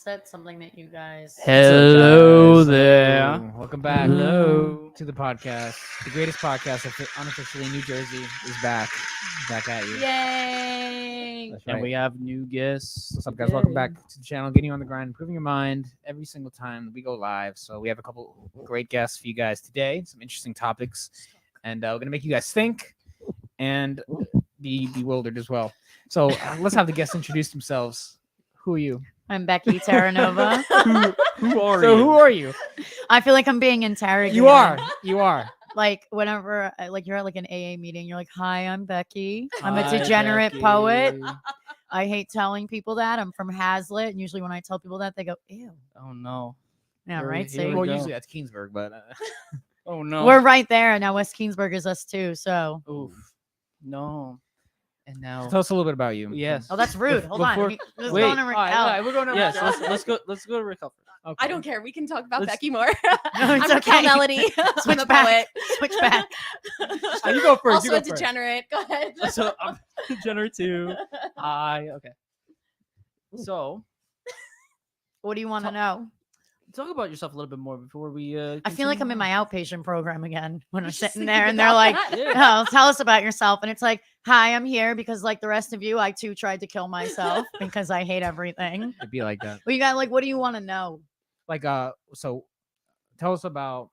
that something that you guys? Hello there. Welcome back Hello. to the podcast. The greatest podcast unofficially in New Jersey is back at you. Yay! That's And right. we have new guests. What's up, guys? Welcome back to the channel, getting you on the grind, improving your mind every single time we go live. So we have a couple great guests for you guys today, some interesting topics, and we're gonna make you guys think and be bewildered as well. So let's have the guests introduce themselves. Who are you? I'm Becky Terranova. Who are So who are you? I feel like I'm being interrogated. You are. You are. Like whenever, like you're at like an AA meeting, you're like, "Hi, I'm Becky. I'm a Hi, degenerate Becky. poet. I hate telling people that. I'm from Hazlitt, and usually when I tell people that, they go, ew." Oh no. Yeah, Here- right. here See, we Well, go. usually that's Keensburg, but Oh no. we're right there, and now West Keensburg is us too. So, Oof. No. And now. tell us a little bit about you. Yes. oh, that's rude. Hold on. Before- Let's Wait. go to All Raquel. right, all right, we're going to Yes. Let's go to Raquel first. Okay. I don't care. We can talk about Let's- Becky more. No, I'm it's Raquel okay. Melody. I'm Switch a back. poet. Switch back. You go first. Also you a go first. degenerate. Go ahead. So I'm degenerate too. Okay. So What do you want to know? talk about yourself a little bit more before we. I feel like I'm in continue my outpatient program again when I'm Just sitting thinking there and they're about like, that. Yeah. "Oh, tell us about yourself." And it's like, "Hi, I'm here because like the rest of you, I too tried to kill myself because I hate everything." It'd be like that. Well, you got like, what do you want to know? Like so tell us about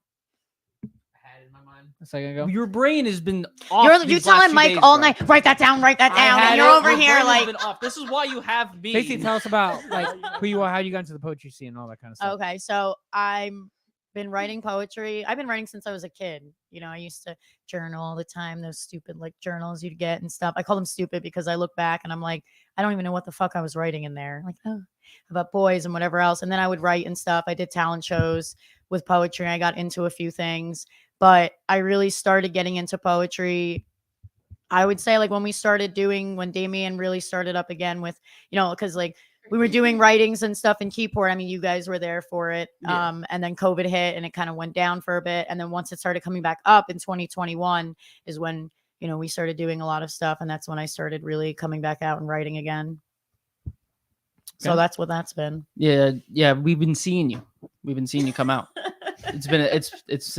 I had it in my mind a second ago. Your brain has been off. You these telling last 2 Mike days, all bro. night, write that down, write that I down, had and you're it. over Your here brain has like, been off. This is why you have me. Basically, tell us about like who you are, how you got into the poetry scene, and all that kind of stuff. okay, so I'm been writing poetry. I've been writing since I was a kid. You know, I used to journal all the time, those stupid like journals you'd get and stuff. I call them stupid because I look back and I'm like, I don't even know what the fuck I was writing in there. Like, oh, about boys and whatever else. And then I would write and stuff. I did talent shows with poetry. I got into a few things, but I really started getting into poetry. I would say like when Damien really started up again with, you know, because like we were doing writings and stuff in Keyport. I mean, you guys were there for it. Yeah. And then COVID hit and it kind of went down for a bit. And then once it started coming back up in 2021 is when, you know, we started doing a lot of stuff. And that's when I started really coming back out and writing again. So Okay. that's what that's been. Yeah. We've been seeing you. We've been seeing you come out. It's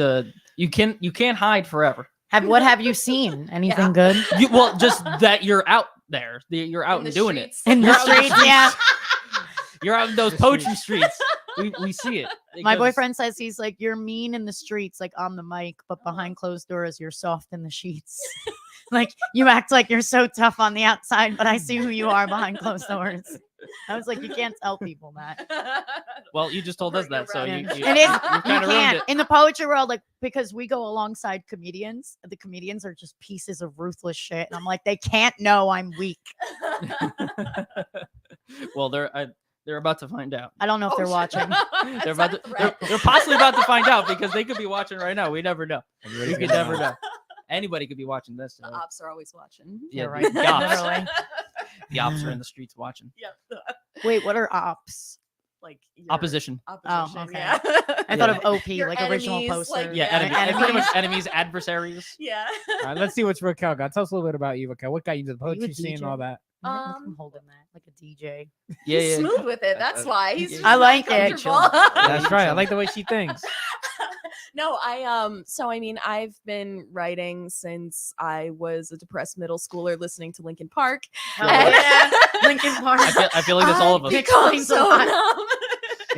you can't hide forever. What have you seen? Anything good? Well, just that you're out there. You're out In and the doing it. streets. In the You're out in the streets, yeah. You're out in those The poetry streets. We see it. My Because- boyfriend says he's like, you're mean in the streets, like on the mic, but behind closed doors, you're soft in the sheets. Like you act like you're so tough on the outside, but I see who you are behind closed doors. I was like, you can't tell people that. Well, you just told us that, so Yeah. you It is. you You kind of ruined can't it. in the poetry world, like because we go alongside comedians. The comedians are just pieces of ruthless shit, and I'm like, they can't know I'm weak. Well, they're about to find out. I don't know if they're watching. They're about to, they're possibly about to find out because they could be watching right now. We never know. Everybody's We could gonna never know. Anybody could be watching this. The ops are always watching. Yeah, You're right. The ops. Literally. The ops are in the streets watching. Yep. Wait, what are ops? Like your Opposition. Opposition. okay. Yeah. I thought Yeah. of OP, Your like original enemies, poster. like, Yeah, Yeah, enemies. enemies. Pretty much enemies, adversaries. Yeah. All right, let's see what's Raquel got. Tell us a little bit about you, Raquel. What got you into the Are you a poetry scene and DJ? all that? Look at him Um, holding that like a DJ. Yeah, He's yeah. smooth with it. That's why. He's yeah. just I like it. comfortable. That's right. I like the way she thinks. No, so I mean, I've been writing since I was a depressed middle schooler listening to Linkin Park. Oh, And- yeah. Linkin Park. I feel like that's all of us. I've It become explains a so lot. numb.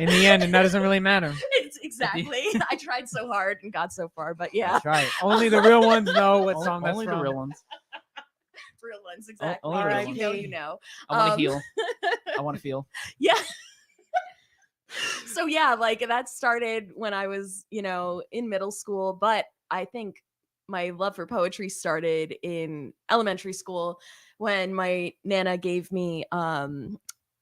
In the end, and that doesn't really matter. It's exactly. I tried so hard and got so far, but yeah, That's right. Only the real ones know what song that's Only from. the real ones. real ones exactly. only the real If you know, ones. you know. I want to Um, heal. I want to feel. Yeah. So yeah, like that started when I was, you know, in middle school, but I think my love for poetry started in elementary school when my nana gave me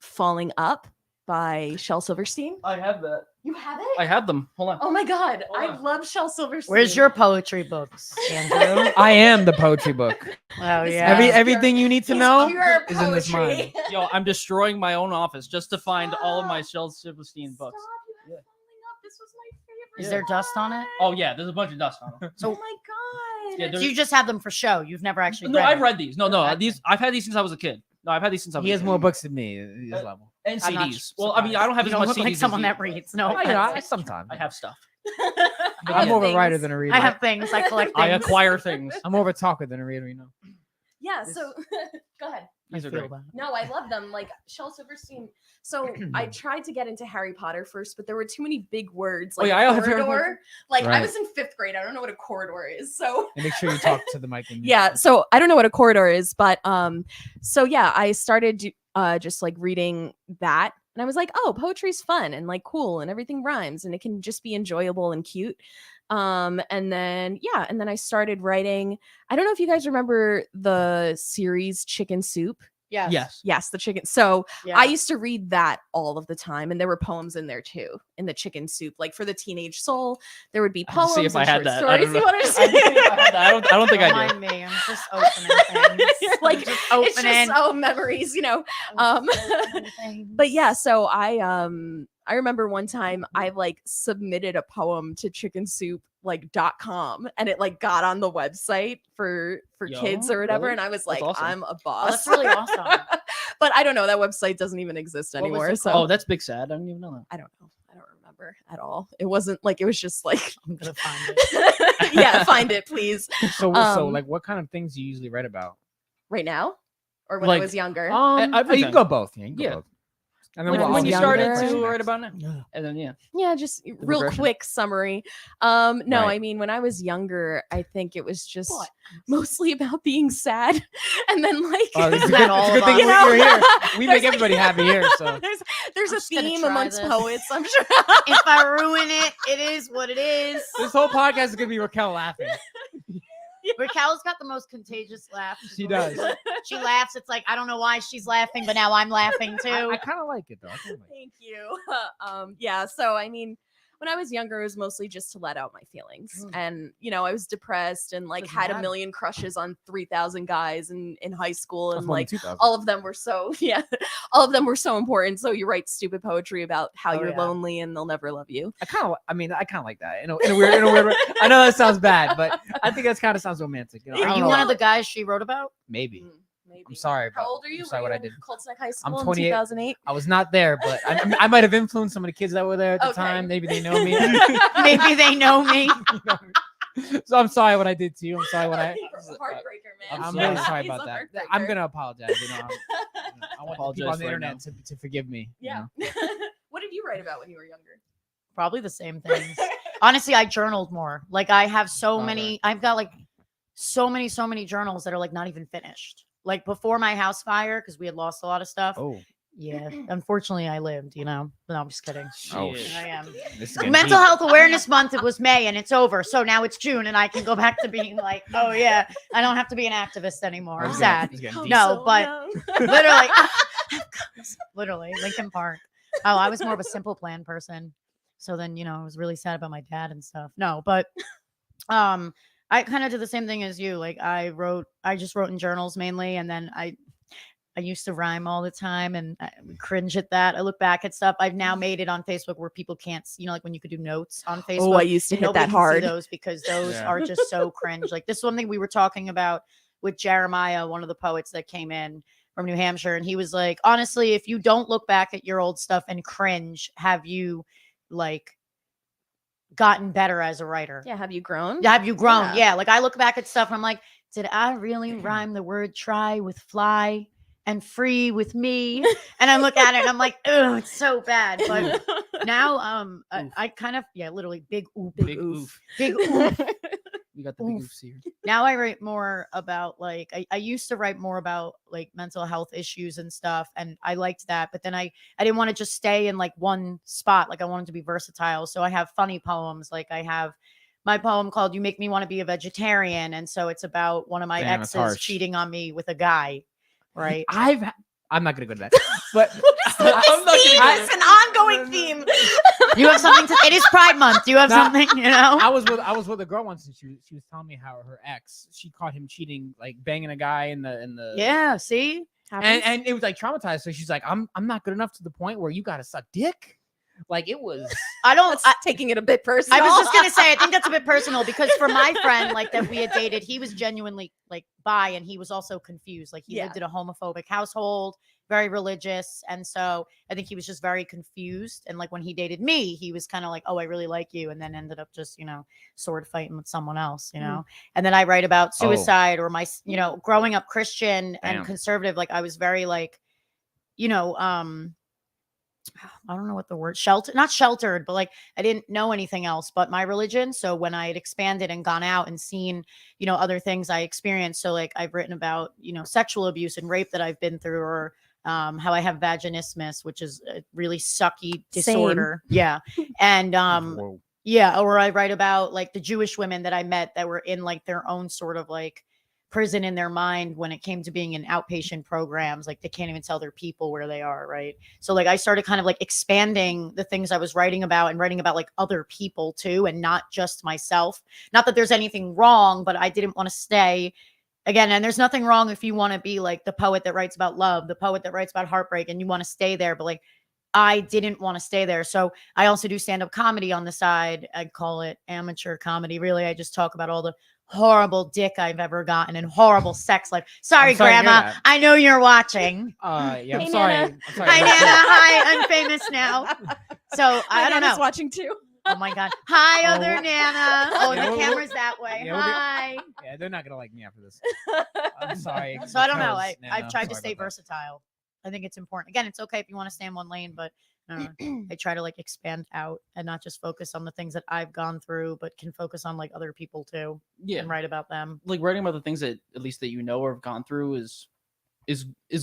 Falling Up by Shel Silverstein. I have that. You have it? I have them. Hold on. Oh my god, Hold I on. love Shel Silverstein. Where's your poetry books, Andrew? I am the poetry book. Oh This yeah. Everything you need to He's know pure is in this poetry. mind. Yo, I'm destroying my own office just to find all of my Shel Silverstein books. Stop, you have Yeah. Falling Up. This was my favorite. Is there dust on it? Oh yeah, there's a bunch of dust on them. Oh my god. Yeah, So there's- you just have them for show. You've never actually No, read I've it. read these. No, Okay. these I've had these since I was a kid. No, I've had these since I was. He a has kid. more books than me. At his level. And I'm not CDs. Well, I mean, I don't have you as don't much look CDs like as someone you. that reads. No, Oh, yeah, offense. sometimes. I have stuff. I'm more of a Things. writer than a reader. I have things. I collect I things. acquire things. I'm more of a talker than a reader, you know. Yeah, so go ahead. These are feel great. that. No, I love them. Like Shel Silverstein. So I tried to get into Harry Potter first, but there were too many big words. Oh, Like yeah, I have Harry corridor. Like I Right. was in 5th grade. I don't know what a corridor is. So And make sure you talk to the mic. When you- yeah, so I don't know what a corridor is, but so yeah, I started just like reading that, and I was like, oh, poetry's fun and like cool, and everything rhymes, and it can just be enjoyable and cute. And then I started writing. I don't know if you guys remember the series Chicken Soup. Yes. Yes, the chicken. So Yeah. I used to read that all of the time, and there were poems in there too, in the Chicken Soup. Like for the teenage soul, there would be I have to poems see if and I had short that. I stories. don't know. You want to I don't think I had that. I don't think I Don't do. mind me. I'm just opening things. You're like, I'm just it's opening. just memories, you know. I'm just opening things. But yeah, so I remember one time I like submitted a poem to Chicken Soup like .com, and it like got on the website for Yo, kids or whatever, really? and I was like, awesome. I'm a Oh, boss. that's really awesome. But I don't know, that website doesn't even exist What was anymore. it So Oh, that's big sad. I don't even know that. I don't know. I don't remember at all. It wasn't like, it was just like I'm gonna find it. yeah, find it please. So Um, like, what kind of things do you usually write about? Right now? Or when I Like, was younger? Oh, you everything. can go both. Yeah, you can go Yeah. both. And When I we'll- was When you I'll get started that younger- question to write next. about it, and then Yeah, just real progression. quick summary. No, Right. I mean, when I was younger, I think it was just What? mostly about being sad. And then like Oh, it's a Isn't good, that all it's a good of thing us? You know? you're here. We There's make everybody happy here. So there's I'm a just gonna theme try amongst this. poets, I'm sure. If I ruin it, it is what it is. this whole podcast is gonna be Raquel laughing. Raquel's got the most contagious laugh. She does. She laughs. It's like I don't know why she's laughing, but now I'm laughing too. I kind of like it though. I kinda like it. Thank you. Yeah, so I mean, when I was younger, it was mostly just to let out my feelings. Mm. And, you know, I was depressed and like Doesn't had a matter. million crushes on 3,000 guys in high school. That's And more than like 2,000. all of them were so, yeah, all of them were so important. So you write stupid poetry about how Oh, you're yeah. lonely and they'll never love you. I kind of like that. In a weird way. I know that sounds bad, but I think that's kind of sounds romantic. You know, I Are don't you know. one of the guys she wrote about? Maybe. Maybe. I'm sorry. How about- old are you? I'm sorry Were what I you did. in Colts Neck High I'm School in 28. 2008? I was not there, but I might have influenced some of the kids that were there at the Okay. time. Maybe they know me. Maybe they know me. So I'm sorry what I did to you. I'm sorry what I. Heartbreaker, man. I'm sorry. really sorry He's about a that. heartbreaker. I'm gonna apologize. You know, I want the Apologize people on the right internet to forgive me. you Yeah. know? What did you write about when you were younger? Probably the same things. Honestly, I journaled more. Like I have so Oh, many. I've got like so many journals that are like not even finished. Like before my house fire, because we had lost a lot of stuff. Oh, Yeah, unfortunately, I lived. You know, no, I'm just kidding. Oh, Shit. I am. this is getting Mental deep. Health Awareness Month. It was May, and it's over. So now it's June, and I can go back to being like, oh yeah, I don't have to be an activist anymore. I'm This is sad. getting deep. No, but- young. Literally, Lincoln Park. Oh, I was more of a simple plan person. So then, you know, I was really sad about my dad and stuff. No, but I kind of did the same thing as you. Like I just wrote in journals mainly, and then I used to rhyme all the time, and I would cringe at that. I look back at stuff. I've now made it on Facebook where people can't, you know, like when you could do notes on Facebook. Oh, I used to and hit nobody that can see hard. those because those Yeah. are just so cringe. Like this is something we were talking about with Jeremiah, one of the poets that came in from New Hampshire, and he was like, honestly, if you don't look back at your old stuff and cringe, have you like gotten better as a writer? Yeah, have you grown? Have you grown? Yeah. Yeah. Like I look back at stuff and I'm like, did I really rhyme the word try with fly and free with me? And I look at it and I'm like, oh, it's so bad. But now I kind of literally big oof. Big oof. Big oof. We got the big Oof. oofs here. Now I write more about like I used to write more about like mental health issues and stuff, and I liked that, but then I didn't want to just stay in like one spot. Like I wanted to be versatile, so I have funny poems. Like I have my poem called "You Make Me Want to Be a Vegetarian," and so it's about one of my Damn, that's exes harsh. cheating on me with a guy, right? I'm not gonna go to that, but I'm not gonna go It's an ongoing theme. You have something to. It is Pride Month. Do you have Nah. something? You know. I was with a girl once, and she was telling me how her ex, she caught him cheating, like banging a guy in the Yeah. See. and it was like traumatized. So she's like, I'm not good enough to the point where you gotta suck dick. Like it was. I don't. That's taking it a bit personal. I was just gonna say, I think that's a bit personal because for my friend, like that we had dated, he was genuinely like bi, and he was also confused. Like he Yeah. lived in a homophobic household, very religious, and so I think he was just very confused. And like when he dated me, he was kind of like, "Oh, I really like you," and then ended up just sword fighting with someone else, And then I write about suicide or my, growing up Christian and Damn. conservative. Like I was very like, I don't know what the word not sheltered, but like I didn't know anything else but my religion. So when I had expanded and gone out and seen, other things I experienced. So like I've written about, sexual abuse and rape that I've been through, or how I have vaginismus, which is a really sucky disorder. Yeah. And Whoa. yeah, or I write about like the Jewish women that I met that were in like their own sort of like prison in their mind when it came to being in outpatient programs. Like they can't even tell their people where they are, right? So like I started kind of like expanding the things I was writing about and writing about like other people too, and not just myself. Not that there's anything wrong, but I didn't want to stay again. And there's nothing wrong if you want to be like the poet that writes about love, the poet that writes about heartbreak, and you want to stay there. But like I didn't want to stay there. So I also do stand-up comedy on the side. I'd call it amateur comedy. Really, I just talk about all the horrible dick I've ever gotten and horrible sex life. Sorry, I'm sorry to hear Grandma. that. I know you're watching. Yeah, Hey, I'm sorry. Nana. I'm sorry. Hi, Nana. Hi, I'm famous now. So I don't know. watching too. Oh my God. Hi, Oh. other Nana. Oh, Yeah, the we'll- camera's that way. yeah, we'll get- Hi. Yeah, they're not gonna like me after this. I'm sorry. So I don't know. because- I've no, tried to sorry stay about that. versatile. I think it's important. Again, it's okay if you want to stay in one lane, but I try to like expand out and not just focus on the things that I've gone through, but can focus on like other people too Yeah, and write about them. like writing about the things that at least that or have gone through is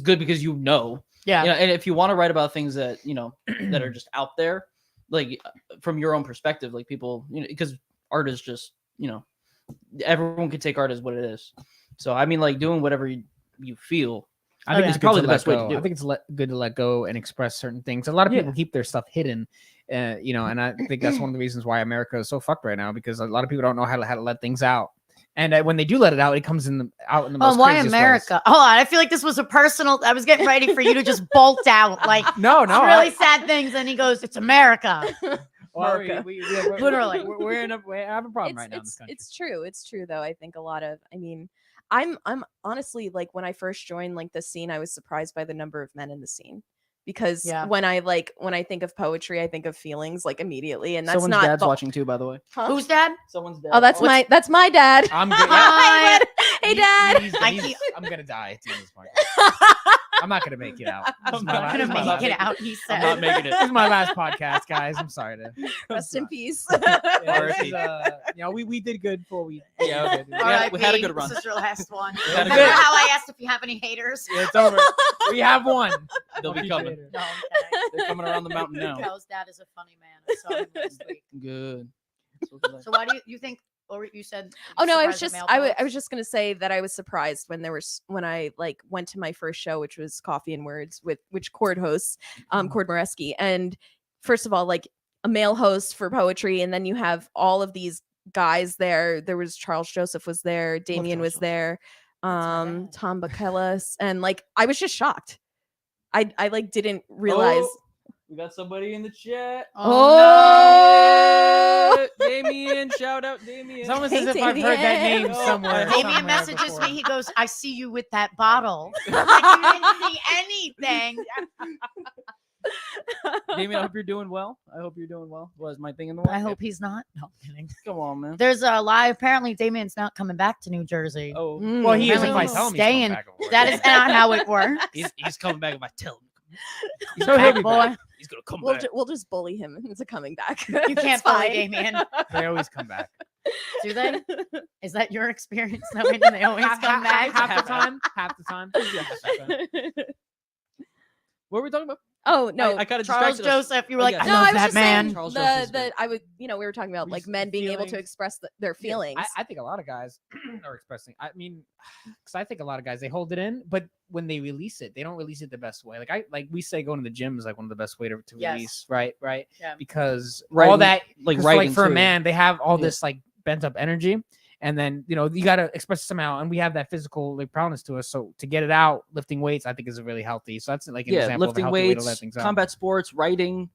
good because Yeah. and if you want to write about things that that are just out there, like from your own perspective, like people, because art is just everyone can take art as what it is. So I mean, like doing whatever you feel. I think yeah. it's It's probably good the to best let way to go. do I think it's good to let go and express certain things. A lot of Yeah. people keep their stuff hidden, and I think that's one of the reasons why America is so fucked right now, because a lot of people don't know how to let things out. And when they do let it out, it comes out in the most Oh, why craziest ways. America? Hold on. I feel like this was a personal. I was getting ready for you to just bolt out like No, really sad things. And he goes, "It's America." well, America. we're, Literally. we're in we have a problem right now in this country. It's true. It's true though. I think a lot of I'm honestly like when I first joined like the scene, I was surprised by the number of men in the scene. Because Yeah. when I think of poetry, I think of feelings like immediately. And that's Someone's not dad's the- watching too, by the way. Huh? Who's dad? Someone's dad. Oh, that's my dad. I'm good. Hi. Hey, Dad. I'm gonna die at the end of this podcast. I'm not gonna make it out. This is my I'm last- gonna this is my make last- it out. He I'm said. not making it. This is my last podcast, guys. I'm sorry to. Rest in peace. Yeah, this is, we did good before we. Yeah, we had a good run. This is your last one. We had a Remember good- how I asked if you have any haters? it's over. We have one. They'll be Future coming. hater. No, I'm kidding. They're coming around the mountain now. Kel's dad is a funny man. I saw him last week. Good. So why do you think? Or you said? Oh no, I was surprised just at male I was just gonna say that I was surprised when I like went to my first show, which was Coffee and Words with which Cord hosts, Cord Moreski. And first of all, like a male host for poetry, and then you have all of these guys there. There was Charles Joseph was there, Damien Charles was Joseph. there, my dad. Tom Bakelas, and like I was just shocked. I like didn't realize. Oh, we got somebody in the chat. Oh, Damien, shout out Damien. It's almost Hey, as if I've heard that name Damien. somewhere. Damien somewhere messages before. me. He goes, "I see you with that bottle." Like you didn't see anything. Damien, I hope you're doing well. I hope you're doing well. Was my thing in the way? I hope he's not. No, I'm kidding. Come on, man. There's a lie. Apparently, Damien's not coming back to New Jersey. Oh, Well, he is if I He's tell him he's staying. coming back. over That there. is not how it works. he's coming back if I tell him. So he'll be Boy, back. He's gonna come we'll back. we'll just bully him into coming back. you can't It's bully fine. Damien. They always come back. Do they? Is that your experience? Knowing that they always come back. Half the time. Half the time. What were we talking about? Oh no, I kind of Charles Joseph, you were Oh, like, yeah. I No, love I was that just man. saying Charles Joseph is good. we were talking about like men being able to Feelings. express their feelings. I think a lot of guys are expressing. I mean, because I think a lot of guys they hold it in, but when they release it, they don't release it the best way. Like we say, going to the gym is like one of the best way to Yes. release, right? Yeah. Because all Writing- that, like 'cause writing for a too. man, they have all Yeah. this like bent up energy. And then, you got to express it somehow. And we have that physical like prowess to us. So to get it out, lifting weights, I think is really healthy. So that's like an Yeah, example lifting of a healthy way to weights, let things out. combat sports, writing.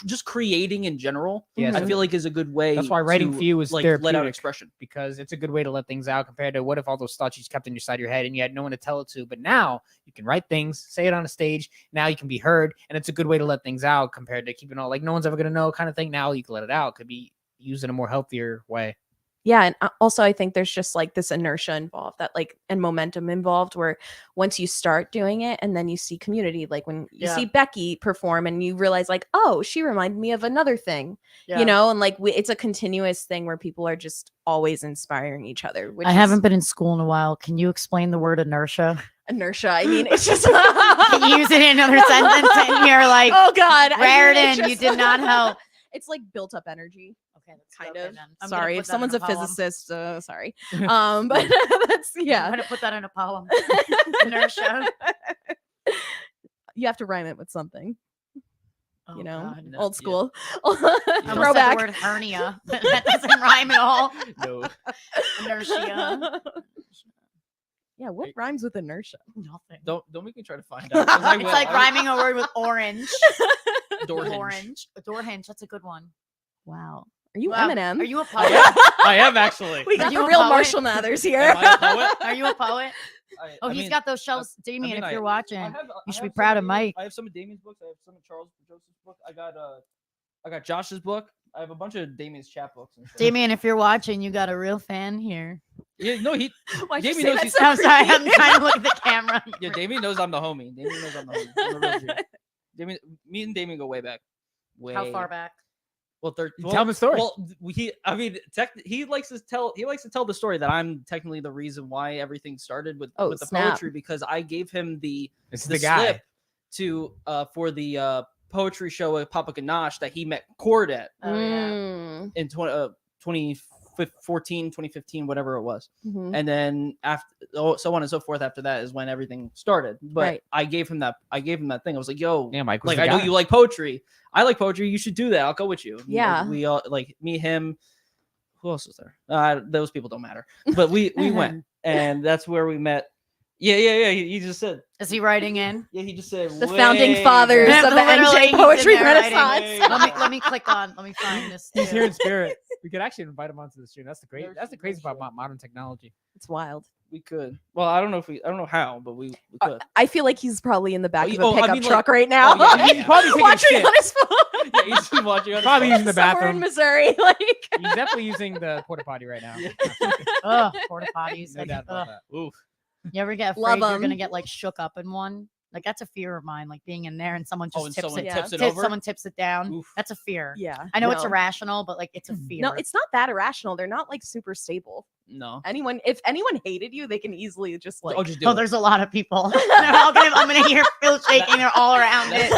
just creating in general. Yeah, I feel like is a good way. That's why writing to, for you is like let out therapeutic. expression. Because it's a good way to let things out compared to what if all those thoughts you just kept inside your head and you had no one to tell it to. But now you can write things, say it on a stage. Now you can be heard, and it's a good way to let things out compared to keeping all like no one's ever gonna know kind of thing. Now you can let it out. Could be used in a more healthier way. Yeah, and also I think there's just like this inertia involved that like and momentum involved where once you start doing it and then you see community, like when you see Becky perform and you realize like, oh, she reminded me of another thing, you know, and like it's a continuous thing where people are just always inspiring each other. Which I haven't been in school in a while. Can you explain the word inertia? Inertia. I mean, it's just Can you use it in another sentence? And you're like, oh God, Raritan, you did not help. It's like built up energy. Okay, that's Kind okay of. then. Sorry if someone's a physicist. Sorry. But that's I'm gonna put that in a poem. Inertia. You have to rhyme it with something. Oh, You know, God. old school. I almost said the Throwback. word hernia, but that doesn't rhyme at all. No. Inertia. Yeah, what rhymes with inertia? Nothing. Don't make me try to find out. 'cause I It's will. like I- rhyming a word with orange. Door hinge. Orange. A door hinge. That's a good one. Wow. Are you Wow. Eminem? Are you a I poet? am, I am actually. We Are got you the a real poet? Marshall Mathers here. Am I a poet? Are you a poet? Oh, I he's mean, got those shelves. Damien, mean, if you're I watching, have- you should I be have proud some of Mike. I have some of Damien's books. I have some of Charles Joseph's book. I got Josh's book. I have a bunch of Damien's chat books. And stuff. Damien, if you're watching, you got a real fan here. Yeah, no, he. Why'd you Damien say knows that he's- so I'm sorry. I'm creepy? trying to look at the camera. Yeah, Damien knows I'm the homie. Damien knows I'm the homie. I'm a real G. Damien, me and Damien go way back. Way. How far back? Well, Tell the story. Well, he likes to tell the story that I'm technically the reason why everything started with the snap. poetry because I gave him the It's the the guy. slip to for the poetry show at Papa Ganache that he met Cord at Oh, yeah. Mm. in 2014, 2015, whatever it was. Mhm. And then after so on and so forth after that is when everything started. But Right. I gave him that thing. I was like, yo, Yeah, Mike was like the I know guy. you like poetry. I like poetry. You should do that. I'll go with you. And, Yeah. like, we all like me, him. Who else was there? Those people don't matter. But we went, and that's where we met. Yeah. He just said. Is he writing in? Yeah, he just said The founding way fathers back. of the Literally, NJ he's in Poetry there writing. Renaissance. Let me click on. Let me find this. He's too. here in spirit. We could actually invite him onto the stream. That's the great. There's That's the some crazy part bullshit. about modern technology. It's wild. We could. Well, I don't know how, but we could. I feel like he's probably in the back Oh, of oh, a I pickup mean, like- truck right now. oh, yeah, He's probably taking a watching shit. on his phone. Yeah, he's watching. on Probably his using the Somewhere bathroom. in Missouri. Like He's definitely using the porta potty right now. Yeah. Ugh, porta potties. No Like, doubt about ugh. that. Oof. You ever get Love afraid you're 'em. gonna get like shook up in one? Like that's a fear of mine. Like being in there and someone just And tips someone it. tips it tips- over. Someone tips it down. Oof. That's a fear. yeah. I know it's no. irrational, but like it's a fear. No, it's not that irrational. They're not like super stable. No. If anyone hated you, they can easily just like I'll just do Oh, it. there's a lot of people. They're all gonna, I'm gonna hear Phil shaking. They're all around it.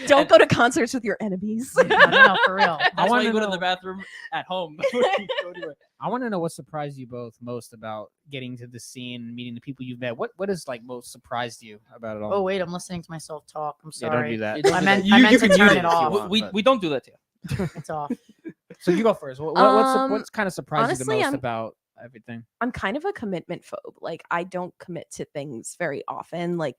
don't go to concerts with your enemies. No, for real. That's why wanna you go to the know- bathroom at home. before you go anywhere. I want to know what surprised you both most about getting to the scene and meeting the people you've met. What has like most surprised you about it all? Oh wait, I'm listening to myself talk. I'm yeah, sorry. don't do that. Yeah, don't I do meant that. I meant You to can turn mute it if you off. want. We don't do that to you. It's off. So you go first. What's kind of surprised you honestly, the most I'm- about everything? I'm kind of a commitment phobe. Like I don't commit to things very often. Like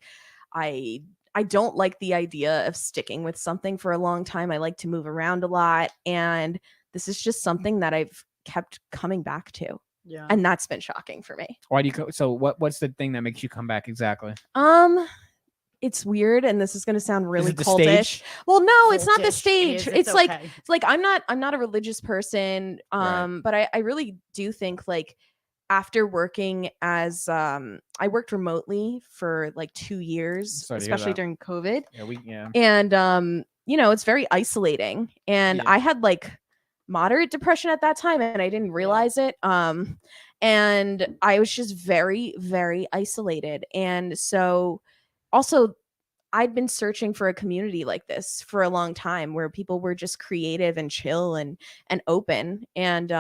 I don't like the idea of sticking with something for a long time. I like to move around a lot, and this is just something that I've kept coming back to, Yeah. and that's been shocking for me. Why do you? So what's the thing that makes you come back exactly? It's weird, and this is going to sound really Is it the cultish. stage? Well, no, it's not the Cultish. It stage. is. It's like okay. it's like I'm not a religious person. Right. But I really do think like after working as I worked remotely for like 2 years, Sorry to hear especially that. during COVID. Yeah. And it's very isolating. And Yeah. I had like moderate depression at that time, and I didn't realize it. And I was just very, very isolated. And so also I'd been searching for a community like this for a long time where people were just creative and chill and open. And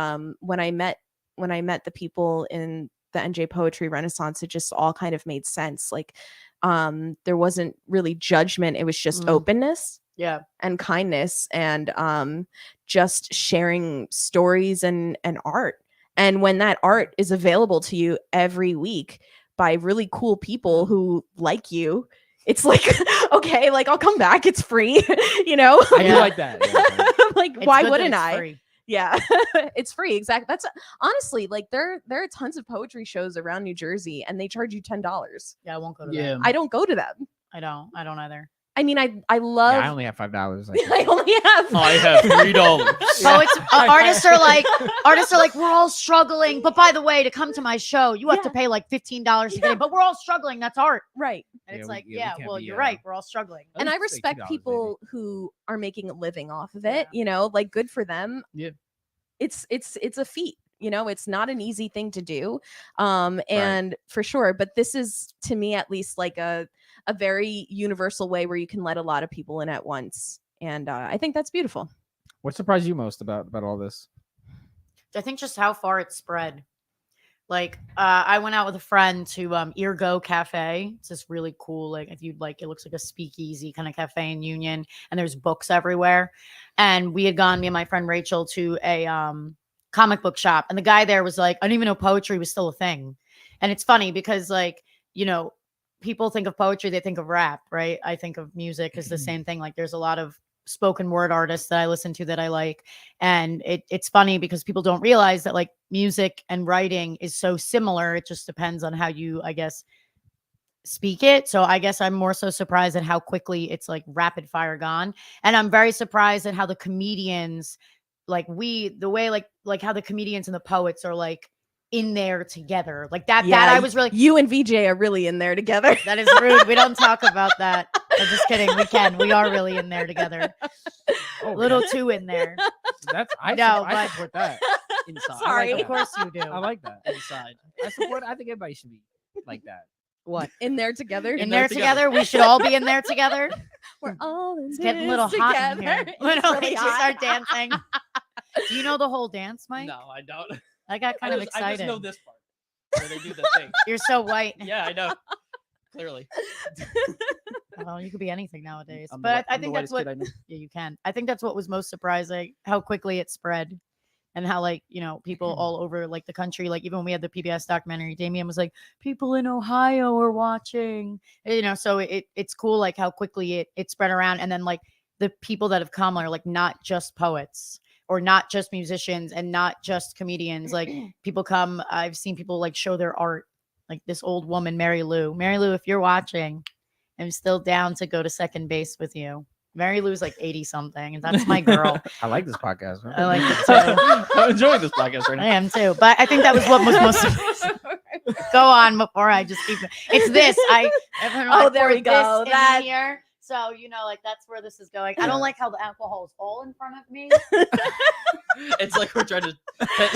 when I met the people in the NJ Poetry Renaissance, it just all kind of made sense. Like there wasn't really judgment. It was just openness Yeah. and kindness and just sharing stories and art. And when that art is available to you every week by really cool people who like you, it's like, okay, like I'll come back. It's free, you know? I do like that. Yeah. Like, It's why good that wouldn't it's I? free. Yeah, it's free. Exactly. That's honestly like there are tons of poetry shows around New Jersey and they charge you $10. Yeah, I won't go to Yeah. that. I don't go to them. I don't either. I mean, I love. Yeah, I only have $5. I only have. I have $3. Poets, artists are like, we're all struggling. But by the way, to come to my show, you have to pay like $15 to get in. But we're all struggling. That's art. Right. And Yeah, it's we- like, yeah, we can't well, be, you're right. We're all struggling. And I I'd say respect $2 people who are making a living off of it. Yeah. You know, like good for them. Yeah. It's a feat. You know, it's not an easy thing to do. And for sure. But this is, to me, at least like a very universal way where you can let a lot of people in at once. And I think that's beautiful. What surprised you most about all this? I think just how far it spread. Like, I went out with a friend to Eargo Cafe. It's this really cool, like, if you'd like, it looks like a speakeasy kind of cafe in Union, and there's books everywhere. And we had gone, me and my friend Rachel, to a comic book shop, and the guy there was like, I didn't even know poetry was still a thing. And it's funny because, like, you know, people think of poetry, they think of rap, right? I think of music as the same thing. Like, there's a lot of spoken word artists that I listen to that I like. And it's funny because people don't realize that like music and writing is so similar. It just depends on how you, I guess, speak it. So I guess I'm more so surprised at how quickly it's like rapid fire gone. And I'm very surprised at how the comedians, like the way like how the comedians and the poets are like in there together. Like that I was really, You and VJ are really in there together. that is rude. We don't talk about that. I'm just kidding. We can. We are really in there together. Oh, A little too in there. That's I No, support that. Inside. Sorry. Of course you do. I like that. Inside. I think everybody should be like that. What? In there together. In there together? We should all be in there together. We're all in It's getting a little this hot in here. together. It's Literally, really just hot. start dancing. Do you know the whole dance, Mike? No, I don't. I got kind of I excited. just know this part where they do the thing. You're so white. Yeah, I know. Clearly. Well, you could be anything nowadays. I'm But I the think that's whitest what. kid I know. Yeah, you can. I think that's what was most surprising, how quickly it spread. And how, like, you know, people all over like the country, like even when we had the PBS documentary, Damien was like, people in Ohio are watching, you know, so it's cool, like how quickly it spread around. And then like the people that have come are like not just poets or not just musicians and not just comedians. Like people come, I've seen people like show their art, like this old woman, Mary Lou, if you're watching, I'm still down to go to second base with you. Mary Lou's like 80 something, and that's my girl. I like this podcast. Man. I like it too. I'm enjoying this podcast right I now. am too. But I think that was what was most surprising. Go on before I just keep it. It's this. Oh, there we go. That here. So you know, like that's where this is going. I don't like how the alcohol is all in front of me. It's like we're trying to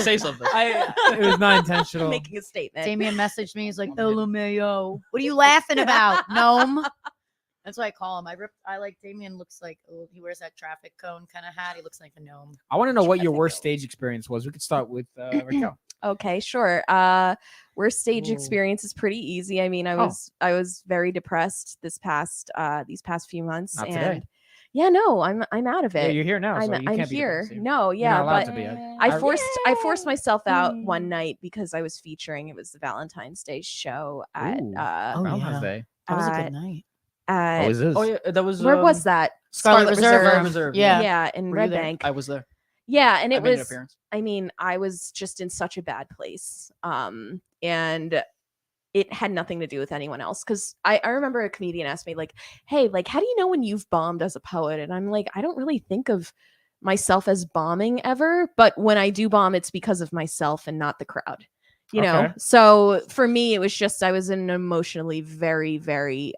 say something. It was not intentional. Making a statement. Damien messaged me. He's like, "LMAO, what are you laughing about, gnome?" That's what I call him. I like Damien looks like he wears that traffic cone kind of hat. He looks like a gnome. I want to know what your Traffic worst cone. stage experience was. We could start with Raquel. Okay, sure. Worst stage Ooh. experience is pretty easy. I mean, I was very depressed these past few months. Not and today. yeah, no, I'm out of Yeah, it. you're here now. So you I'm can't be here. depressed. No, You're yeah, not allowed but to be. I forced myself out one night because I was featuring. It was the Valentine's Day show at Ooh. Oh, Valentine's yeah. Day. That was a Uh, good night. at, is this? Oh yeah, that was where was that? Scarlet Reserve. Reserve. Yeah. Yeah, in Were you Red there? Bank. I was there. Yeah, and I it made an was. appearance. I mean, I was just in such a bad place. And it had nothing to do with anyone else. Cause I remember a comedian asked me, like, hey, like, how do you know when you've bombed as a poet? And I'm like, I don't really think of myself as bombing ever. But when I do bomb, it's because of myself and not the crowd. You know? Okay. So for me, it was just I was in an emotionally very, very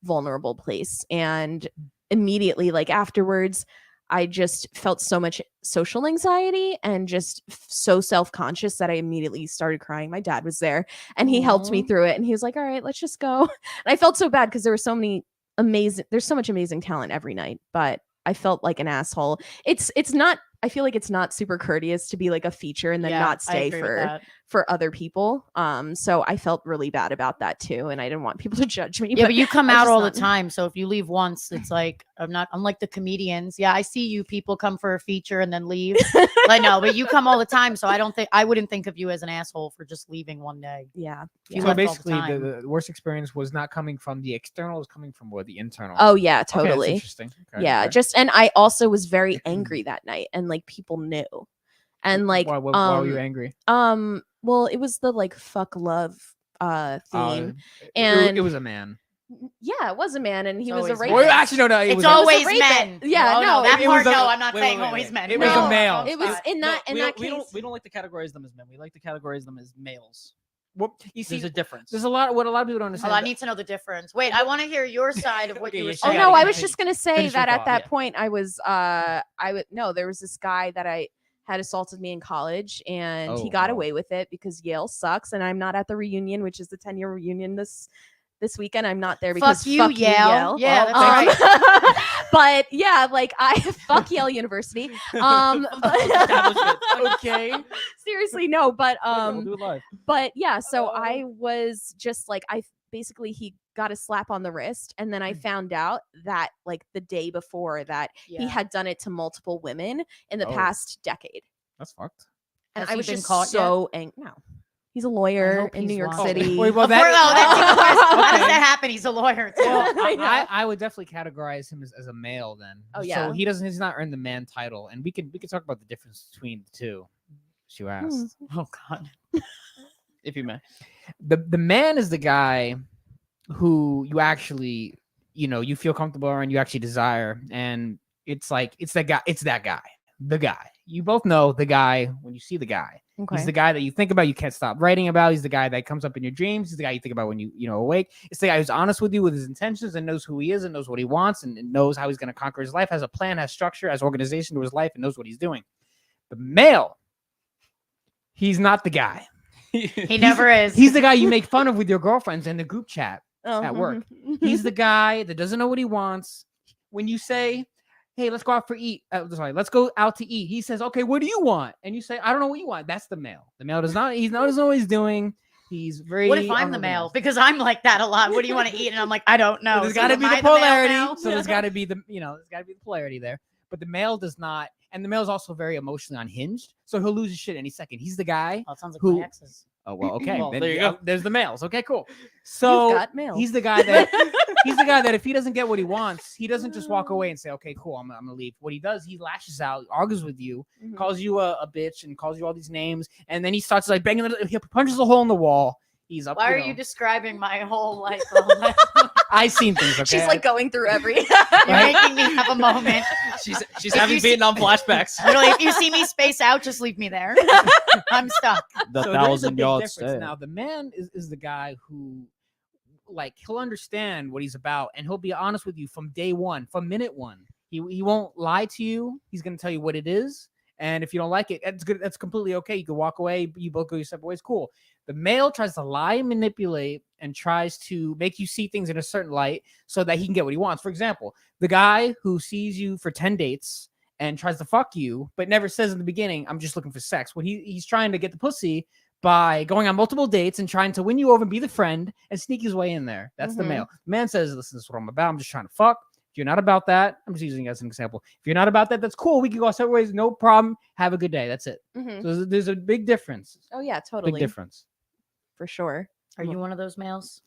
vulnerable place. And immediately, like afterwards, I just felt so much social anxiety and just so self-conscious that I immediately started crying. My dad was there and he helped me Aw. through it. And he was like, all right, let's just go. And I felt so bad because there's so much amazing talent every night, but I felt like an asshole. It's not, I feel like it's not super courteous to be like a feature and then Yeah, not I stay agree with that. for other people. So I felt really bad about that too, and I didn't want people to judge me. Yeah, but you come I out just all the not- time. So if you leave once, it's like I'm like the comedians. Yeah, I see you people come for a feature and then leave. Like no, but you come all the time. So I wouldn't think of you as an asshole for just leaving one day. Yeah. You So left all the basically, time. the worst experience was not coming from the external; it was coming from what the internal. Oh yeah, Okay, that's totally. interesting. Okay, Yeah, okay. just and I also was very angry that night, and like people knew, and like why were you angry? well, it was the like fuck love theme, It and was a man. yeah, it was a man, and he It's was a always rapist. men. Well, actually, no, it It's was always rapist. men. Yeah, Oh, no, that it part. was a- No, I'm not wait, saying wait, always wait. men. It was a No, male. don't It was start. in that we case. don't like to categorize them as men. We like to categorize them as males. Well, you see, There's a difference. there's a lot. What a lot of people don't Hold understand. on, I need to know the difference. Wait, I want to hear your side of what Okay, you were yeah, Oh she saying. gotta no, I get was it. just gonna say Finish your that at thought, that yeah. point I was no, there was this guy that I had assaulted me in college, and he Oh, got wow. away with it because Yale sucks, and I'm not at the reunion, which is the 10-year reunion this weekend. I'm not there because Fuck you, Yale. Yeah, that's right. But yeah, like I fuck Yale University. Establishment. Okay. Seriously, no, but We'll do it live. but yeah, so I was just like basically he got a slap on the wrist, and then I found out that like the day before that he had done it to multiple women in the Oh. past decade. That's fucked. And Has I he was been just caught so angry. No. He's a lawyer hope in New he's York lying. City. Wait, well, Of course, that- that's even worse. How does Okay. that happen? He's a lawyer too. Well, I know. I would definitely categorize him as a male then. Oh, yeah. So he's not earned the man title, and we can talk about the difference between the two. As you asked. Oh God. If you may. The man is the guy who you actually, you feel comfortable around, you actually desire, and it's that guy, the guy. You both know the guy when you see the guy. Okay. He's the guy that you think about, you can't stop writing about. He's the guy that comes up in your dreams. He's the guy you think about when you awake. It's the guy who's honest with you with his intentions and knows who he is and knows what he wants and knows how he's going to conquer his life, has a plan, has structure, has organization to his life, and knows what he's doing. The male, he's not the guy. He never is. He's the guy you make fun of with your girlfriends in the group chat Oh, at work. mhm. He's the guy that doesn't know what he wants. When you say, hey, let's go out let's go out to eat. He says, okay, what do you want? And you say, I don't know what you want. That's the male. The male doesn't know what he's doing. He's very. What if I'm the male? Because I'm like that a lot. What do you want to eat? And I'm like, I don't know. So there's So got to am be I the male polarity. now? So there's got to be the polarity there. But the male does not, and the male's also very emotionally unhinged. So he'll lose his shit any second. He's the guy. Oh, it sounds like Who- my exes. Oh well, okay. Well, then, there you go. There's the males. Okay, cool. So got males. he's the guy that if he doesn't get what he wants, he doesn't just walk away and say, okay, cool, I'm gonna leave. What he does, he lashes out, argues with you, Mhm. calls you a bitch, and calls you all these names, and then he starts like banging. He punches a hole in the wall. He's up. Why are you describing my whole life? I've seen things. Okay, She's like going through every. You're making me have a moment. She's If having you see- Vietnam flashbacks. Literally, if you see me space out, just leave me there. I'm stuck. The So there's a thousand big yard difference. stare. Now the man is the guy who, like, he'll understand what he's about, and he'll be honest with you from day one, from minute one. He won't lie to you. He's gonna tell you what it is, and if you don't like it, that's good. That's completely okay. You can walk away. You both go your separate ways. Cool. The male tries to lie and manipulate and tries to make you see things in a certain light so that he can get what he wants. For example, the guy who sees you for 10 dates and tries to fuck you, but never says in the beginning, I'm just looking for sex. When he's trying to get the pussy by going on multiple dates and trying to win you over and be the friend and sneak his way in there. That's the Mhm. male. The man says, listen, this is what I'm about. I'm just trying to fuck. If you're not about that, I'm just using it as an example. If you're not about that, that's cool. We can go our separate ways. No problem. Have a good day. That's it. Mhm. So there's a big difference. Oh yeah, Big totally, difference. for sure. Are you one of those males?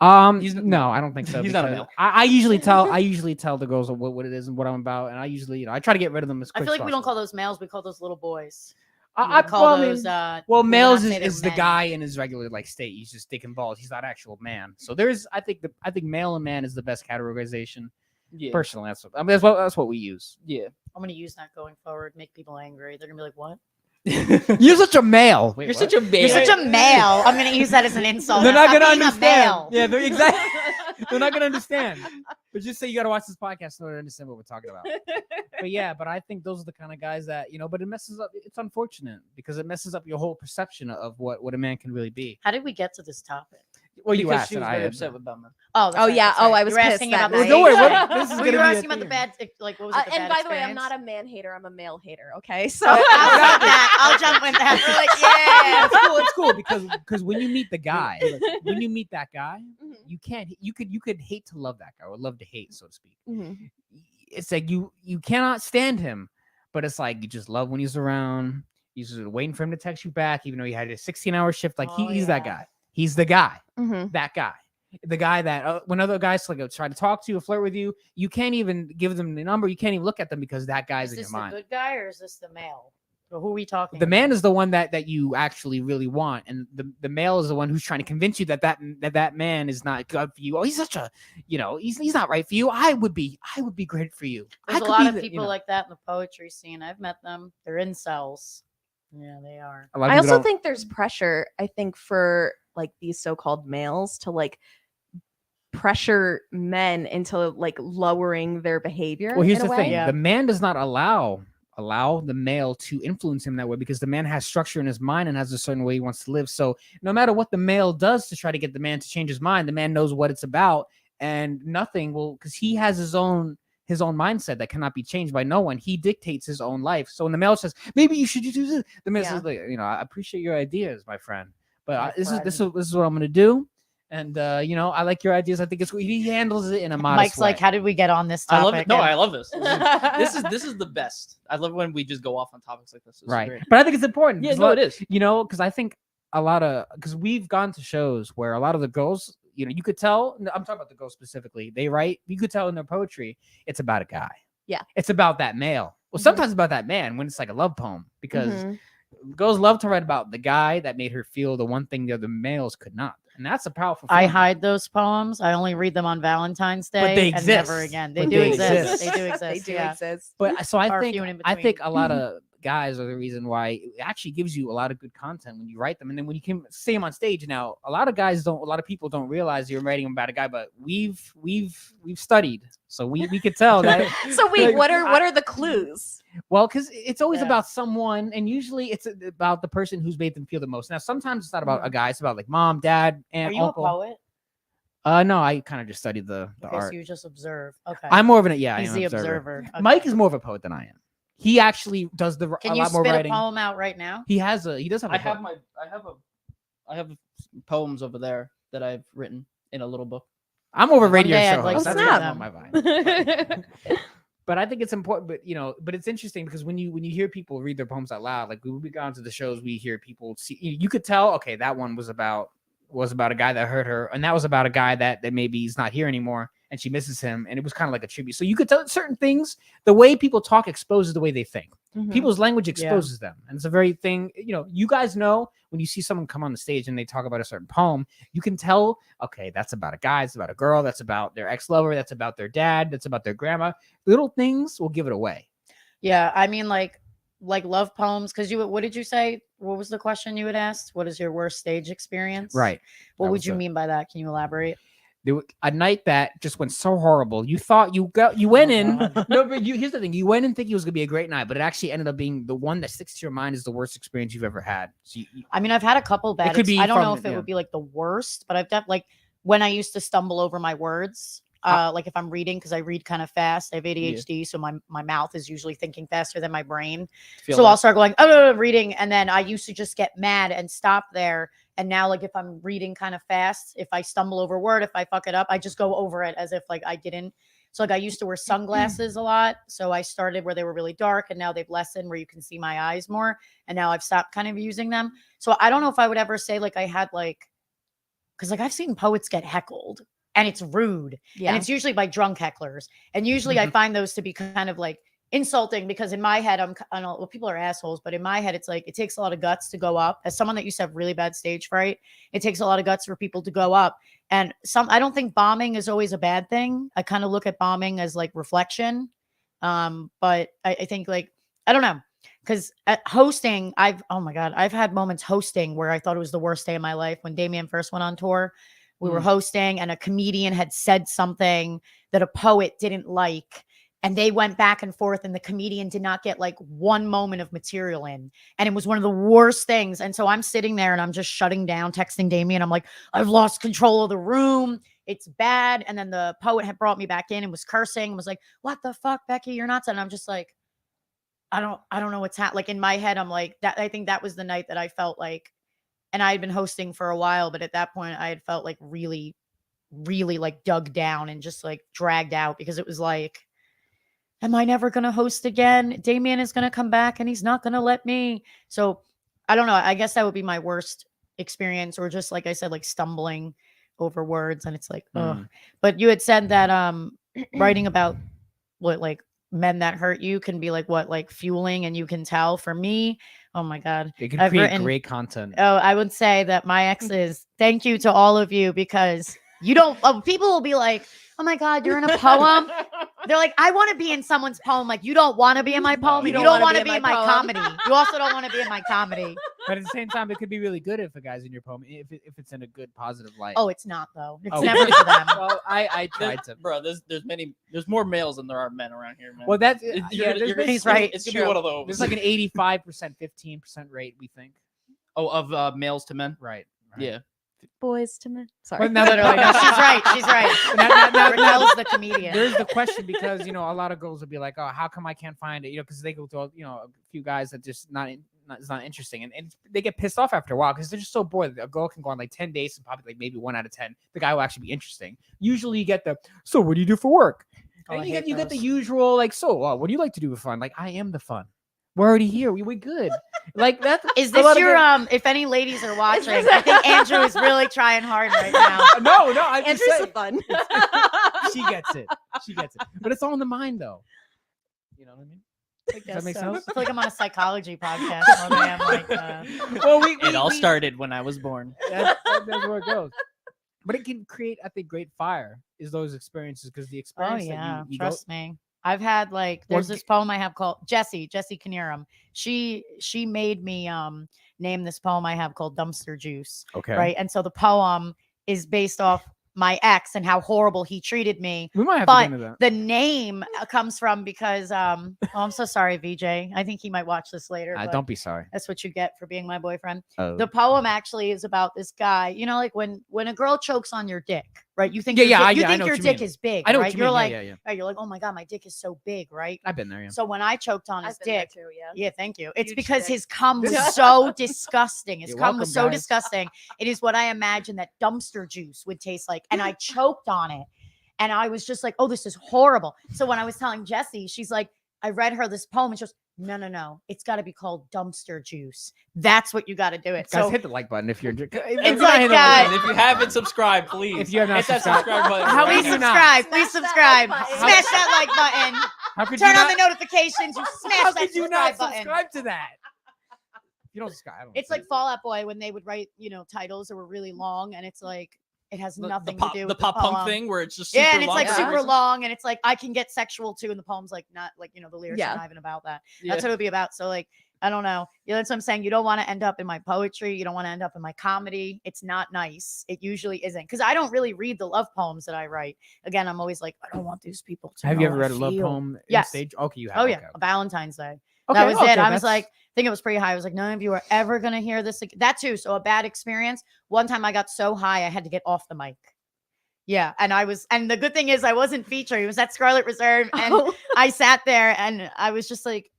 No, I don't think so. He's not a because male. I usually tell the girls what it is and what I'm about, and I usually, I try to get rid of them as I quick feel as like we don't possible. call those males. We call those little boys. I We call well, I mean, those. well, we would males not say they're is the men. guy in his regular like state. He's just dick and balls. He's not actual man. So there's, I think male and man is the best categorization. Yeah. Personally, that's what we use. Yeah. I'm gonna use that going forward. Make people angry. They're gonna be like, "What? You're such a male. Wait, You're what? such a man. You're such a male." I'm gonna use that as an insult. They're not Stop gonna being a understand. male. Yeah, they're exactly. They're not gonna understand. But just say you gotta watch this podcast in order to understand what we're talking about. But yeah, but I think those are the kind of guys that, but it messes up. It's unfortunate because it messes up your whole perception of what a man can really be. How did we get to this topic? Well, you because asked she and was I very answered. upset with Batman. Oh, that's Oh, right, yeah. that's Oh, right. I was You were pissed asking that about the night. Well, don't worry, stage. this is Well, gonna you were be asking a about the theme. bad, like what was it? The And bad by the way, I'm experience? not a man hater. I'm a male hater. Okay, so So I'll jump that. I'll jump with that. We're like, yeah. It's cool because when you meet the guy, when you meet that guy, Mhm. you could hate to love that guy or love to hate, so to speak. Mhm. It's like you cannot stand him, but it's like you just love when he's around. You're just waiting for him to text you back, even though he had a 16-hour shift. Like Oh, he's that yeah. guy. He's the guy. Mhm. That guy. The guy that when other guys like try to talk to you or flirt with you, you can't even give them the number. You can't even look at them because that guy's Is in this your the mind. good guy or is this the male? Or who are we talking The man about? is the one that you actually really want, and the male is the one who's trying to convince you that man is not good for you. Oh, he's such a, he's not right for you. I would be great for you. There's I a could lot be of the- people like that in the poetry scene. I've met them. They're incels. Yeah, they are. a lot of I people also don't- think there's pressure. I think for like these so-called males to like pressure men into like lowering their behavior. Well, here's in a the way. thing: Yeah. the man does not allow the male to influence him that way because the man has structure in his mind and has a certain way he wants to live. So no matter what the male does to try to get the man to change his mind, the man knows what it's about, and nothing will because he has his own mindset that cannot be changed by no one. He dictates his own life. So when the male says, "Maybe you should do this," the man Yeah. says, like, I appreciate your ideas, my friend, but My this friend. is what I'm gonna do. And I like your ideas. I think it's he handles it in a modest Mike's way. like, how did we get on this I topic? love it. No, And I love this. This is the best. I love when we just go off on topics like this. This is right, great. but I think it's important. Yeah, 'cause no, it is. because I think because we've gone to shows where a lot of the girls, you could tell. I'm talking about the girls specifically. They write. You could tell in their poetry, it's about a guy. Yeah. It's about that male. Well, Mhm. sometimes about that man when it's like a love poem because Mhm. girls love to write about the guy that made her feel the one thing the other males could not, and that's a powerful. I feeling. hide those poems. I only read them on Valentine's Day. But they and never exist. again. They But do they exist. exist. They do exist. They do yeah. exist. But so Or I a think few in I think between. a lot of guys are the reason why it actually gives you a lot of good content when you write them, and then when you can say them on stage. Now, a lot of people don't realize you're writing about a guy, but we've studied, so we could tell that. So wait, Like, what are the clues? Well, because it's always Yeah. about someone, and usually it's about the person who's made them feel the most. Now, sometimes it's not about a guy; it's about like mom, dad, Are aunt, you uncle. a poet? No, I kind of just studied the Okay, art. so you just observe. Okay. I'm more of an I He's am the an observer. observer. Mike Okay. is more of a poet than I am. He actually does a Can you lot more spit writing. a poem out right now? He does have. I have poems over there that I've written in a little book. I'm over One radio day I'd show like host. to That's read not them. my vibe. But I think it's important. But it's interesting because when you hear people read their poems out loud, like when we go to the shows, we hear people see. You could tell, okay, that one was about a guy that hurt her, and that was about a guy that maybe he's not here anymore, and she misses him, and it was kind of like a tribute. So you could tell certain things. The way people talk exposes the way they think. Mhm. People's language Yeah. exposes them, and it's a very thing. You guys know when you see someone come on the stage and they talk about a certain poem, you can tell, okay, that's about a guy, it's about a girl, that's about their ex-lover, that's about their dad, that's about their grandma. Little things will give it away. Yeah, I mean, like love poems. Because what did you say? What was the question you had asked? What is your worst stage experience? Right. What That would was you the- mean by that? Can you elaborate? A night that just went so horrible. You thought you went in. God. No, but here's the thing. You went in thinking it was gonna be a great night, but it actually ended up being the one that sticks to your mind is the worst experience you've ever had. So I mean, I've had a couple bad. could be I don't from- know if it yeah. would be like the worst, but I've done like when I used to stumble over my words. Like if I'm reading, because I read kind of fast. I have ADHD, so my mouth is usually thinking faster than my brain. Feel So that. I'll start going, oh, reading, and then I used to just get mad and stop there. And now, like if I'm reading kind of fast, if I stumble over a word, if I fuck it up, I just go over it as if like I didn't. So like I used to wear sunglasses a lot. So I started where they were really dark, and now they've lessened where you can see my eyes more. And now I've stopped kind of using them. So I don't know if I would ever say like I had like, because like I've seen poets get heckled, and it's rude. Yeah. And it's usually by drunk hecklers. And usually I find those to be kind of like insulting, because in my head, I know well, people are assholes, but in my head, it's like it takes a lot of guts to go up. As someone that used to have really bad stage fright, it takes a lot of guts for people to go up. And I don't think bombing is always a bad thing. I kind of look at bombing as like reflection. But I think like, I don't know. Because at hosting, I've had moments hosting where I thought it was the worst day of my life. When Damien first went on tour, we were hosting, and a comedian had said something that a poet didn't like. And they went back and forth, and the comedian did not get like one moment of material in. And it was one of the worst things. And so I'm sitting there and I'm just shutting down, texting Damien. I'm like, I've lost control of the room. It's bad. And then the poet had brought me back in and was cursing and was like, what the fuck, Becky? You're nuts. And I'm just like, I don't know what's happening. Like in my head, I'm like, that. I think that was the night that I felt like, and I had been hosting for a while, but at that point I had felt like really, really like dug down and just like dragged out, because it was like, am I never going to host again? Damien is going to come back and he's not going to let me. So I don't know. I guess that would be my worst experience, or just like I said, like stumbling over words. And it's like, oh, but you had said that writing about what, like, men that hurt you can be like what, like fueling, and you can tell. For me, oh my God, It can I've create written- great content. Oh, I would say that my exes, thank you to all of you, because you don't, people will be like, oh my God, you're in a poem. They're like, I want to be in someone's poem. Like, you don't want to be in my poem. You You don't don't want wanna to be in my poem. comedy. You also don't want to be in my comedy. But at the same time, it could be really good if a guy's in your poem, if it's in a good, positive light. Oh, it's not though. It's Oh. never for them. Well, I tried to. Bro, there's more males than there are men around here, man. Well, that's You're yeah. gonna- you're gonna- He's right. It's It's gonna be true. one of those. There's like an 85%, 15% rate, we think. Oh, of males to men. Right. Yeah. Boys to men. Sorry. But now, Literally, no, she's right. She's right. now, Raquel's the comedian. there's the question, because a lot of girls will be like, oh, how come I can't find it? Because they go to a few guys that just it's not interesting, and they get pissed off after a while because they're just so bored. A girl can go on like 10 dates and probably like maybe 1 out of 10 the guy will actually be interesting. Usually you get the, so what do you do for work? Oh, I And you hate get the those. usual like, so what do you like to do for fun? Like, I am the fun. We're already here. We good. Like that. Is a lot this of your girls- if any ladies are watching, I think Andrew is really trying hard right now. No, I'm just Andrew's the saying. fun. She gets it. But it's all in the mind, though. You know what I mean? Does that make So. sense? I feel like I'm on a psychology podcast. More than I am like, Well, It all started when I was born. That's where it goes. But it can create, I think, great fire is those experiences, because the oh experience yeah, that you trust me. I've had like, there's Well, this poem I have called Jessie Knierim. She made me name this poem I have called Dumpster Juice. okay, Right. And so the poem is based off my ex and how horrible he treated me. we might have But to get into that. the name comes from because oh, I'm so sorry, VJ. I think he might watch this later. But Don't be sorry. that's what you get for being my boyfriend. Oh. The poem actually is about this guy. Like when a girl chokes on your dick, right? You think Yeah, your yeah, dick, you I think know your what you dick mean. is big, I know right? what you You're mean. like, Yeah. right, you're like, oh my God, my dick is so big, right? I've been there. Yeah. So when I choked on his I've been there dick, too, yeah. yeah, thank you. It's Huge because dick. his cum was Yeah. so disgusting. His You're cum was so welcome, guys. disgusting. It is what I imagined that dumpster juice would taste like. And I choked on it. And I was just like, oh, this is horrible. So when I was telling Jessie, she's like, I read her this poem and she goes, no. It's got to be called Dumpster Juice. That's what you got to do it. Guys, So hit the like button if you're. It's like, guys, If you haven't subscribed, please. If you have not hit that subscribed- subscribe button. How right is please you now. not? subscribe. Please Smash that subscribe. like button. Smash that like button. How could Turn you on not, the notifications. You smash How that could you subscribe not button. subscribe to that? You don't subscribe. I don't It's see like it. Fall Out Boy when they would write, titles that were really long, and it's like it has nothing pop, to do the with pop the punk poem. thing where it's just super Yeah, and it's long like for super reasons. long, and it's like I can get sexual too, and the poem's like not like the lyrics Yeah. are not even about that. Yeah. That's what it'll be about. So like I don't know. That's what I'm saying. You don't want to end up in my poetry. You don't want to end up in my comedy. It's not nice. It usually isn't, because I don't really read the love poems that I write. Again, I'm always like, I don't want these people to. Have you know ever how I read a love feel. poem? Yes. Stage? Okay, you have. Oh yeah, Okay. Valentine's Day. Okay, That was okay, it. I was that's- like, I think it was pretty high. I was like, none of you are ever gonna hear this again. That too. So a bad experience. One time I got so high I had to get off the mic. Yeah, and the good thing is I wasn't featured. It was at Scarlet Reserve, and Oh, I sat there and I was just like,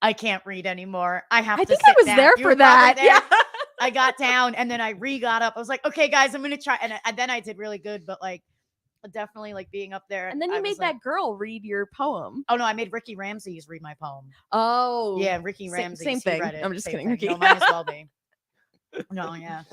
I can't read anymore. I have I to. think I sit was down. there You for were probably that. there. Yeah. I got down and then I got up. I was like, okay, guys, I'm gonna try. And then I did really good, but like definitely like being up there. And then I you was made like, that girl read your poem. Oh no, I made Ricky Ramsey's read my poem. Oh. Yeah, Ricky Same- Ramsey. same thing. Read it. I'm just Same kidding, thing. Ricky. No, might as well be. No, yeah.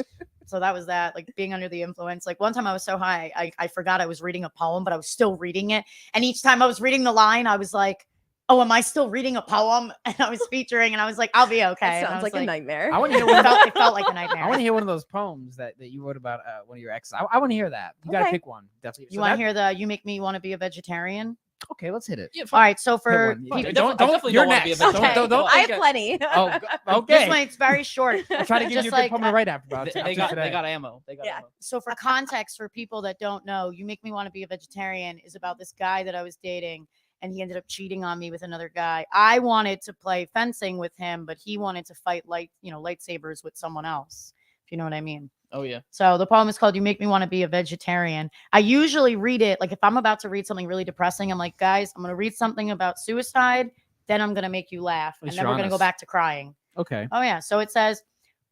So that was that, like being under the influence. Like one time I was so high, I forgot I was reading a poem, but I was still reading it. And each time I was reading the line, I was like, oh, am I still reading a poem? And I was featuring, and I was like, I'll be okay. That And I sounds was like a nightmare. I want to hear It one. felt, it felt like a nightmare. I want to hear one of those poems that you wrote about one of your exes. I want to hear that. You gotta Okay. pick one. Definitely. You want to hear the "You Make Me Want to Be a Vegetarian"? Okay, let's hit it. Yeah, All right, so for one. people, Yeah, I don't- definitely you're don't want to be a next. vegetarian. Don't- I have okay. plenty. Oh, okay. this one it's very short. I'm trying to give just you a good like, poem to write after. About They got ammo. They got Yeah. ammo. So for context, for people that don't know, "You Make Me Want to Be a Vegetarian" is about this guy that I was dating, and he ended up cheating on me with another guy. I wanted to play fencing with him, but he wanted to fight lightsabers with someone else, if you know what I mean. Oh yeah. So the poem is called You Make Me Want to Be a Vegetarian. I usually read it like if I'm about to read something really depressing, I'm like, guys, I'm going to read something about suicide, then I'm going to make you laugh, At least and then you're we're going to go honest. back to crying. Okay. Oh yeah. So it says,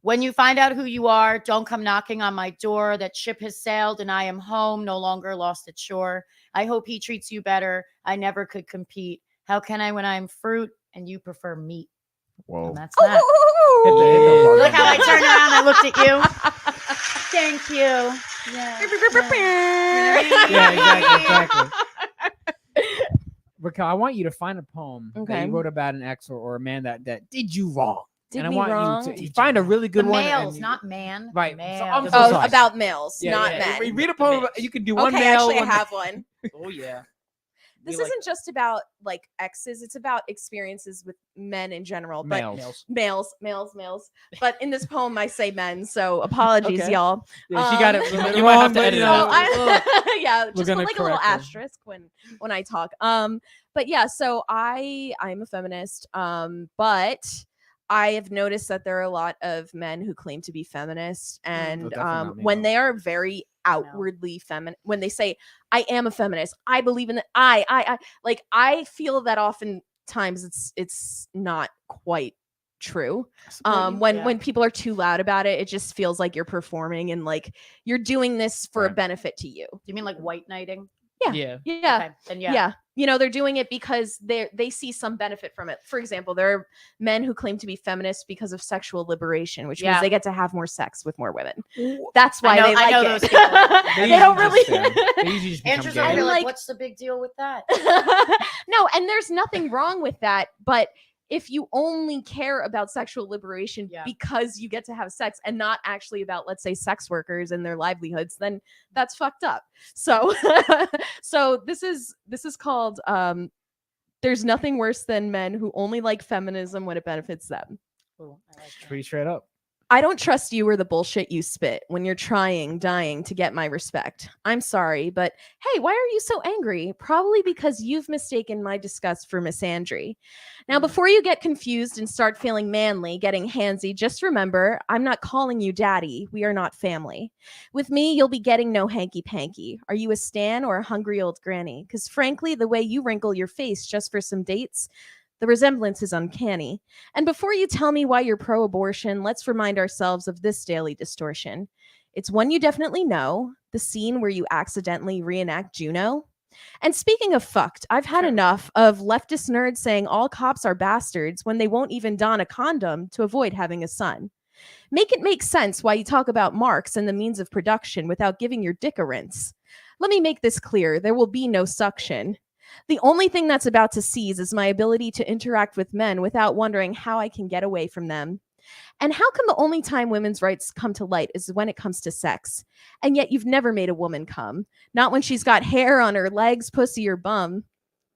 when you find out who you are, don't come knocking on my door. That ship has sailed and I am home, no longer lost at shore. I hope he treats you better. I never could compete. How can I when I'm fruit and you prefer meat? Whoa. And that's that. Hit the Yeah. buzzer. Look how I turned around and I looked at you. Thank you. Yeah. Yeah, exactly. Raquel, I want you to find a poem that Okay. you wrote about an ex or a man that did you wrong. Did and I me want wrong? you to find a really good The one. males, and- not man. Right. Male. So I'm so Oh, sorry. about males, Yeah, not yeah. men. Read a poem. You can do one Okay, male. actually, I one have one. Oh yeah. This We like isn't just about like exes; it's about experiences with men in general. But males. males. But in this poem, I say men, so apologies, Okay. y'all. Yeah, she got it. You might have to but, edit you it know, out. Yeah, We're just put gonna like a little correct her. asterisk when I talk. But yeah, so I'm a feminist. But I have noticed that there are a lot of men who claim to be feminists, and definitely not me, when though. they are very outwardly feminine, when they say I am a feminist, I believe in the I feel that oftentimes it's not quite true. When people are too loud about it, it just feels like you're performing and like you're doing this for a Right. benefit to you. Do you mean like white knighting? Yeah. Okay. Then Yeah. You know, they're doing it because they see some benefit from it. For example, there are men who claim to be feminists because of sexual liberation, which means Yeah. they get to have more sex with more women. That's why I know- they I like know it. those people. They They don't usually really. just, they usually just become Andrew's gay. over here And, like, like- what's the big deal with that? No, and there's nothing wrong with that, but if you only care about sexual liberation Yeah. because you get to have sex and not actually about, let's say, sex workers and their livelihoods, then that's fucked up. So so this is called there's nothing worse than men who only like feminism when it benefits them. Ooh, I like that. Pretty straight up. I don't trust you or the bullshit you spit when you're dying to get my respect. I'm sorry, but hey, why are you so angry? Probably because you've mistaken my disgust for misandry. Now, before you get confused and start feeling manly, getting handsy, just remember, I'm not calling you daddy. We are not family. With me, you'll be getting no hanky-panky. Are you a stan or a hungry old granny? Because frankly, the way you wrinkle your face just for some dates, the resemblance is uncanny. And before you tell me why you're pro-abortion, let's remind ourselves of this daily distortion. It's one you definitely know, the scene where you accidentally reenact Juno. And speaking of fucked, I've had enough of leftist nerds saying all cops are bastards when they won't even don a condom to avoid having a son. Make it make sense why you talk about Marx and the means of production without giving your dick a rinse. Let me make this clear, there will be no suction. The only thing that's about to cease is my ability to interact with men without wondering how I can get away from them. And how come the only time women's rights come to light is when it comes to sex? And yet you've never made a woman come. Not when she's got hair on her legs, pussy, or bum.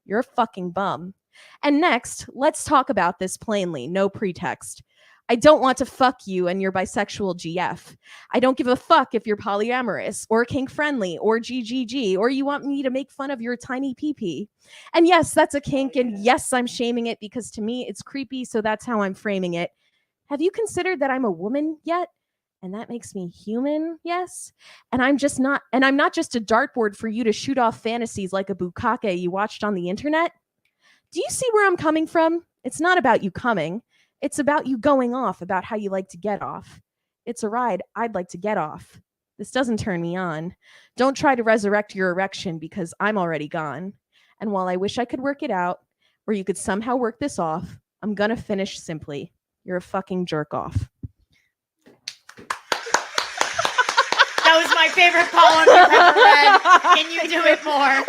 You're a fucking bum. And next, let's talk about this plainly, no pretext. I don't want to fuck you and your bisexual GF. I don't give a fuck if you're polyamorous or kink friendly or GGG or you want me to make fun of your tiny pee-pee. And yes, that's a kink, and yes, I'm shaming it because to me it's creepy, so that's how I'm framing it. Have you considered that I'm a woman yet? And that makes me human, yes? And I'm not just a dartboard for you to shoot off fantasies like a bukkake you watched on the internet. Do you see where I'm coming from? It's not about you coming. It's about you going off about how you like to get off. It's a ride I'd like to get off. This doesn't turn me on. Don't try to resurrect your erection because I'm already gone. And while I wish I could work it out, or you could somehow work this off, I'm gonna finish simply. You're a fucking jerk off. That was my favorite poem you've ever read. Can you do it more?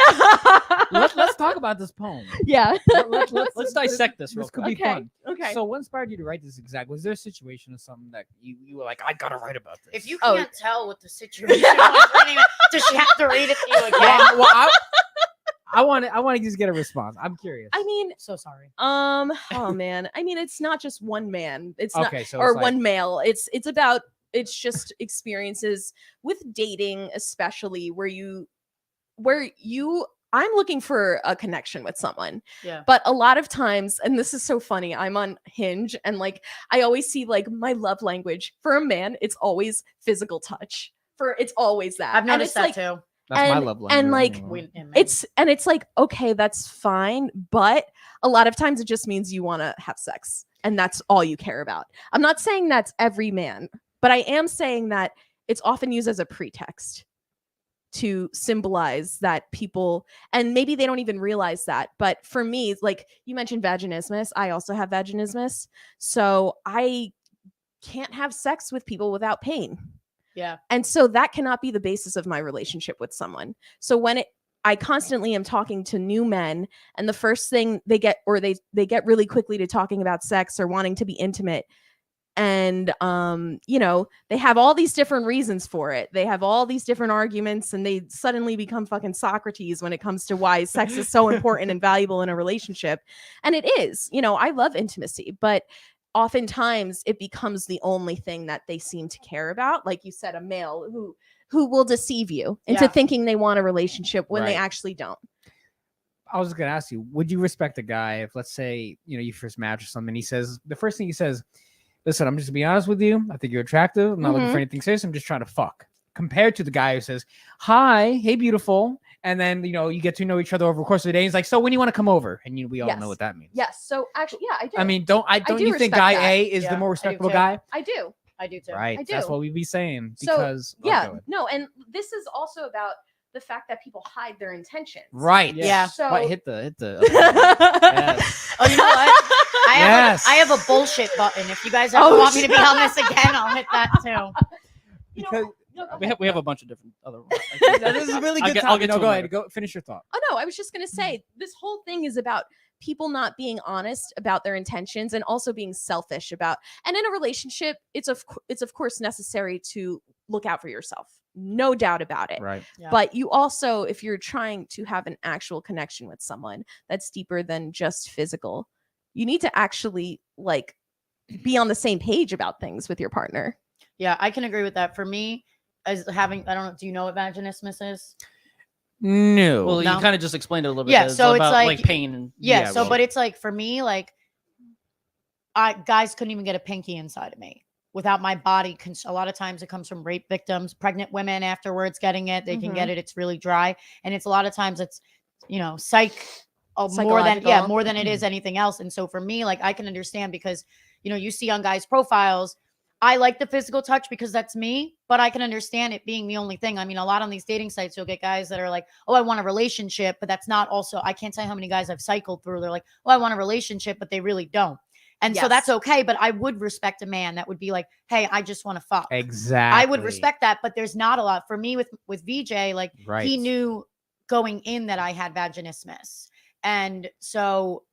Let's talk about this poem. Yeah. Let's dissect this real This could quick. be Okay. fun. Okay. So what inspired you to write this exact? Was there a situation or something that you were like, I gotta write about this? If you Oh. can't tell what the situation was, reading it, does she have to read it to you again? well, I want to just get a response. I'm curious. I mean, So sorry. oh man. I mean, it's not just one man. It's not okay, so or it's like, one male. It's just experiences with dating, especially where you I'm looking for a connection with someone. Yeah. But a lot of times, and this is so funny, I'm on Hinge and like I always see like my love language for a man, it's always physical touch. It's always that. I've And noticed it's that like, too. That's my and- love language. and, like, anyway. it's like, okay, that's fine, but a lot of times it just means you want to have sex and that's all you care about. I'm not saying that's every man, but I am saying that it's often used as a pretext to symbolize that people, and maybe they don't even realize that. But for me, like you mentioned vaginismus, I also have vaginismus. So I can't have sex with people without pain. Yeah. And so that cannot be the basis of my relationship with someone. So when I constantly am talking to new men and the first thing they get, or they get really quickly to talking about sex or wanting to be intimate, and you know, they have all these different reasons for it, they have all these different arguments, and they suddenly become fucking Socrates when it comes to why sex is so important and valuable in a relationship. And it is, you know, I love intimacy, but oftentimes it becomes the only thing that they seem to care about. Like you said, a male who will deceive you into Yeah. thinking they want a relationship when they Right. actually don't. I was gonna ask you, would you respect a guy if, let's say, you know, you first match or something, he says, the first thing he says, listen, I'm just gonna be honest with you, I think you're attractive, I'm not looking for anything serious, I'm just trying to fuck. Compared to the guy who says, hi, hey, beautiful, and then, you know, you get to know each other over the course of the day. He's like, so when do you want to come over? And we all know Yes. what that means. Yes. So actually, yeah, I do. I mean, don't do you think respect guy that. A is Yeah, the more I do respectable too. guy? I do. I do too. Right. I That's do. what we'd be saying. So, Because go yeah, ahead. no, and this is also about the fact that people hide their intentions. Right. Yeah. So What, hit the yes. Oh, you know what? Yes. I have a bullshit button. If you guys ever Oh, want me to be on this again, I'll hit that too. You know, Because no, go We ahead. have a bunch of different other ones. this is a really I'll good get- time. I'll get No, to go them ahead. later. Go finish your thought. Oh no, I was just gonna say this whole thing is about people not being honest about their intentions and also being selfish about. And in a relationship, it's of course necessary to look out for yourself, no doubt about it. Right. Yeah. But you also, if you're trying to have an actual connection with someone that's deeper than just physical, you need to actually like be on the same page about things with your partner. Yeah, I can agree with that. For me, as having, I don't know, do you know what vaginismus is? No. Well, No. you kind of just explained it a little bit. Yeah, It's so it's about like- pain and Yeah, Yeah, so well- but it's like for me, like guys couldn't even get a pinky inside of me without my body. A lot of times it comes from rape victims, pregnant women afterwards getting it. They can get it. It's really dry, and it's a lot of times it's, you know, Psychological. more than it is anything else. And so for me, like I can understand because, you know, you see on guys' profiles, I like the physical touch because that's me, but I can understand it being the only thing. I mean, a lot on these dating sites, you'll get guys that are like, oh, I want a relationship, but that's not also, I can't tell you how many guys I've cycled through. They're like, oh, I want a relationship, but they really don't. And so that's Yes. okay. But I would respect a man that would be like, hey, I just want to fuck. Exactly. I would respect that, but there's not a lot for me with VJ. Like Right. he knew going in that I had vaginismus. And so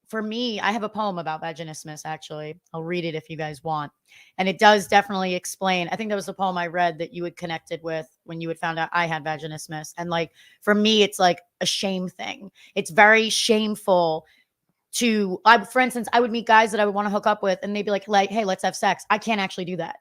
for me, I have a poem about vaginismus, actually. I'll read it if you guys want. And it does definitely explain. I think that was the poem I read that you had connected with when you had found out I had vaginismus. And like, for me, it's like a shame thing. It's very shameful for instance, I would meet guys that I would want to hook up with and they'd be like, hey, let's have sex. I can't actually do that.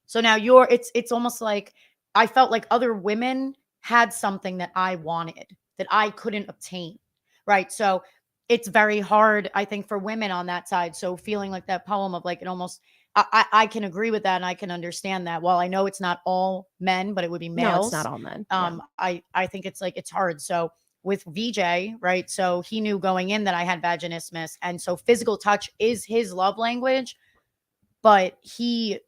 So now it's almost like I felt like other women had something that I wanted that I couldn't obtain. Right. So it's very hard, I think, for women on that side. So feeling like that poem of like, it almost, I can agree with that and I can understand that. While I know it's not all men, but it would be males. No, it's not all men. Yeah. I think it's like, it's hard. So with VJ, right? So he knew going in that I had vaginismus. And so physical touch is his love language, but he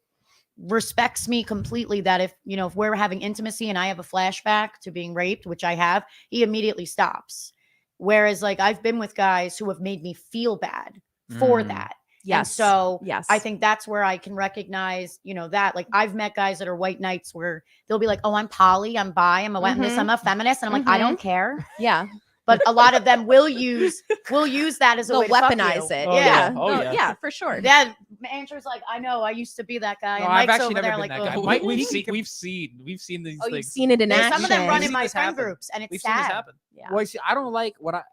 respects me completely that if we're having intimacy and I have a flashback to being raped, which I have, he immediately stops. Whereas like I've been with guys who have made me feel bad for that. Yes. And so yes. I think that's where I can recognize, that like I've met guys that are white knights where they'll be like, oh, I'm poly, I'm bi, I'm a wetness, I'm a feminist. And I'm like, I don't care. Yeah. But a lot of them will use that as a They'll way to fuck weaponize you. it. Oh, Yeah. yeah. No, Oh, yeah. yeah, for sure. Yeah. Andrew's like, I know, I used to be that guy. No, And I've Mike's actually over never there been like, that guy. "Ugh." Mike, we've we- seen these Oh, things. you've seen it in There's action. some of them run in We've my seen this friend happen. groups, and it's We've seen this sad. happen. Yeah. Well, see, I don't like what I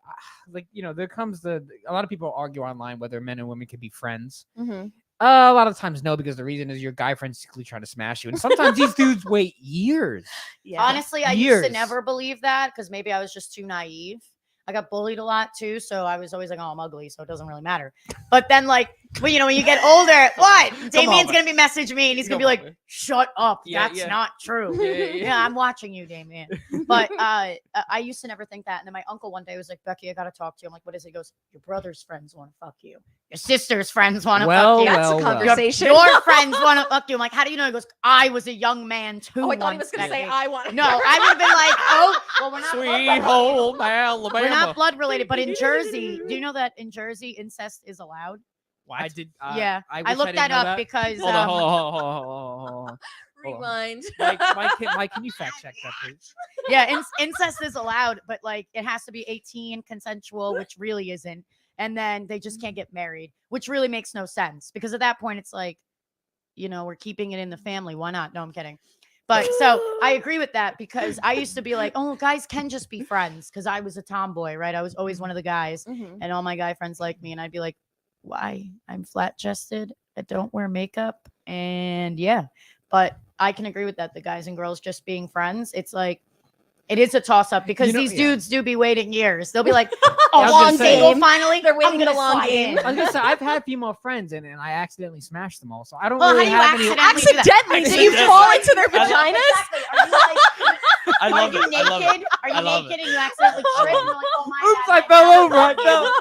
like. There comes a lot of people argue online whether men and women can be friends. Mhm. A lot of times no, because the reason is your guy friend's secretly trying to smash you, and sometimes these dudes wait years. Yeah. Honestly, I used to Years. never believe that because maybe I was just too naive. I got bullied a lot too, so I was always like, "Oh, I'm ugly, so it doesn't really matter." But then, like, when you get older, what? Damien's on, gonna be messaging me, and he's gonna be Come on, like, man. "Shut up, Yeah, that's yeah. not true." Yeah. I'm watching you, Damien. But I used to never think that. And then my uncle one day was like, "Becky, I gotta talk to you." I'm like, "What is it?" He goes, "Your brother's friends want to fuck you. Your sister's friends want to Well, fuck you. That's well, a well. conversation. Your friends want to fuck you." I'm like, "How do you know?" He goes, "I was a young man too." Oh, I thought he once, was gonna say Becky." I want. No, I would have been like, "Oh, well, we're not blood Sweet related. home Alabama. We're not blood related." But in Jersey, do you know that in Jersey incest is allowed? I did. Yeah, I, I wish looked didn't that know up because Hold on, hold on, hold on, hold on, hold on. Rewind. Mike, can you fact check that, please? yeah, incest is allowed, but like it has to be 18, consensual, which really isn't. And then they just can't get married, which really makes no sense because at that point it's like, we're keeping it in the family. Why not? No, I'm kidding. But so I agree with that because I used to be like, oh, guys can just be friends because I was a tomboy, right? I was always one of the guys, Mhm. and all my guy friends like me, and I'd be like, why? I'm flat chested. I don't wear makeup, and yeah. But I can agree with that. The guys and girls just being friends, it's like it is a toss up because these dudes do be waiting years. They'll be like, I was long gonna say- single finally. They're waiting I'm a gonna long slide game. in." I was gonna say I've had female friends and I accidentally smashed them all, so I don't Well, really how do you have any. accidentally do that? Accidentally? Did you fall into their I love- vaginas? Exactly. Are you like, I love are you it. naked? I love it. Are you I love naked and you accidentally I trip? love And you're like, oh my Oops, God, I my fell God, over. I fuck you. fell.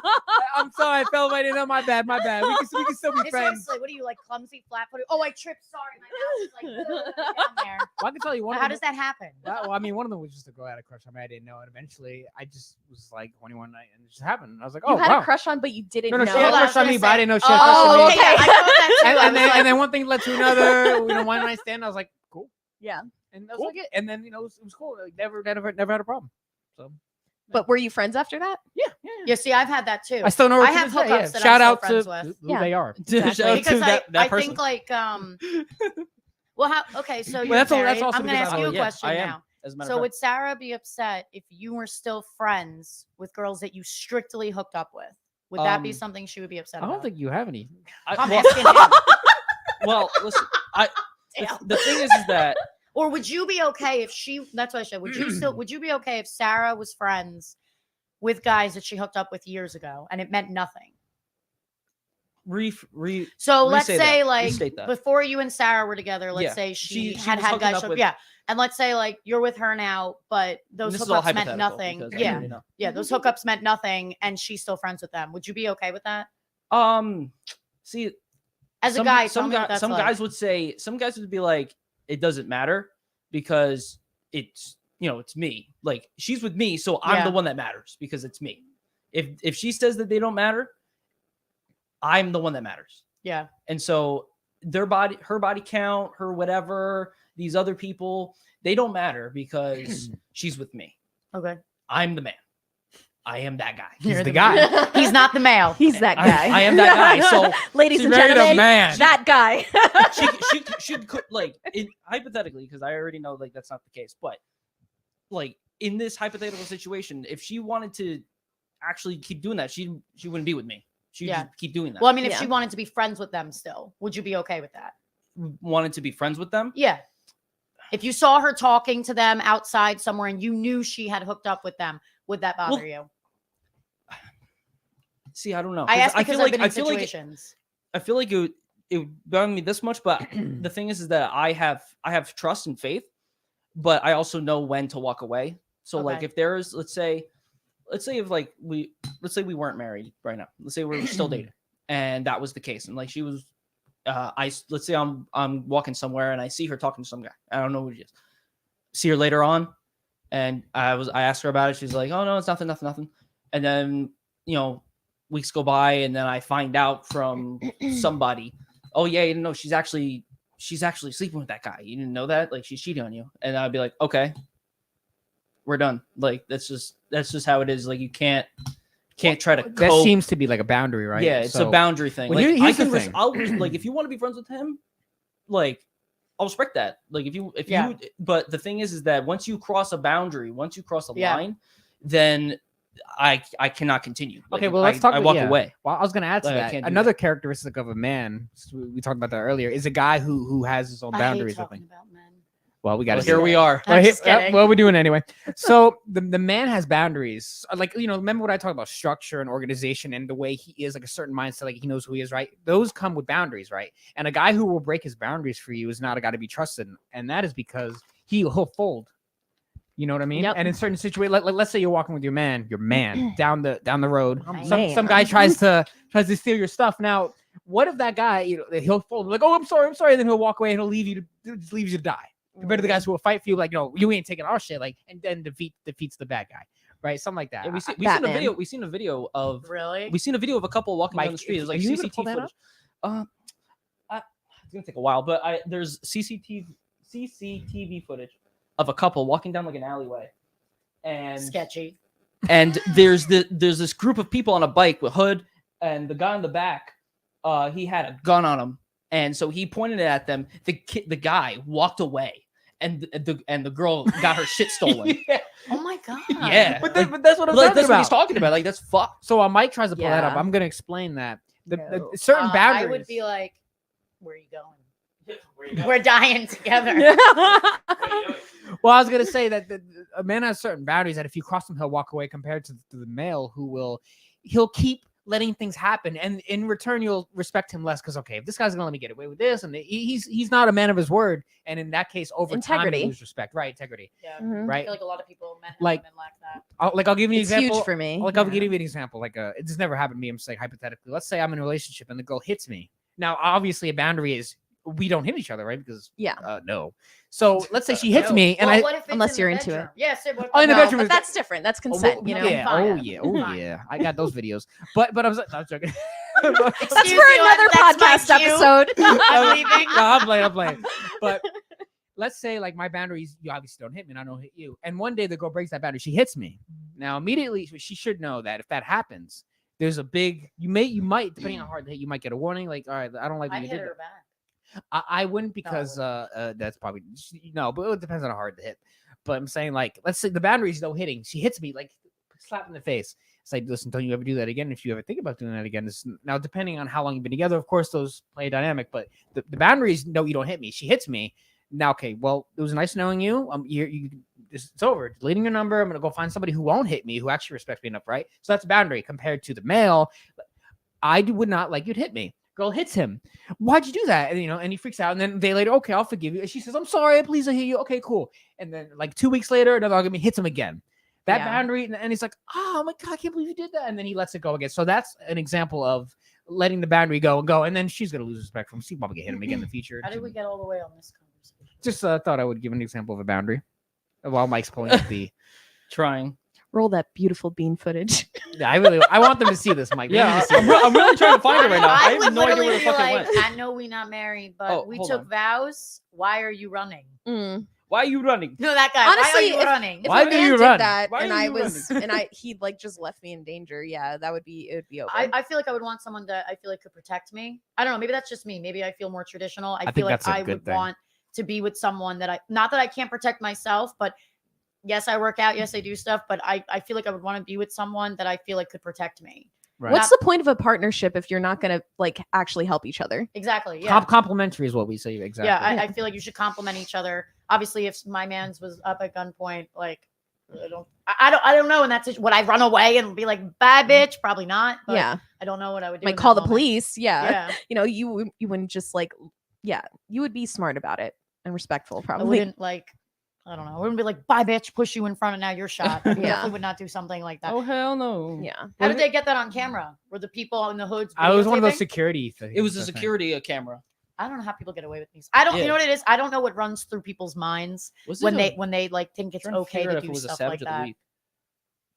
I'm sorry, I fell right in. My bad. My bad. We can still be It's friends. seriously, what are you like, clumsy, flat-footed? Oh, I tripped. Sorry, my mouth is like down there. Well, I can tell you one. How of does them, that happen? Well, I mean, one of them was just a girl I had a crush on. I didn't know it. Eventually, I just was like 21 night, and it just happened. I was like, oh You had wow. a crush on, but you didn't No, know. she had a Hold on, I crush was on gonna me, but I say- didn't know she had a crush on Oh, me. okay. Yeah, I thought that too. And, I and was then, like, and then one thing led to another. One night stand. I was like, cool. Yeah. And that was like it. And then it was cool. Like, never had a problem. So But were you friends after that? yeah, see, I've had that too. I still know her I to have this day, hookups that Shout I'm out still to friends with. who they are. Exactly. Shout out Because to I that person. think like well, okay, so you're that's all- married. that's also I'm gonna because ask I'm you a married. Yeah, question I am. now. As a matter So of fact. would Sarah be upset if you were still friends with girls that you strictly hooked up with? Would that be Um, something she would be upset I about? don't think you have any. I'm well, asking him. well, listen. Damn. The thing is that Or would you be okay if she? That's what I said. Would you be okay if Sarah was friends with guys that she hooked up with years ago and it meant nothing? So let's Restate say that. like Restate that. before you and Sarah were together, let's Yeah. say she She had was had hooking guys up show, with- yeah, and let's say like you're with her now, but those this is all hookups meant hypothetical nothing. because I Yeah, already know. yeah, those hookups meant nothing, and she's still friends with them. Would you be okay with that See, as a some, guy? some, Tell me what guy, that's some like. guys would say, some guys would be like, it doesn't matter because it's it's me. Like she's with me, so I'm Yeah. the one that matters because it's me. If she says that they don't matter, I'm the one that matters. Yeah, And so her body count, her whatever, these other people, they don't matter because she's with me. okay. I'm the man. I am that guy. He's You're the guy. He's not the male. He's that I- guy. I am that guy. So ladies She and married a gentlemen, man. that guy. she could like hypothetically, because I already know like that's not the case, but like in this hypothetical situation, if she wanted to actually keep doing that, she wouldn't be with me. She'd Yeah. just keep doing that. Well, I mean, if Yeah. she wanted to be friends with them still, would you be okay with that? Wanted to be friends with them. Yeah. If you saw her talking to them outside somewhere and you knew she had hooked up with them, would that bother Well, you? See, I don't know. I asked because I've been in I feel like situations. I feel like it would bother me this much, but the thing is that I have trust and faith, but I also know when to walk away. So like Okay. if there's let's say if like we weren't married right now. Let's say we're still dating, and that was the case, and like she was, let's say I'm walking somewhere and I see her talking to some guy. I don't know who she is. See her later on, and I asked her about it. She's like, oh no, it's nothing. And then weeks go by, and then I find out from somebody, oh yeah, you know, she's actually sleeping with that guy. You didn't know that? Like she's cheating on you. And I'd be like, okay, we're done. Like that's just how it is. Like you can't try to That cope. seems to be like a boundary, right? Yeah, it's So- a boundary thing. Well, Like here's the I can thing. I'll like if you want to be friends with him, like I'll respect that. Like if you Yeah. but the thing is that once you cross a boundary, once you cross a Yeah. line, then I cannot continue. Okay, well, let's talk I about- walk yeah. away. Well, I was going to add to Like, I that. can't do Another characteristic of a man, we talked about that earlier, is a guy who has his own I hate boundaries. I talking think. about men. Well, we got Well, to here we are. I'm just kidding. Well, we're doing it anyway. So the man has boundaries. Like, remember what I talked about structure and organization and the way he is, like a certain mindset, like he knows who he is, right? Those come with boundaries, right? And a guy who will break his boundaries for you is not a guy to be trusted. And that is because he'll fold. You know what I mean? Yep. And in certain situations, like let's say you're walking with your man down the road. Man. Some guy tries to steal your stuff. Now, what if that guy, he'll fold like, oh, I'm sorry, then he'll walk away and he'll leave you to die. Compared to the guys who will fight for you, like, no, you ain't taking our shit, like, and then defeats the bad guy, right? Something like that. Yeah, we've seen a Batman. video. We've seen a video of Really? a couple walking Mike, down the street. It's are like you able to CCTV pull that footage. It's gonna take a while, but there's CCTV footage of a couple walking down like an alleyway, and Sketchy. and there's this group of people on a bike with hood, and the guy in the back, he had a gun on him, and so he pointed it at them. The guy walked away, and the girl got her shit stolen. Oh my god. Yeah, But that's what I'm like talking that's about. what he's talking about. Like that's fucked. So while Mike tries to pull that up, Yeah. I'm gonna explain that the No. certain boundaries. I would be like, where are you going? We're dying together. Well, I was gonna say that a man has certain boundaries that if you cross them, he'll walk away. Compared to the male, he'll keep letting things happen, and in return, you'll respect him less because okay, if this guy's gonna let me get away with this, and he's not a man of his word, and in that case, over time, Integrity. you lose respect, right? Integrity, Yeah. Mhm. I right? feel like a lot of people, men and Like- women, lack that. I'll give you an It's example. huge for me. Like I'll Yeah. give you an example. Like it just never happened to me. I'm saying hypothetically. Let's say I'm in a relationship and the girl hits me. Now, obviously, a boundary is we don't hit each other, right? Because Yeah. no. So let's say she hits No. me, and Well, I what if it's Unless in the you're into bedroom? it. Yes. What Oh, in the No, bedroom but is- that's different. That's consent, you know. yeah, fine. oh yeah, I got those videos. But I'm joking. That's Excuse for me, another that's my podcast cue. episode. I'm leaving. No, I'm playing. But let's say like my boundaries, you obviously don't hit me, and I don't hit you. And one day the girl breaks that boundary, she hits me. Now immediately she should know that if that happens, there's a big you might depending on how hard the hit, you might get a warning. Like, all right, I don't like when I'd you hit did her that. back. I wouldn't because that's probably no, but it depends on how hard the hit. But I'm saying like let's say the boundaries no hitting. She hits me like slap in the face. It's like, listen, don't you ever do that again. If you ever think about doing that again, now depending on how long you've been together, of course, those play a dynamic. But the boundaries, no, you don't hit me. She hits me. Now, okay, well, it was nice knowing you. It's over. Deleting your number. I'm gonna go find somebody who won't hit me, who actually respects me enough, right? So that's a boundary compared to the male. I would not like you'd hit me. Girl hits him. Why'd you do that? And, and he freaks out. And then they later, okay, I'll forgive you. And she says, I'm sorry, please, I hit you. Okay, cool. And then like 2 weeks later, another argument hits him again. That Yeah. boundary, and he's like, oh my God, I can't believe you did that. And then he lets it go again. So that's an example of letting the boundary go and go. And then she's going to lose respect from him. She's probably going to hit him again in the future. How did we get all the way on this conversation? Just thought I would give an example of a boundary while Mike's pulling up the. Trying. Roll that beautiful bean footage. Yeah, I want them to see this, Mike. They need Yeah, to see I'm, this. I'm really trying to find it right now. I would have no idea literally where the be fuck it like, went. I know we not married, but Oh, we hold took on. vows. Why are you running? Mm. Why are you running? No, that guy. Honestly, why are you if- running? If Why a do man you did run? that Why and are I you was running? and he'd like just left me in danger, yeah, that would be over. I feel like I would want someone that I feel like could protect me. I don't know. Maybe that's just me. Maybe I feel more traditional. I think feel like that's a I good would thing. want to be with someone that not that I can't protect myself, but yes, I work out. Yes, I do stuff. But I feel like I would want to be with someone that I feel like could protect me. Right. What's the point of a partnership if you're not gonna like actually help each other? Exactly. Yeah. Complimentary is what we say. Exactly. Yeah. I feel like you should complement each other. Obviously, if my man's was up at gunpoint, like I don't know. And that's would I run away and be like, bye, bitch? Probably not. But Yeah, I don't know what I would do. might in call that the moment. police. Yeah. Yeah. You know, you wouldn't just like, yeah, you would be smart about it and respectful, I probably. wouldn't like. I don't know. I wouldn't be like, bye, bitch, push you in front, and now you're shot. I Yeah. definitely would not do something like that. Oh hell no. Yeah. How did they get that on camera? Were the people in the hoods? I was one of those videotaping? security things. It was a I think. security camera. I don't know how people get away with these. I don't. You Yeah. know what it is? I don't know what runs through people's minds Was when it they like think it's trying to okay figure out to if it do was a stuff savage like of the that. week.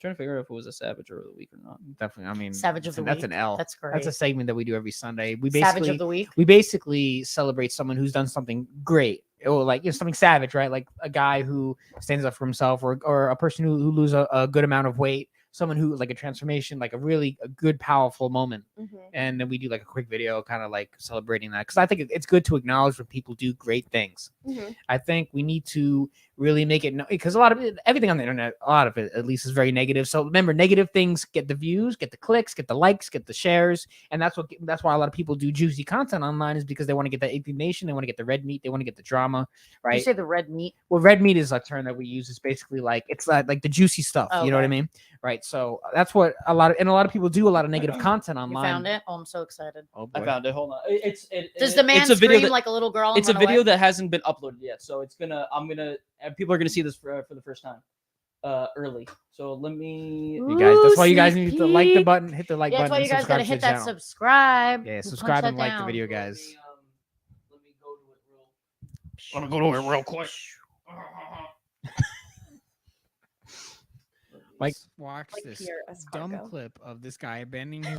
Trying to figure out if it was a savage of the week or not. Definitely. I mean, Savage of the that's week. an L. That's great. That's a segment that we do every Sunday. We Savage basically of the week. we basically celebrate someone who's done something great or like something savage, right? Like a guy who stands up for himself or a person who loses a good amount of weight. someone who like a transformation, like a good, powerful moment. Mhm. And then we do like a quick video kind of like celebrating that, because I think it's good to acknowledge when people do great things. Mhm. I think we need to really make it, because everything on the internet, a lot of it at least, is very negative. So remember, negative things get the views, get the clicks, get the likes, get the shares, and that's why a lot of people do juicy content online, is because they want to get that indignation, they want to get the red meat, they want to get the drama, right? You say the red meat? Well, red meat is a term that we use. It's basically like, it's like the juicy stuff. Oh, you know what I okay. mean? Right. So that's what a lot of people do a lot of negative content You online. found it? Oh, I'm so excited. Oh, I boy. found it. Hold on. Does the man it's a video scream that, like a little girl? And it's a run video away? that hasn't been uploaded yet, so people are gonna see this for the first time early. So let me. You guys, that's why you guys Sneak need to like the peek. button, hit the like Yeah, button. that's why you and guys gotta subscribe to hit the that channel. subscribe. Yeah, We'll subscribe punch and that like the down. video, guys. Let me go to it real. I'm gonna go to it real quick. Like, watch Like this Pierre dumb Escargot. clip of this guy abandoning his.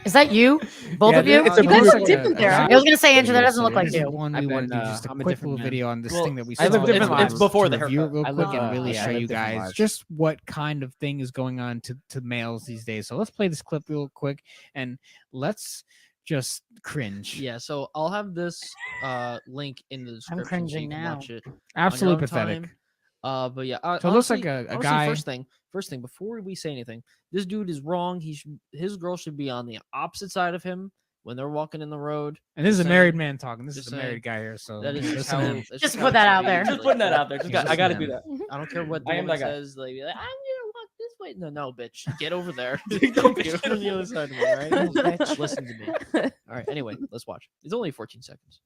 Is that you? Both Yeah, of you? it's a You guys group look of different a there. guy- I was gonna say, Andrew, that video, doesn't so look like this is you. one we I've want to been, do, just a I'm a quick different little man. video on this Well, thing that we I saw. live different lives. It's before the review it haircut. real I quick live, and really yeah, I show live you different guys lives. just what kind of thing is going on to males these days. So let's play this clip real quick and let's just cringe. Yeah, so I'll have this link in the description so cringing you can now. watch it. Absolutely on your own pathetic. time. But yeah, So it looks like honestly- a honestly, guy. First thing, before we say anything, this dude is wrong. His girl should be on the opposite side of him when they're walking in the road. And this is a Just married saying. man talking. This Just is a married guy here. So That is just listen how. to him. that's Just how put it that should out be. there. Just putting that out there. Yeah, I gotta listen do to that. I don't care what the I am woman that guy. says. Like, I'm gonna walk this way. No, bitch, get over there. Don't Get bitch. over on the other side of me, right? Bitch. Listen to me. All right. Anyway, let's watch. It's only 14 seconds.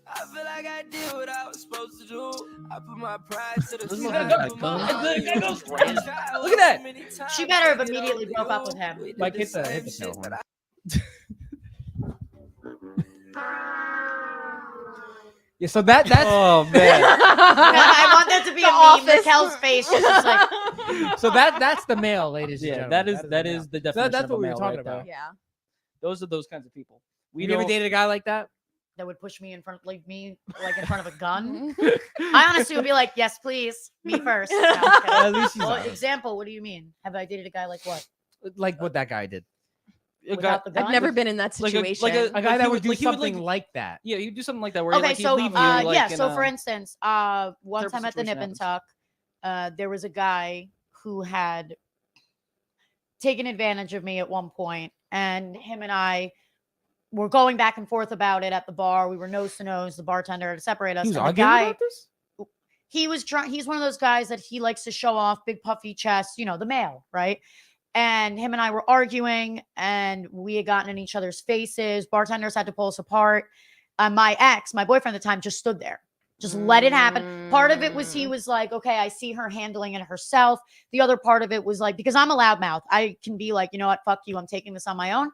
I feel like I did what I was supposed to do. I put my pride to the This side. motherfucker Put got my guns. money That goes on the crazy. side. Look at that. Many times She better have I get immediately over broke up you. with him. We did Like, the hit the same tail shit horn. that Yeah, so that's Oh man. I want that to be The a meme. Office. Raquel's face. She's just like, so that's the male, ladies and Yeah, gentlemen. that the is male. the definition. That's of what a we were male talking right there. about. Yeah. Those are those kinds of people. We You ever don't. dated a guy like that? that would push me in front, like me, like in front of a gun. I honestly would be like, yes, please, me first. No, I'm kidding. At least he's Well, honest. example, what do you mean? Have I dated a guy like what? Like what that guy did. A guy, Without the gun? I've never been in that like a- situation. like a- A guy Like that he would do like he would, something like- like that. yeah, you do something like that where Okay, like, he'd so leave you, yeah, like, in so a- for instance, one terrible time at the situation Nip and happens. Tuck, there was a guy who had taken advantage of me at one point, and him and I were going back and forth about it at the bar. We were nose to nose. The bartender had to separate us. He was and the arguing guy, about this? he was trying. He's one of those guys that he likes to show off, big puffy chest, you know, the male, right? And him and I were arguing, and we had gotten in each other's faces. Bartenders had to pull us apart. My ex, my boyfriend at the time, just stood there, just let it happen. Part of it was he was like, okay, I see her handling it herself. The other part of it was like, because I'm a loudmouth, I can be like, you know what, fuck you, I'm taking this on my own.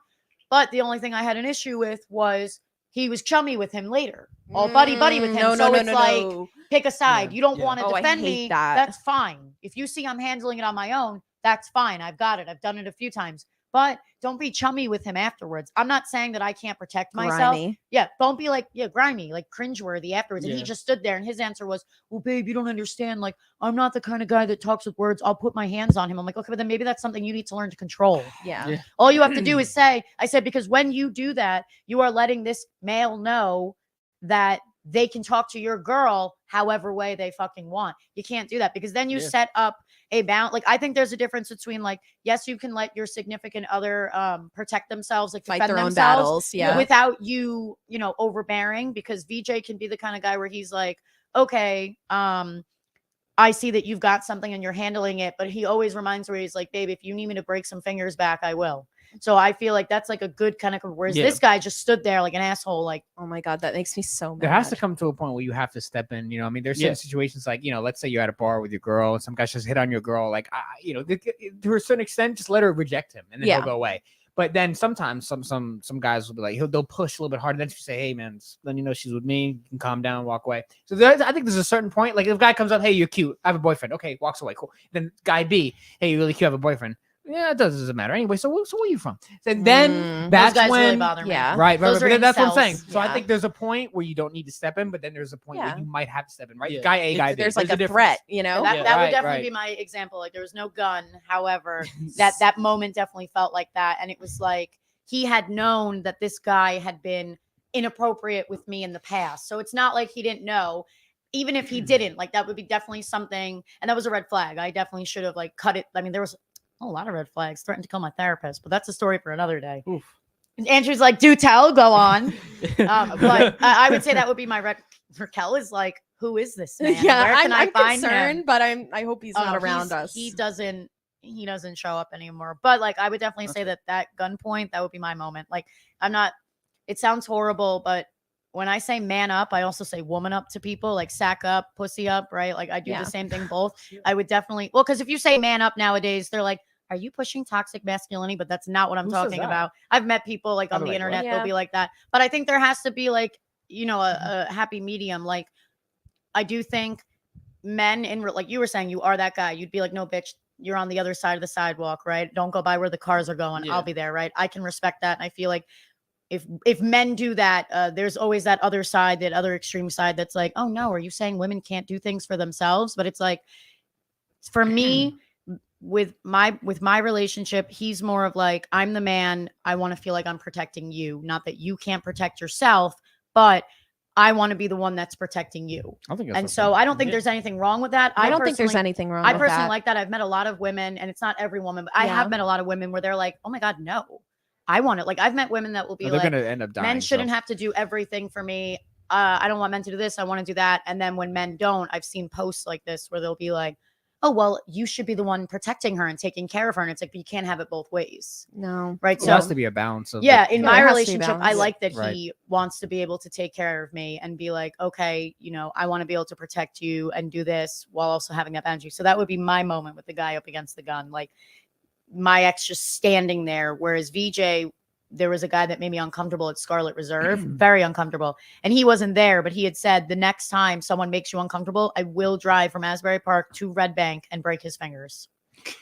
But the only thing I had an issue with was he was chummy with him later, all buddy with him. No, So no, it's no, like, no. pick a side. Yeah, You don't yeah. want to Oh, I defend hate me. that. That's fine. If you see I'm handling it on my own, that's fine. I've got it. I've done it a few times. But don't be chummy with him afterwards. I'm not saying that I can't protect myself. Grimy. Yeah, don't be like, yeah, grimy, like cringeworthy afterwards. And he Yeah. just stood there and his answer was, well, babe, you don't understand. Like, I'm not the kind of guy that talks with words. I'll put my hands on him. I'm like, okay, but then maybe that's something you need to learn to control. Yeah. Yeah. All you have to do is say, I said, because when you do that, you are letting this male know that they can talk to your girl however way they fucking want. You can't do that because then you Yeah. set up a bound. Like, I think there's a difference between like, yes, you can let your significant other protect themselves, like Fight defend their own themselves battles. Yeah. without you, you know, overbearing, because VJ can be the kind of guy where he's like, okay, I see that you've got something and you're handling it, but he always reminds where he's like, babe, if you need me to break some fingers back, I will. So I feel like that's like a good kind of, whereas Yeah. this guy just stood there like an asshole, like, Oh my god, that makes me so mad. There has to come to a point where you have to step in. You know, I mean, there's certain Yeah. situations like, you know, let's say you're at a bar with your girl and some guy just hit on your girl. Like, you know, to a certain extent, just let her reject him and then Yeah. he'll go away. But then sometimes some guys will be like, they'll push a little bit harder. Then she say, hey man, then you know she's with me. You can calm down, walk away. So I think there's a certain point. Like if a guy comes up, hey, you're cute, I have a boyfriend. Okay, walks away, cool. Then guy B, hey, you're really cute, I have a boyfriend. Yeah, it doesn't matter anyway. So where are you from? And then Mm. that's Those guys when really bother me. Yeah. right. Those are That's what I'm saying. incels. So I Yeah. think there's a point where you don't need to step in, but then there's a point Yeah. where you might have to step in. Right, Yeah. guy A, guy B. There's like a difference. threat, you know. That, Yeah. that would Right, definitely right. be my example. Like there was no gun. However, that moment definitely felt like that. And it was like he had known that this guy had been inappropriate with me in the past. So it's not like he didn't know. Even if he didn't, like that would be definitely something. And that was a red flag. I definitely should have like cut it. I mean, there was a lot of red flags. Threatened to kill my therapist, but that's a story for another day. Oof. And Andrew's like, do tell, go on. But I would say that would be my Raquel is like, who is this man? Yeah, Where can I'm I find concerned, him? but I hope he's Oh, not no, around us. He doesn't show up anymore. But like I would definitely say that gunpoint, that would be my moment. Like I'm not, it sounds horrible, but when I say man up, I also say woman up to people, like sack up, pussy up, right? Like I do Yeah. the same thing both. I would definitely, well, because if you say man up nowadays, they're like, are you pushing toxic masculinity? But that's not what I'm Who says talking that? about. I've met people like on I'm the like, internet, what? they'll Yeah. be like that. But I think there has to be like, a happy medium. Like I do think men like you were saying, you are that guy. You'd be like, no, bitch, you're on the other side of the sidewalk, right? Don't go by where the cars are going. Yeah. I'll be there, right? I can respect that. And I feel like if men do that, there's always that other side, that other extreme side that's like, oh no, are you saying women can't do things for themselves? But it's like, for me, with my relationship, he's more of like, I'm the man. I want to feel like I'm protecting you. Not that you can't protect yourself, but I want to be the one that's protecting you. I think that's And okay. so I don't think Yeah. there's anything wrong with that. I don't think there's personally- anything wrong I with personally that. like that. I've met a lot of women, and it's not every woman, but I Yeah. have met a lot of women where they're like, oh my God, no, I want it. Like I've met women that will be they're like, gonna end up dying. men shouldn't so. have to do everything for me. I don't want men to do this. I want to do that. And then when men don't, I've seen posts like this where they'll be like, oh, well, you should be the one protecting her and taking care of her. And it's like, but you can't have it both ways. No. Right. There has to be a balance of Yeah, the- in Yeah, my there has to be relationship, I balance. like that Right. he wants to be able to take care of me and be like, okay, I want to be able to protect you and do this while also having that boundary. So that would be my moment with the guy up against the gun, like my ex just standing there. Whereas VJ, there was a guy that made me uncomfortable at Scarlet Reserve, very uncomfortable. And he wasn't there, but he had said, the next time someone makes you uncomfortable, I will drive from Asbury Park to Red Bank and break his fingers.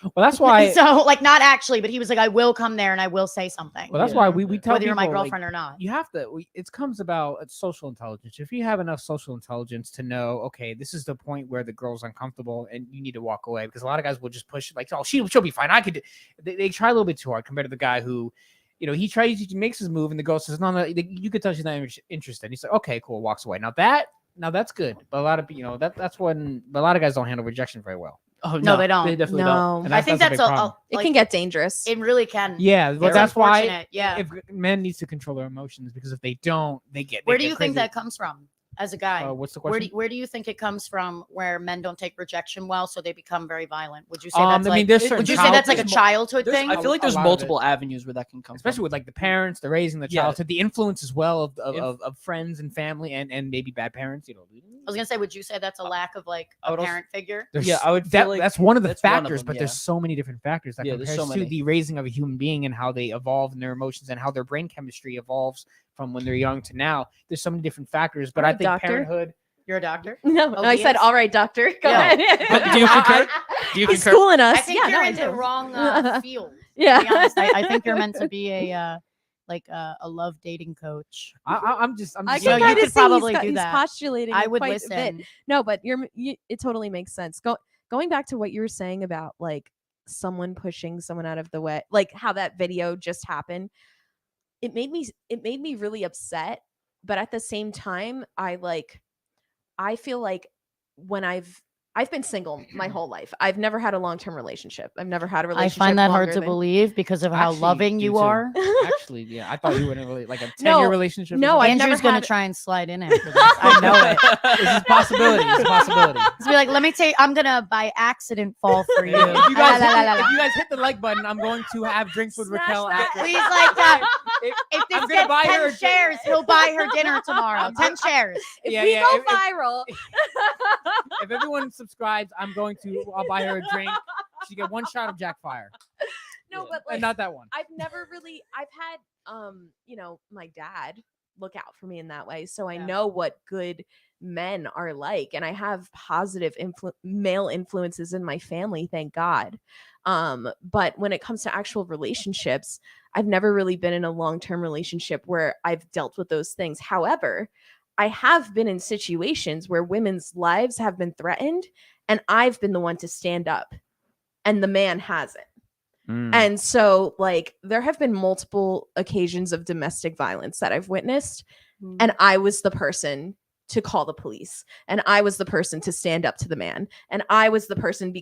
Well, that's why. So like, not actually, but he was like, I will come there and I will say something. Well, that's Yeah. why we tell whether you're my people, like, girlfriend or not. you have to. It comes about social intelligence. If you have enough social intelligence to know, okay, this is the point where the girl's uncomfortable and you need to walk away, because a lot of guys will just push it like, oh, she'll be fine. I could. They try a little bit too hard compared to the guy who, he makes his move and the girl says, no, you could tell she's not interested. He's like, okay, cool, walks away. Now that's good, but a lot of that's when a lot of guys don't handle rejection very well. Oh No, they don't. They definitely No. don't. And I think a that's big problem. It like, can get dangerous. it really can. Yeah, but It's that's why unfortunate, yeah. if men needs to control their emotions, because if they don't, they get. Where do you think that comes from as a guy? What's the question? Where do you think it comes from where men don't take rejection well, so they become very violent? Would you say that's I mean, like, there's certain would you say that's like a there's childhood There's- thing? I feel like A there's lot of multiple avenues where that can come especially from. with like the parents, the raising the Yeah. childhood, the influence as well of If- of friends and family and maybe bad parents. I was gonna say, would you say that's a lack of like I a would also- parent figure? There's- Yeah, I would feel like that's one of the that's one of factors, them, but there's yeah. so many different factors that Yeah, there's compares so to many. the raising of a human being and how they evolve in their emotions and how their brain chemistry evolves from when they're young to now. There's so many different factors, but I Alright, think doctor. parenthood. You're a doctor. No, Oh, I he said, is? all right, doctor. Go Yeah. ahead. Do you concur? Do you He's concur? schooling us. I think yeah, you're no, in I the do. wrong field. Yeah. To be honest, I think you're meant to be a love dating coach. I'm just. I You can know, you kind of could see probably he's, do he's that. postulating. I would quite a listen. bit. No, but it totally makes sense. Going back to what you were saying about like someone pushing someone out of the way, like how that video just happened. It made me really upset, but at the same time, I feel like when I've been single my whole life. I've never had a long-term relationship. I've never had a I relationship. find that hard longer to than- believe because of how Actually, loving do you too. are. Actually, yeah, I thought you were in a like a 10-year No, relationship. or no, something. I've Andrew's never gonna had- try and slide in after this. I know it. It's a possibility. It's a possibility. He's be like, let me take. I'm gonna by accident fall for you. If you guys, La, la, la, la, la. if you guys hit the like button, I'm going to have drinks with Smash Raquel that. after. Please like that. If- If this I'm gonna gets buy her 10 a drink. shares, he'll buy her dinner tomorrow. 10 shares. If Yeah, we yeah, go if- viral, If everyone subscribes, I'll buy her a drink. She get one shot of Jack Fire, no, Yeah. but like and not that one. I've had my dad look out for me in that way. So I Yeah. know what good men are like, and I have positive male influences in my family, thank God. But when it comes to actual relationships, I've never really been in a long-term relationship where I've dealt with those things. However, I have been in situations where women's lives have been threatened and I've been the one to stand up and the man hasn't. And so, like, there have been multiple occasions of domestic violence that I've witnessed, and I was the person to call the police, and I was the person to stand up to the man, and I was the person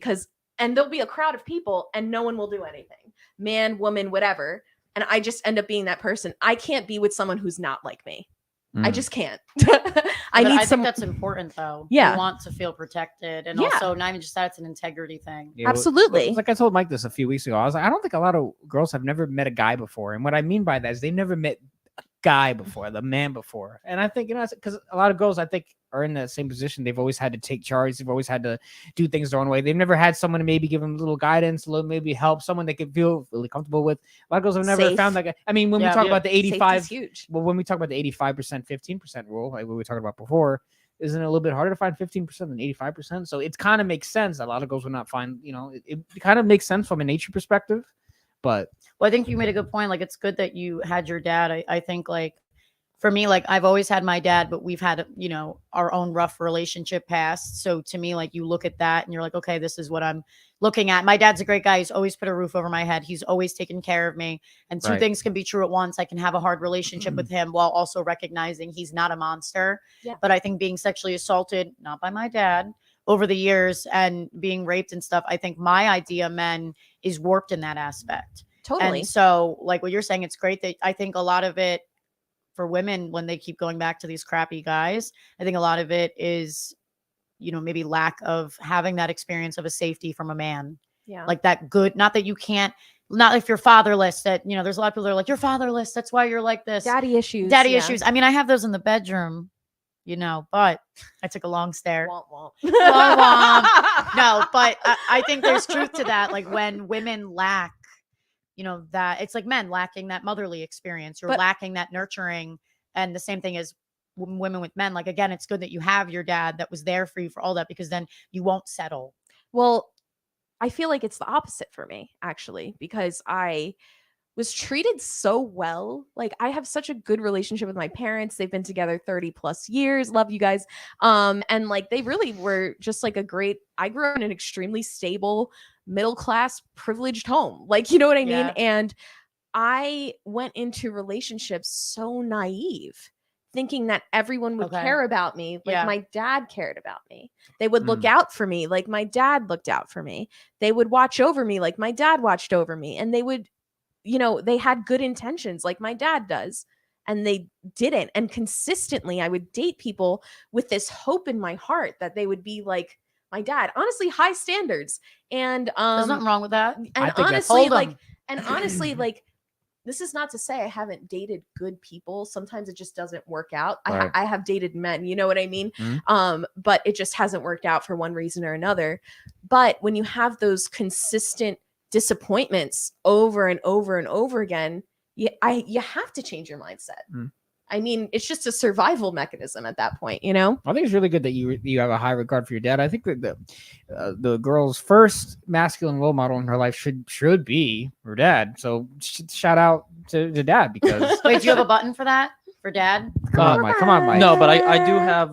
and there'll be a crowd of people, and no one will do anything, man, woman, whatever, and I just end up being that person. I can't be with someone who's not like me. I just can't. I think that's important, though. Yeah. You want to feel protected. And Yeah. also, not even just that, it's an integrity thing. Yeah, Absolutely. Like I told Mike this a few weeks ago. I was like, I don't think a lot of girls have never met a guy before. And what I mean by that is they've never met a guy before, the man before. And I think, because a lot of girls, I think, are in that same position. They've always had to take charge. They've always had to do things their own way. They've never had someone to maybe give them a little guidance, a little maybe help, someone they could feel really comfortable with. A lot of girls have never Safe. found that guy. I mean, when we Yeah. talk about the Safety's 85, huge. well, when we talk about the 85%, 15% rule, like we were talking about before, isn't it a little bit harder to find 15% than 85%? So it kind of makes sense. A lot of girls would not find, it kind of makes sense from a nature perspective. But Well, I think you made a good point. Like, it's good that you had your dad. I think, like, for me, like, I've always had my dad, but we've had, our own rough relationship past. So to me, like, you look at that and you're like, okay, this is what I'm looking at. My dad's a great guy. He's always put a roof over my head. He's always taken care of me. And two Right. things can be true at once. I can have a hard relationship with him while also recognizing he's not a monster. Yeah. But I think being sexually assaulted, not by my dad, over the years and being raped and stuff, I think my idea of men is warped in that aspect. Totally. And so, like what you're saying, it's great that I think a lot of it for women, when they keep going back to these crappy guys, I think a lot of it is, maybe lack of having that experience of a safety from a man. Yeah. Like that good, not that you can't, not if you're fatherless, that, there's a lot of people that are like, you're fatherless. That's why you're like this. Daddy issues. Daddy yeah. issues. I mean, I have those in the bedroom, but I took a long stare. Womp womp. Womp womp. No, but I think there's truth to that. Like when women lack, that it's like men lacking that motherly experience. You're But- lacking that nurturing. And the same thing as women with men. Like, again, it's good that you have your dad that was there for you for all that, because then you won't settle. Well, I feel like it's the opposite for me, actually, because I was treated so well. Like, I have such a good relationship with my parents. They've been together 30 plus years. Love you guys. And like, they really were just like I grew up in an extremely stable, middle class, privileged home. Like, you know what I mean? Yeah. And I went into relationships so naive, thinking that everyone would Okay. care about me like Yeah. my dad cared about me. They would look out for me like my dad looked out for me. They would watch over me like my dad watched over me. And they would, they had good intentions like my dad does. And they didn't. And consistently, I would date people with this hope in my heart that they would be like my dad. Honestly, high standards. And There's nothing wrong with that. and I think that's- honestly, Hold 'em. like, and honestly, like, this is not to say I haven't dated good people. Sometimes it just doesn't work out. Right. I have dated men, you know what I mean? Mhm. But it just hasn't worked out for one reason or another. But when you have those consistent disappointments over and over and over again, you have to change your mindset. Mm. I mean, it's just a survival mechanism at that point, I think it's really good that you have a high regard for your dad. I think that the girl's first masculine role model in her life should be her dad. So shout out to dad because Wait, do you have a button for that? For dad? come on, Mike. No, but I do have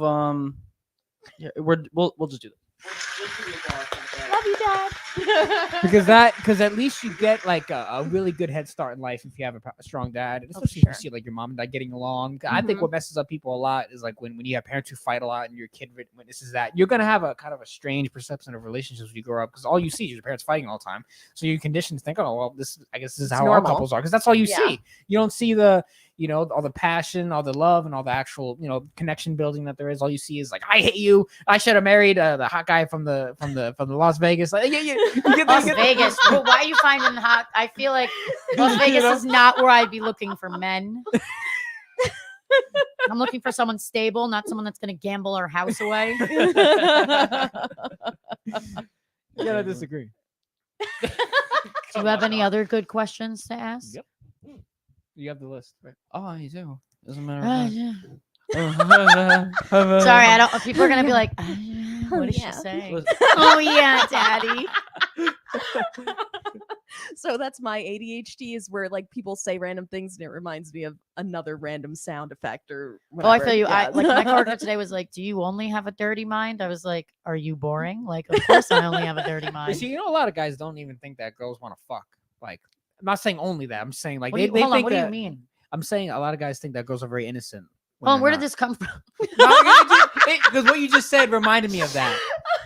yeah, we'll just do that. Love you, Dad. because at least you get like a really good head start in life if you have a strong dad, and especially if sure. you see like your mom and dad getting along. I think what messes up people a lot is like when you have parents who fight a lot and your kid witnesses that, you're gonna have a kind of a strange perception of relationships when you grow up because all you see is your parents fighting all the time. So you're conditioned to think, oh well, I guess this is It's how normal. all couples are because that's all you Yeah. see. You don't see the all the passion, all the love, and all the actual connection building that there is. All you see is like, I hate you. I should have married the hot guy from the Las Vegas. Like, you get Las Vegas. Well, why are you finding hot? I feel like Las Vegas is not where I'd be looking for men. I'm looking for someone stable, not someone that's going to gamble our house away. You gotta disagree. Do you have any other good questions to ask? Yep. You have the list, right? Oh, you do. Doesn't matter. Ah, what. yeah. Sorry, I don't. People are gonna be like, "What is Yeah. she saying?" Oh yeah, Daddy. So that's my ADHD is where like people say random things and it reminds me of another random sound effect or Oh, I whatever. feel you. Yeah. Like my coworker today was like, "Do you only have a dirty mind?" I was like, "Are you boring?" Like, of course I only have a dirty But mind. see, you know, a lot of guys don't even think that girls want to fuck. Like, I'm not saying only that. I'm saying like What do they you, hold on, think what do you that. mean? I'm saying a lot of guys think that girls are very innocent. Hold on, where did this come from? Because what you just said reminded me of that.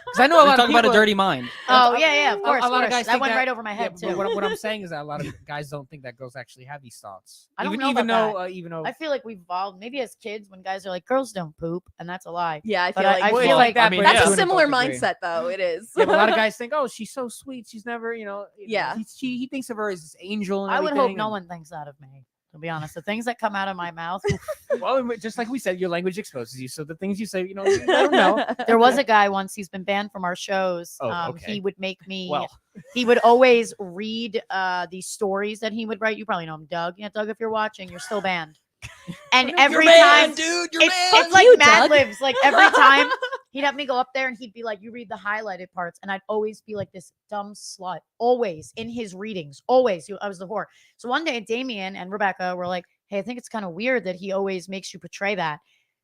Because I know a We're lot of talking people about a dirty mind. Oh yeah, of course. A lot of guys that think went that- right over my head yeah, too. but what I'm saying is that a lot of guys don't think that girls actually have these thoughts. I don't even, know even about though that. even though I feel like we've evolved. Maybe as kids, when guys are like, "Girls don't poop," and that's a lie. Yeah, I But feel like I Well, feel it's like that, I mean, but that's to a an similar adult degree. mindset though. It is. Yeah, but a lot of guys think, oh, she's so sweet. She's never, Yeah. he thinks of her as this angel. And I would hope everything, no and- one thinks that of me. To be honest, the things that come out of my mouth. Well, just like we said, your language exposes you. So the things you say, you let them know. There was a guy once. He's been banned from our shows. Oh, okay. He would make me. Well. He would always read these stories that he would write. You probably know him, Doug. Yeah, Doug, if you're watching, you're still banned. And every You're time, banned, dude. You're it's banned. like you, Mad Doug. Libs. Like every time he'd have me go up there and he'd be like, "You read the highlighted parts," and I'd always be like this dumb slut. Always in his readings. Always, I was the whore. So one day, Damien and Rebecca were like, "Hey, I think it's kind of weird that he always makes you portray that."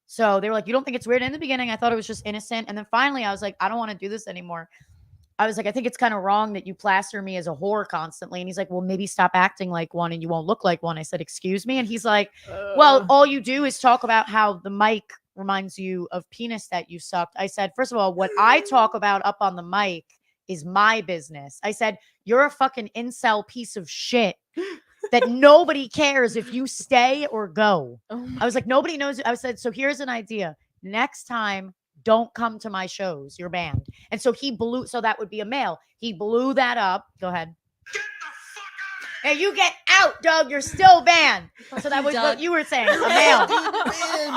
So they were like, "You don't think it's weird?" In the beginning, I thought it was just innocent, and then finally, I was like, "I don't want to do this anymore." I was like, "I think it's kind of wrong that you plaster me as a whore constantly." And he's like, "Well, maybe stop acting like one and you won't look like one." I said, "Excuse me?" And he's like, "Well, all you do is talk about how the mic reminds you of penis that you sucked." I said, "First of all, what I talk about up on the mic is my business." I said, "You're a fucking incel piece of shit that nobody cares if you stay or go." Oh I was like, "Nobody knows." I said, "So here's an idea. Next time, don't come to my shows. You're banned." And so he blew, so that would be a male. He blew that up. Go ahead. Hey, you get out, Doug. You're still banned. So that was what you were saying. A male.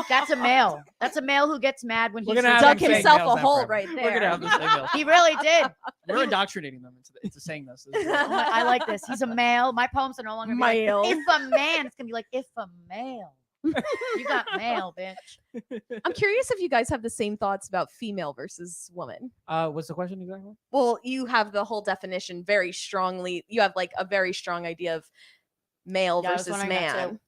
That's a male. That's a male who gets mad when We're he's gonna have Dug him saying himself males a that hole forever. right there. We're gonna have this thing go. He really did. We're indoctrinating them into saying this. I like this. He's a male. My poems are no longer gonna be Male. like, if a man. It's gonna be like, if a male. You got mail, bitch. I'm curious if you guys have the same thoughts about female versus woman. What's the question exactly? Well, you have the whole definition very strongly. You have like a very strong idea of male Yeah, I was versus wondering that man. too.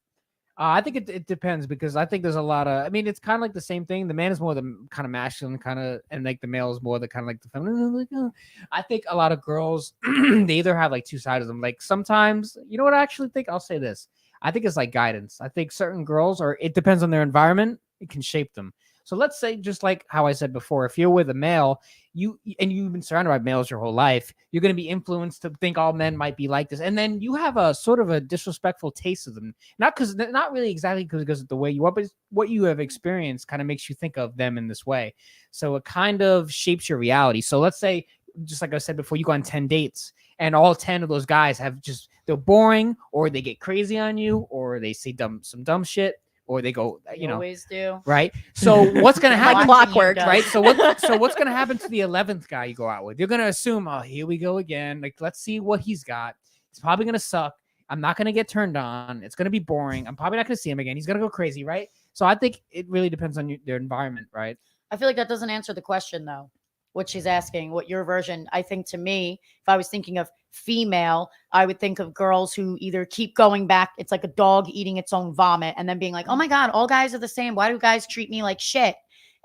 I think it depends because I think there's a lot of. I mean, it's kind of like the same thing. The man is more the kind of masculine kind of, and like the male is more the kind of like the feminine. I think a lot of girls they either have like two sides of them. Like sometimes, you know what I actually think? I'll say this. I think it's like guidance. I think certain girls, or it depends on their environment, it can shape them. So let's say, just like how I said before, if you're with a male, you've been surrounded by males your whole life, you're going to be influenced to think all men might be like this, and then you have a sort of a disrespectful taste of them. Not really exactly because of the way you are, but it's what you have experienced kind of makes you think of them in this way. So it kind of shapes your reality. So let's say, just like I said before, you go on 10 dates, and all 10 of those guys they're boring, or they get crazy on you, or they say some dumb shit, or they go, You always do. right? So what's gonna I'm happen? watching you, clockwork, Doug. Right? So what's gonna happen to the 11th guy you go out with? You're gonna assume, oh, here we go again. Like, let's see what he's got. It's probably gonna suck. I'm not gonna get turned on. It's gonna be boring. I'm probably not gonna see him again. He's gonna go crazy, right? So I think it really depends on their environment, right? I feel like that doesn't answer the question though. What she's asking, what your version. I think to me, if I was thinking of female, I would think of girls who either keep going back. It's like a dog eating its own vomit and then being like, "Oh my God, all guys are the same. Why do guys treat me like shit?"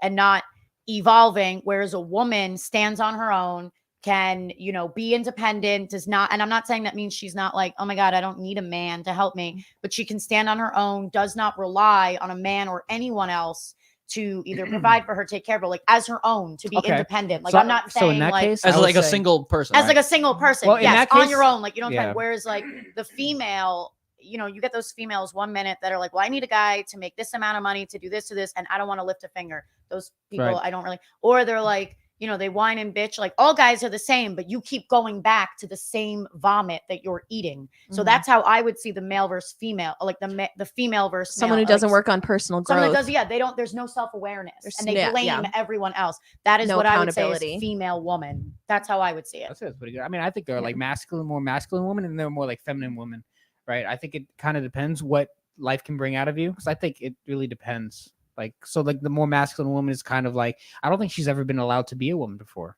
And not evolving. Whereas a woman stands on her own, can, be independent, does not, and I'm not saying that means she's not like, "Oh my God, I don't need a man to help me," but she can stand on her own, does not rely on a man or anyone else to either provide for her, take care of her, like as her own, to be Okay. independent. Like So- I'm not so saying in that like case, As I would like a say- single person. as right? like a single person. Well, in Yes, that on case- your own. Like you don't yeah. depend. Whereas like the female, you get those females 1 minute that are like, "Well, I need a guy to make this amount of money to do this to this, and I don't want to lift a finger." Those people, Right. I don't really. Or they're like, they whine and bitch. Like all guys are the same, but you keep going back to the same vomit that you're eating. So Mhm. that's how I would see the male versus female, like the female versus Someone male. who doesn't like, work on personal Someone growth. that does, yeah, they don't. There's no self-awareness, There's- and they yeah, blame yeah. everyone else. That is No what I would say accountability. is female woman. That's how I would see it. That's pretty good. I mean, I think there are like more masculine women, and there are more like feminine women, right? I think it kind of depends what life can bring out of you, because I think it really depends. Like, so like the more masculine woman is kind of like, I don't think she's ever been allowed to be a woman before.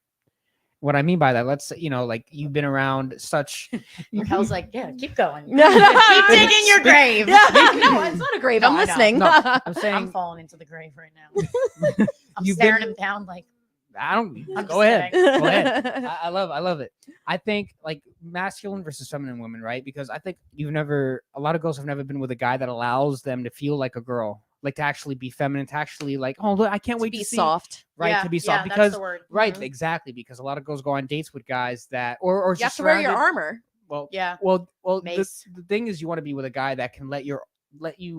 What I mean by that, let's say, like you've been around such. Raquel's like, yeah, keep going. No, no, Keep digging your grave. Yeah, no, it's not a grave. No, I'm I know. listening. No, I'm I'm saying falling into the grave right now. I'm You've staring been- him down like, I don't. I'm Go just ahead. kidding. Go ahead. I love it. I think like masculine versus feminine women, right? Because I think a lot of girls have never been with a guy that allows them to feel like a girl, like to actually be feminine, to actually like, oh, look, I can't wait Be to see, soft. right? yeah, To be soft yeah, because that's the word. right, Mhm. exactly, because a lot of girls go on dates with guys that or You have just to wear your surrounded- armor. Well, Yeah. well, the Mace. thing is, you want to be with a guy that can let you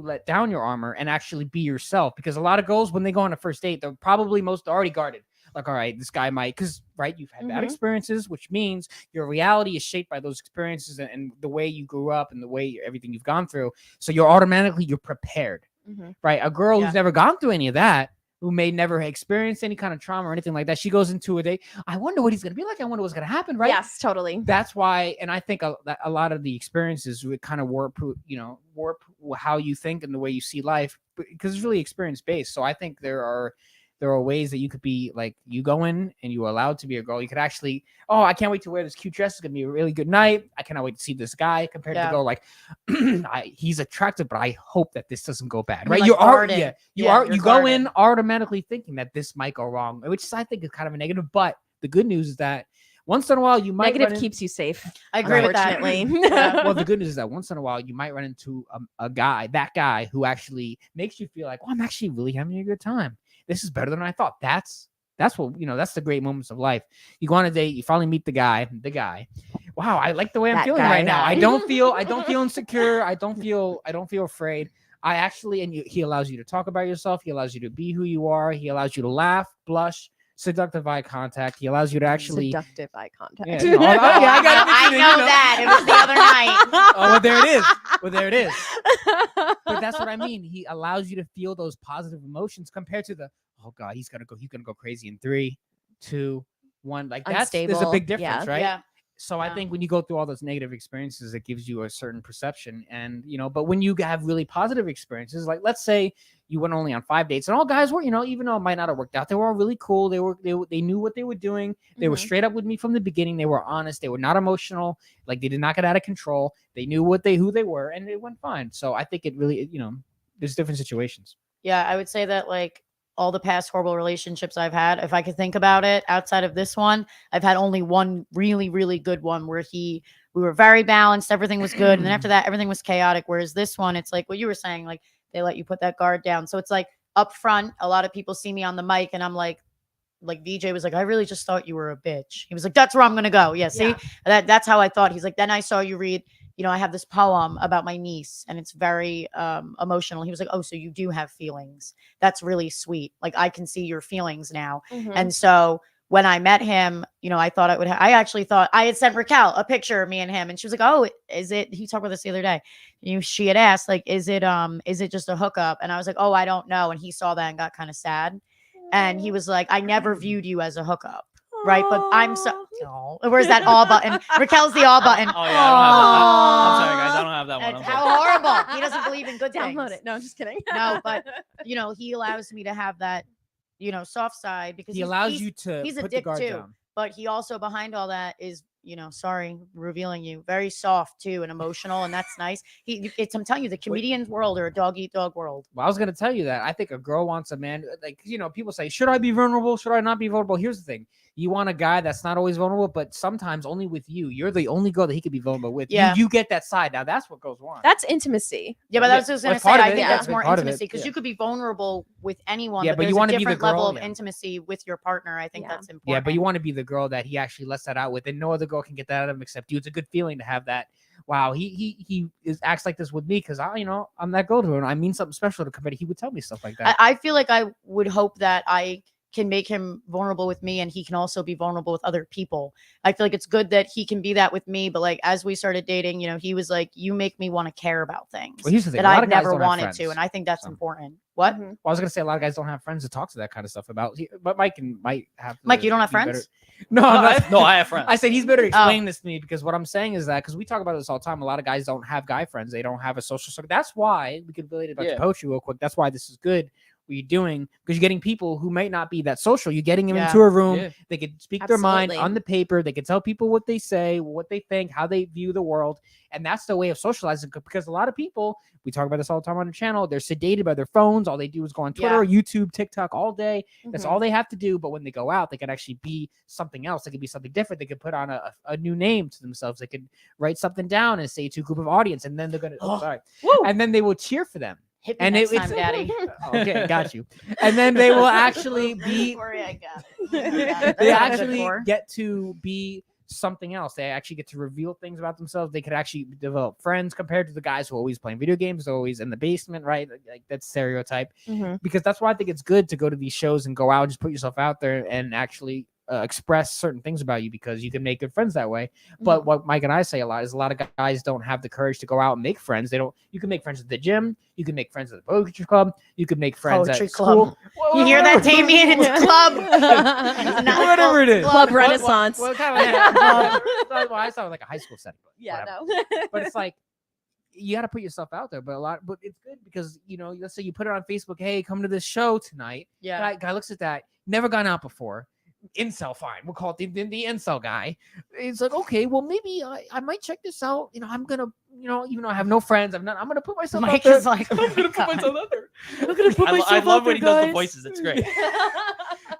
let down your armor and actually be yourself. Because a lot of girls, when they go on a first date, they're probably already guarded. Like, all right, this guy might, because right, you've had bad Mhm. experiences, which means your reality is shaped by those experiences and the way you grew up and the way everything you've gone through. So you're prepared, right? A girl Yeah. who's never gone through any of that, who may never experience any kind of trauma or anything like that, she goes into a date. I wonder what he's gonna be like. I wonder what's gonna happen, right? Yes, totally. That's why, and I think that a lot of the experiences would kind of warp how you think and the way you see life, because it's really experience based. So I think there are ways that you could be like, you go in and you're allowed to be a girl. You could actually, oh, I can't wait to wear this cute dress. It's gonna be a really good night. I cannot wait to see this guy. Compared to go like, he's attractive, but I hope that this doesn't go bad, right? Like you are, guarded. yeah, You're you go in guarded. automatically thinking that this might go wrong, which I think is kind of a negative. But the good news is that once in a while you might Negative keeps you safe. I agree with that. Unfortunately. Yeah. well, the good news is that once in a while you might run into a guy who actually makes you feel like, oh, I'm actually really having a good time. This is better than I thought. That's what, that's the great moments of life. You go on a date, you finally meet the guy. Wow, I like the way I'm That feeling guy. right now. I don't feel insecure. I don't feel afraid. I actually, he allows you to talk about yourself. He allows you to be who you are. He allows you to laugh, blush, seductive eye contact. He allows you to actually. Seductive eye contact. Yeah, no, I got it. I know that. It was the other night. Oh, well, there it is. Well, there it is. But that's what I mean. He allows you to feel those positive emotions compared to the, oh God, he's gonna go crazy in 3, 2, 1. Like there's a Unstable. big difference, Yeah. right? Yeah. So I Yeah. think when you go through all those negative experiences, it gives you a certain perception. And but when you have really positive experiences, like let's say you went only on 5 dates, and all guys were, even though it might not have worked out, they were all really cool. They knew what they were doing. They were Mhm. straight up with me from the beginning. They were honest. They were not emotional. Like they did not get out of control. They knew who they were, and it went fine. So I think it really, there's different situations. Yeah, I would say that like all the past horrible relationships I've had, if I could think about it outside of this one, I've had only one really, really good one where we were very balanced. Everything was good. And then after that, everything was chaotic. Whereas this one, it's like what you were saying, like they let you put that guard down. So it's like up front, a lot of people see me on the mic and I'm like VJ was like, I really just thought you were a bitch. He was like, that's where I'm going to go. Yeah. See, that's how I thought. He's like, then I saw you read, I have this poem about my niece and it's very emotional. He was like, oh, so you do have feelings. That's really sweet. Like I can see your feelings now. Mhm. And so when I met him, I thought I actually thought I had sent Raquel a picture of me and him. And she was like, oh, is it, he talked about this the other day. She had asked like, is it just a hookup? And I was like, oh, I don't know. And he saw that and got kind of sad. And he was like, I never viewed you as a hookup. Right. But I'm so, oh, where's that all button? Raquel's the all button. Oh yeah, I don't have that. I'm sorry, guys. I don't have that one. And I'm how sorry. horrible. He doesn't believe in good Download things. it. No, I'm just kidding. No, but he allows me to have that, soft side because He allows you to he's a put the dick guard too. down. But he also behind all that is, sorry, revealing you, very soft too and emotional, and that's nice. I'm telling you, the comedian's world or a dog eat dog world. Well, I was going to tell you that. I think a girl wants a man, like, people say, should I be vulnerable? Should I not be vulnerable? Here's the thing. You want a guy that's not always vulnerable, but sometimes only with you. You're the only girl that he could be vulnerable with. Yeah. You get that side. Now, that's what goes on. That's intimacy. Yeah, but that's what I was Like gonna say. part of I it, think yeah. that's more Part of it, intimacy because yeah. you could be vulnerable with anyone. Yeah, but but you there's wanna a be the different level girl, of yeah. intimacy with your partner. I think Yeah. that's important. Yeah, but you want to be the girl that he actually lets that out with, and no other girl can get that out of him except you. It's a good feeling to have that. Wow, he acts like this with me because I'm that girl to him. I mean something special to come. He would tell me stuff like that. I feel like I would hope that I can make him vulnerable with me and he can also be vulnerable with other people. I feel like it's good that he can be that with me, but like as we started dating, he was like, you make me want to care about things Well, here's the thing, that a lot I've of guys never don't have wanted friends, to, and I think that's so. important. What? Mhm. Well, I was gonna say a lot of guys don't have friends to talk to that kind of stuff about. But Mike might have. Mike, you don't have be better- friends? No, No, I'm not- I have friends. I said he's better Oh. explain this to me because what I'm saying is that because we talk about this all the time. A lot of guys don't have guy friends. They don't have a social circle. That's why we could relate it back to Yeah. poetry real quick. That's why this is good. what you're doing, because you're getting people who might not be that social. You're getting them Yeah. into a room. Yeah. They could speak their mind Absolutely. on the paper. They could tell people what they say, what they think, how they view the world. And that's the way of socializing, because a lot of people, we talk about this all the time on the channel, they're sedated by their phones. All they do is go on Twitter, YouTube, TikTok all day. That's Mhm. all they have to do. But when they go out, they can actually be something else. They could be something different. They could put on a new name to themselves. They could write something down and say to a group of audience, and then they're gonna and then they will cheer for them. Hit me And next it's time, Daddy. okay, got you. And then they will actually be Don't worry, I got it. they That's what I'm good actually for. get to be something else. They actually get to reveal things about themselves. They could actually develop friends compared to the guys who are always playing video games, always in the basement, right? Like that's stereotype. Mhm. Because that's why I think it's good to go to these shows and go out and just put yourself out there and actually express certain things about you, because you can make good friends that way. But what Mike and I say a lot is a lot of guys don't have the courage to go out and make friends. They don't. You can make friends at the gym. You can make friends at the poetry club. You can make friends Poetry at club. school. You hear that, Damien? It's club. Not a Whatever it is. Club What- Renaissance. What kind of well, I sound like a high school setting. Yeah, whatever. no. But it's like you got to put yourself out there. But it's good because let's say you put it on Facebook. Hey, come to this show tonight. Yeah. Guy looks at that. Never gone out before. Incel, fine. We'll call it the incel guy. It's like, okay, well, maybe I might check this out. I'm gonna, even though I have no friends, I'm gonna put myself out Mike there. is like, I'm oh gonna my put God. myself out there. I'm gonna put myself I out love there, when he does the guys. voices. It's great.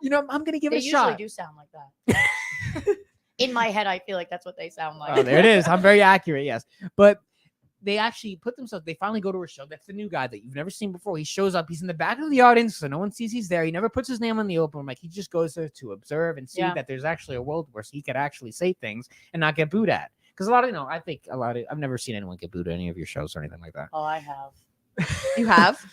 I'm gonna give They it a usually shot. do sound like that. In my head, I feel like that's what they sound like. Oh, there it is. I'm very accurate, yes. But they actually put themselves, they finally go to a show. That's the new guy that you've never seen before. He shows up. He's in the back of the audience, so no one sees he's there. He never puts his name on the open mic. He just goes there to observe and see Yeah. that there's actually a world where he could actually say things and not get booed at. Because I've never seen anyone get booed at any of your shows or anything like that. Oh, I have. You have?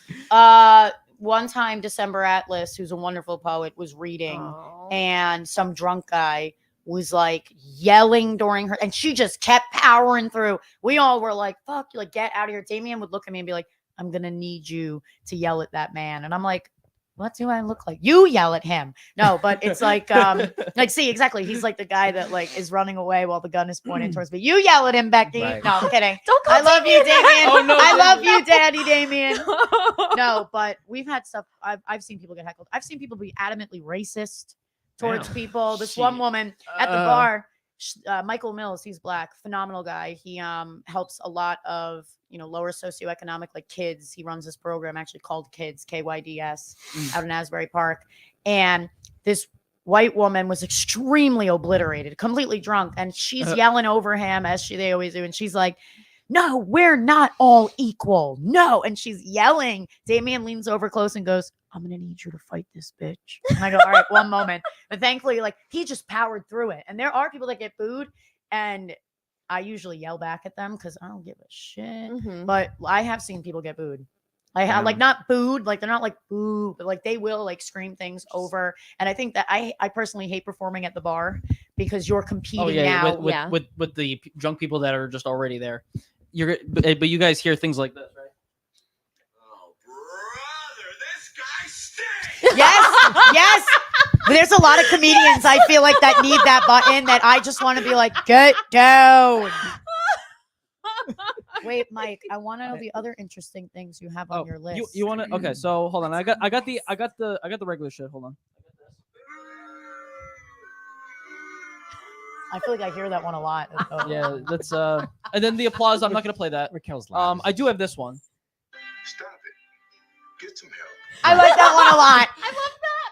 One time, December Atlas, who's a wonderful poet, was reading, Oh. and some drunk guy was like yelling during her, and she just kept powering through. We all were like, fuck, you, like, get out of here. Damien would look at me and be like, I'm gonna need you to yell at that man. And I'm like, what do I look like? You yell at him. No, but it's like see, exactly. He's like the guy that like is running away while the gun is pointed towards me. You yell at him, Becky. Right. No, I'm kidding. Don't call I love you, Damien. Oh, no, I love Damien. you, Daddy Damien. No, but we've had stuff. I've seen people get heckled. I've seen people be adamantly racist towards Damn. people. This one Shit. woman at the bar, Michael Mills, he's black, phenomenal guy. He helps a lot of lower socioeconomic like kids. He runs this program actually called Kids, KYDS, out in Asbury Park. And this white woman was extremely obliterated, completely drunk, and she's yelling over him as they always do, and she's like, no, we're not all equal. No. And she's yelling. Damien leans over close and goes, I'm going to need you to fight this bitch. And I go, all right, one moment. But thankfully, like, he just powered through it. And there are people that get booed, and I usually yell back at them because I don't give a shit. Mhm. But I have seen people get booed. I have like not booed, like they're not like boo, but like they will like scream things over. And I think that I personally hate performing at the bar because you're competing Oh yeah, now. with the drunk people that are just already there. But you guys hear things like this, right? Oh, brother, this guy stinks. Yes. There's a lot of comedians I feel like that need that button that I just want to be like, get down. Wait, Mike, I want to know the other interesting things you have on your list. You want to? Okay, so hold on. I got the regular shit. Hold on. I feel like I hear that one a lot. Yeah, that's and then the applause. I'm not gonna play that. Raquel's loud. I do have this one. Stop it. Get some help. I like that one a lot.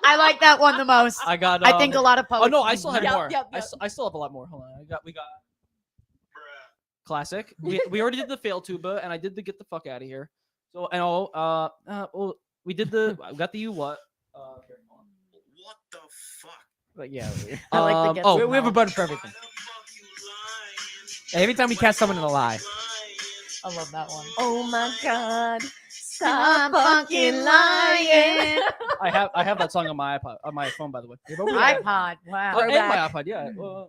I like that one the most. I got. I think a lot of poets. Oh no, I still have Yep, more. yep, I yep. still have a lot more. Hold on. We got Bruh. classic. We already did the fail tuba, and I did the get the fuck out of here. So and we did the I got the you what. Here, hold on. What the fuck? But yeah, I like the get oh, we have a some button for everything. Why the fuck you lying? Every time we catch someone in a lie. I love that one. Oh my God. Stop Stop fucking lying. I have that song on my iPod on my phone, by the way. iPod. Wow. And my Throwback. iPod, yeah. Where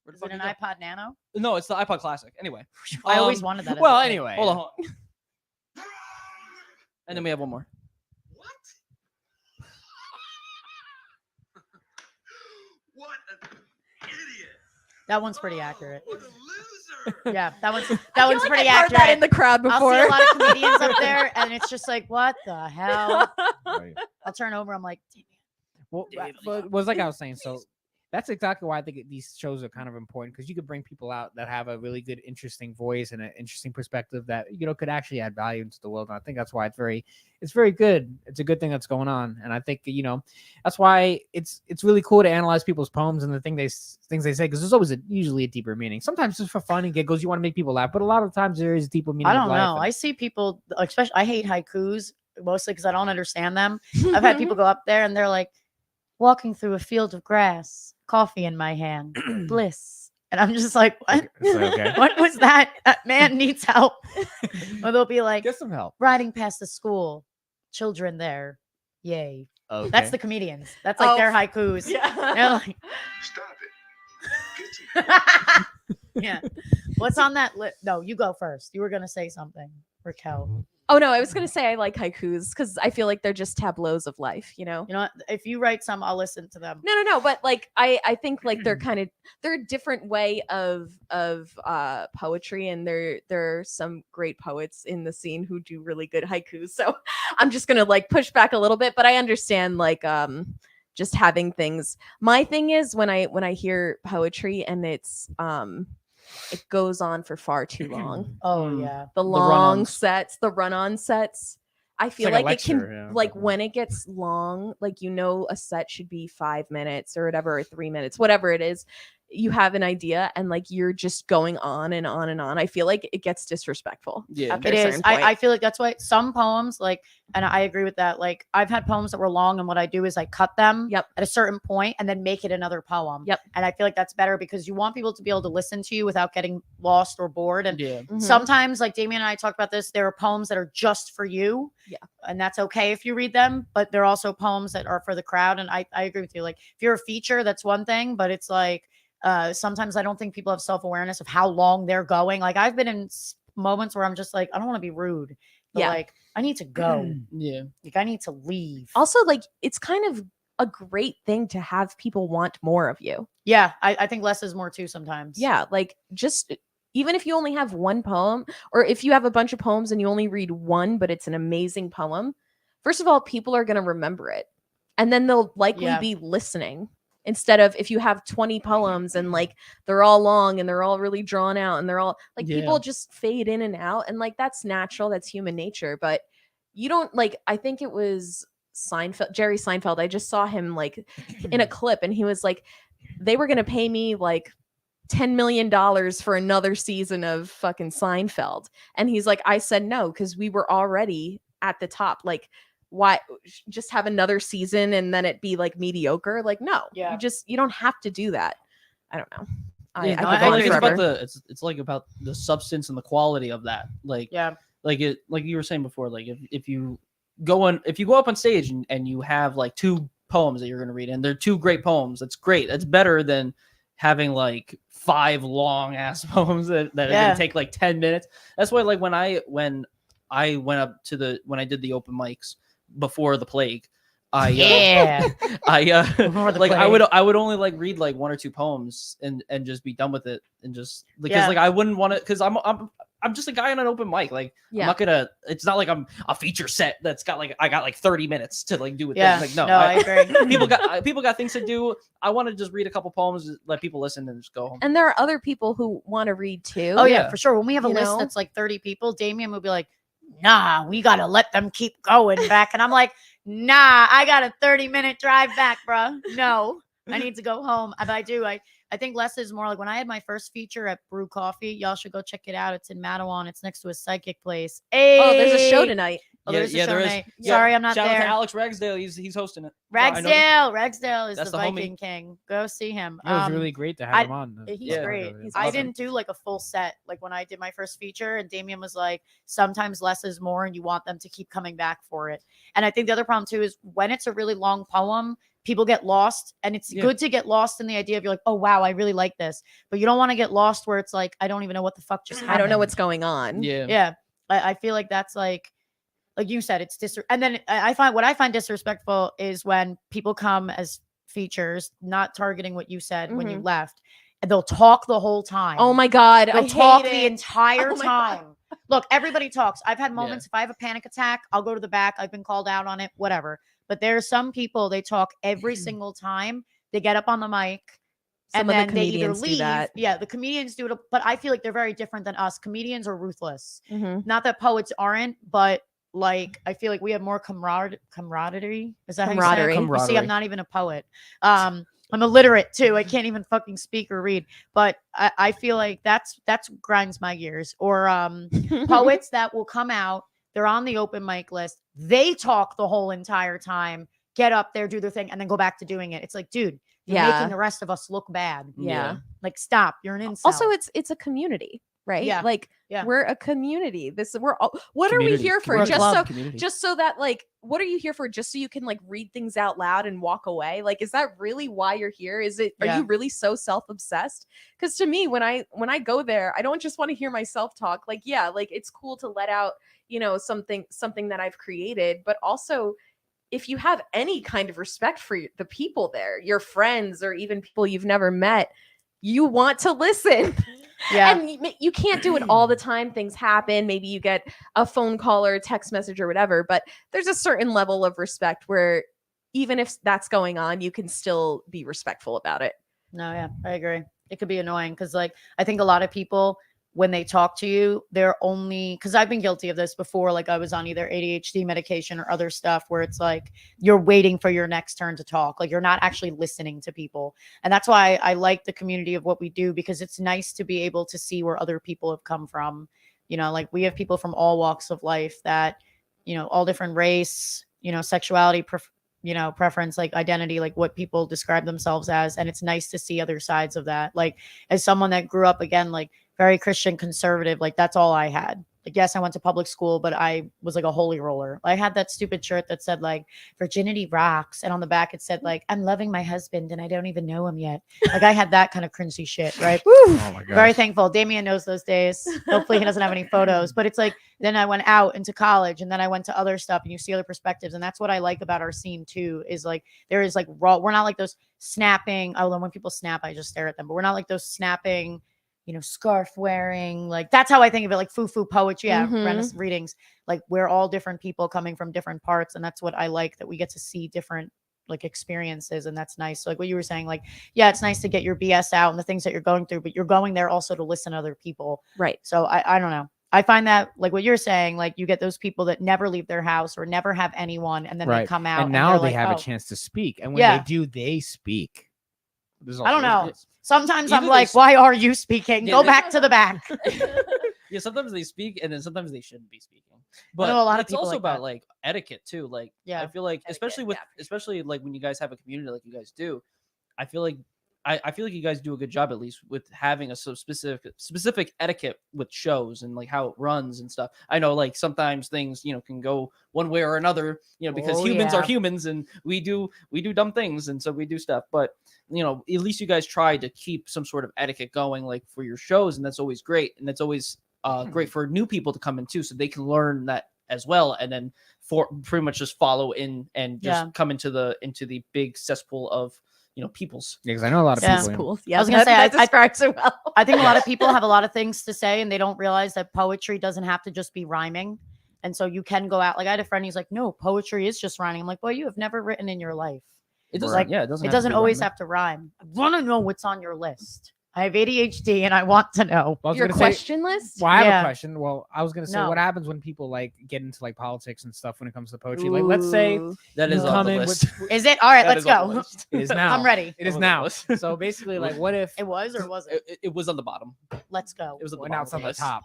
the Is fuck it an did it iPod Nano? go? No, it's the iPod Classic. Anyway, I always wanted that. as Well, a kid. anyway. hold on. And then we have one more. What? What an idiot. That one's pretty accurate. What a loser Yeah, that I one's feel like pretty I've heard that in accurate. the crowd I'll before. see a lot of comedians up there, and it's just like, what the hell? Right. I'll turn over. I'm like, Well, David, but was like I was saying. So that's exactly why I think these shows are kind of important because you could bring people out that have a really good, interesting voice and an interesting perspective that could actually add value into the world. And I think that's why it's very good. It's a good thing that's going on, and I think that's why it's really cool to analyze people's poems and the things they say because there's always usually a deeper meaning. Sometimes just for fun and giggles, you want to make people laugh, but a lot of times there is deeper meaning. I don't of life know. and- I see people, especially. I hate haikus mostly because I don't understand them. I've had people go up there and they're like, walking through a field of grass, coffee in my hand, bliss. And I'm just like, what? It's like, okay. What was that? That man needs help. Or they'll be like, Get some help. riding past the school, children there, yay. Okay. That's the comedians. That's like their haikus. Yeah. They're like, Stop it. Get some yeah. What's on that list? No, you go first. You were gonna say something, Raquel. Oh no, I was gonna say I like haikus because I feel like they're just tableaus of life. You know what? If you write some, I'll listen to them. No, but like I think like they're a different way of poetry, and there are some great poets in the scene who do really good haikus. So I'm just gonna like push back a little bit, but I understand like just having things. My thing is when I hear poetry and it's it goes on for far too long. Oh yeah. The long run-ons. sets, the run-on sets. I feel like a like it lecture, can yeah, like definitely. when it gets long, like a set should be 5 minutes or whatever, or 3 minutes, whatever it is. You have an idea and like you're just going on and on and on. I feel like it gets disrespectful. Yeah. after It a is. certain point. I feel like that's why some poems, like, and I agree with that. Like, I've had poems that were long, and what I do is I cut them Yep. at a certain point and then make it another poem. Yep. And I feel like that's better because you want people to be able to listen to you without getting lost or bored. And Yeah. Mhm. sometimes, like Damien and I talked about this, there are poems that are just for you. Yeah. And that's okay if you read them, but there are also poems that are for the crowd. And I agree with you. Like, if you're a feature, that's one thing, but it's like, sometimes I don't think people have self-awareness of how long they're going. Like, I've been in moments where I'm just like, I don't want to be rude, but Yeah. like, I need to go. Yeah. Like, I need to leave. Also, like it's kind of a great thing to have people want more of you. Yeah, I think less is more too sometimes. Yeah, like just even if you only have one poem, or if you have a bunch of poems and you only read one, but it's an amazing poem, first of all, people are going to remember it. And then they'll likely Yeah. be listening instead of if you have 20 poems and like they're all long and they're all really drawn out and they're all like Yeah. people just fade in and out. And like that's natural, that's human nature. But you don't like, I think it was Jerry Seinfeld. I just saw him like in a clip and he was like, they were going to pay me like $10 million for another season of fucking Seinfeld. And he's like, I said no, because we were already at the top. Like, why just have another season and then it be like mediocre? Like, no, Yeah. you don't have to do that. I don't know. Yeah, I no, could I go on think it's forever. about it's like about the substance and the quality of that. Like, Yeah. like you were saying before, like if you go up on stage and you have like 2 poems that you're going to read and they're 2 great poems, that's great. That's better than having like 5 long ass poems that are Yeah. going to take like 10 minutes. That's why like when I went up to when I did the open mics before the plague, Yeah. Before the like plague. I would only like read like 1 or 2 poems and just be done with it and just because Yeah. like I wouldn't want to because I'm just a guy on an open mic. Like I'm Yeah. not gonna. It's not like I'm a feature set that's got like I got like 30 minutes to like do with Yeah. things. Like No, I agree. people got things to do. I want to just read a couple poems, let people listen, and just go home. And there are other people who want to read too. Oh yeah, Yeah. for sure. When we have a You list know? that's like 30 people, Damien will be like, nah, we gotta let them keep going back. And I'm like, nah, I got a 30-minute drive back, bro. No, I need to go home. But I think less is more. Like when I had my first feature at Brew Coffee, y'all should go check it out. It's in Matawan. It's next to a psychic place. Oh, there's a show Hey! tonight. Oh, Yeah, there's a yeah, show there is. tonight. Yeah. Sorry, I'm not Shout out to there. Alex Ragsdale. He's hosting it. So I know that- Ragsdale is That's the the homie. Viking King. Go see him. It was really great to have I- him on. He's Yeah. great. He's I awesome. didn't do like a full set like when I did my first feature, and Damien was like, sometimes less is more, and you want them to keep coming back for it. And I think the other problem too is when it's a really long poem, people get lost, and it's Yeah. good to get lost in the idea of you're like, oh wow, I really like this, but you don't want to get lost where it's like, I don't even know what the fuck just happened. I don't know what's going on. Yeah. Yeah, I feel like that's like you said, it's and then I find what I find disrespectful is when people come as features, not targeting what you said when you left, and they'll talk the whole time. Oh my God. They'll I talk hate the it. entire Oh my God. time. Look, everybody talks. I've had moments. If I have a panic attack, I'll go to the back. I've been called out on it, whatever. But there are some people, they talk every single time. They get up on the mic. Some And of the then they either comedians do leave. that. Yeah, the comedians do it, but I feel like they're very different than us. Comedians are ruthless. Mhm. Not that poets aren't, but like I feel like we have more camaraderie. Is that how you say Camaraderie. it? You see, Camaraderie. I'm not even a poet. I'm illiterate too. I can't even fucking speak or read. But I feel like that's grinds my gears. Or poets that will come out, they're on the open mic list, they talk the whole entire time, get up there, do their thing, and then go back to doing it. It's like, dude, you're Yeah. making the rest of us look bad. Yeah. Like, stop. You're an incel. Also, it's a community, right? Yeah. Like Yeah. we're a community. We're all, what are we Community. here for? We're a club. Just so that like, what are you here for? Just so you can like read things out loud and walk away? Like, is that really why you're here? Are Yeah. you really so self-obsessed? Because to me, when I go there, I don't just want to hear myself talk. Like, yeah, like it's cool to let out, something that I've created, but also if you have any kind of respect for the people there, your friends, or even people you've never met, you want to listen. Yeah. And you can't do it all the time. Things happen. Maybe you get a phone call or a text message or whatever, but there's a certain level of respect where even if that's going on, you can still be respectful about it. No, yeah, I agree. It could be annoying because, like, I think a lot of people, when they talk to you, they're only, because I've been guilty of this before. Like, I was on either ADHD medication or other stuff where it's like you're waiting for your next turn to talk. Like, you're not actually listening to people. And that's why I like the community of what we do, because it's nice to be able to see where other people have come from. Like, we have people from all walks of life that, all different race, sexuality, preference, like identity, like what people describe themselves as. And it's nice to see other sides of that. Like, as someone that grew up, again, like very Christian conservative, like that's all I had. Like, yes, I went to public school, but I was like a holy roller. I had that stupid shirt that said like virginity rocks. And on the back it said like, I'm loving my husband and I don't even know him yet. Like, I had that kind of cringy shit, right? Oh my god. Very thankful. Damien knows those days. Hopefully he doesn't have any photos, but it's like, then I went out into college and then I went to other stuff and you see other perspectives. And that's what I like about our scene too, is like, there is like raw, we're not like those snapping. Although when people snap, I just stare at them, but we're not like those snapping, scarf wearing, like that's how I think of it, like foo-foo poetry, Renaissance readings. Like, we're all different people coming from different parts. And that's what I like, that we get to see different like experiences. And that's nice. So like what you were saying, like, yeah, it's nice to get your BS out and the things that you're going through, but you're going there also to listen to other people. Right. So I don't know. I find that, like what you're saying, like you get those people that never leave their house or never have anyone, and then they come out and now they're they like, have oh. a chance to speak, and when Yeah. they do, they speak. I don't know. Sometimes Either I'm they like, s- why are you speaking? Yeah, Go they- back to the back. Yeah, sometimes they speak and then sometimes they shouldn't be speaking. I But know a lot of it's people also like about that. like etiquette too. Like, Yeah. I feel like Etiquette, especially like when you guys have a community like you guys do, I feel like I feel like you guys do a good job, at least with having a specific etiquette with shows and like how it runs and stuff. I know like sometimes things can go one way or another, because Oh, humans are yeah. humans and we do dumb things, and so we do stuff. But at least you guys try to keep some sort of etiquette going, like for your shows, and that's always great. And that's always great for new people to come in too, so they can learn that as well, and then for pretty much just follow in and just come into the big cesspool of peoples. Yeah, because I know a lot of Yeah. people. Cool. Yeah, I was gonna say, that I describes it well. I think a lot of people have a lot of things to say and they don't realize that poetry doesn't have to just be rhyming. And so you can go out. Like, I had a friend, he's like, no, poetry is just rhyming. I'm like, well, you have never written in your life. It doesn't. Like, Yeah, it doesn't. It have to doesn't be always rhyming. have to rhyme. I want to know what's on your list. I have ADHD and I want to know. Well, I was Your gonna say- question list? Well, I have Yeah. a question. Well, I was gonna say, No. what happens when people like get into like politics and stuff when it comes to poetry? Like, let's say Ooh. That you is on come the in list. Is it? All right, That let's is on the go. list. it is now. I'm ready. It is On the now. list. So basically, like, what if It was or wasn't? It was on the bottom. Let's go. It was on the well, bottom. now it's of on the the list. top?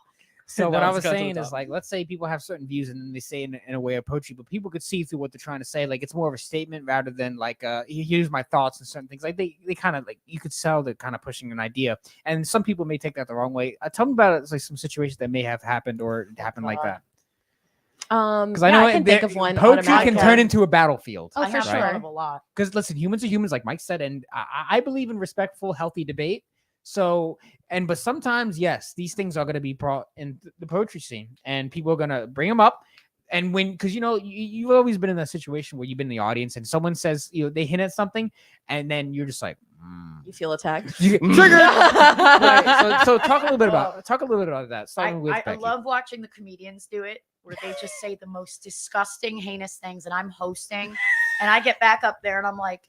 So Now what I it's was gone to the saying is top. like, let's say people have certain views and then they say in a way of poetry, but people could see through what they're trying to say. Like, it's more of a statement rather than like here's my thoughts and certain things. Like they kind of like, you could tell they're kind of pushing an idea, and some people may take that the wrong way. Tell me about it, like some situations that may have happened or happened like that. Because I know I can think of one. poetry can automatically. turn into a battlefield. Oh, I for have thought sure. of a lot. Because listen, humans are humans, like Mike said, and I believe in respectful, healthy debate. So, but sometimes, yes, these things are going to be brought in the poetry scene, and people are going to bring them up. And when, because you've always been in that situation where you've been in the audience and someone says, they hint at something, and then you're just like, You feel attacked. you get triggered. Right. So talk a little bit about that. Starting with I Becky. love watching the comedians do it, where they just say the most disgusting, heinous things, and I'm hosting, and I get back up there, and I'm like,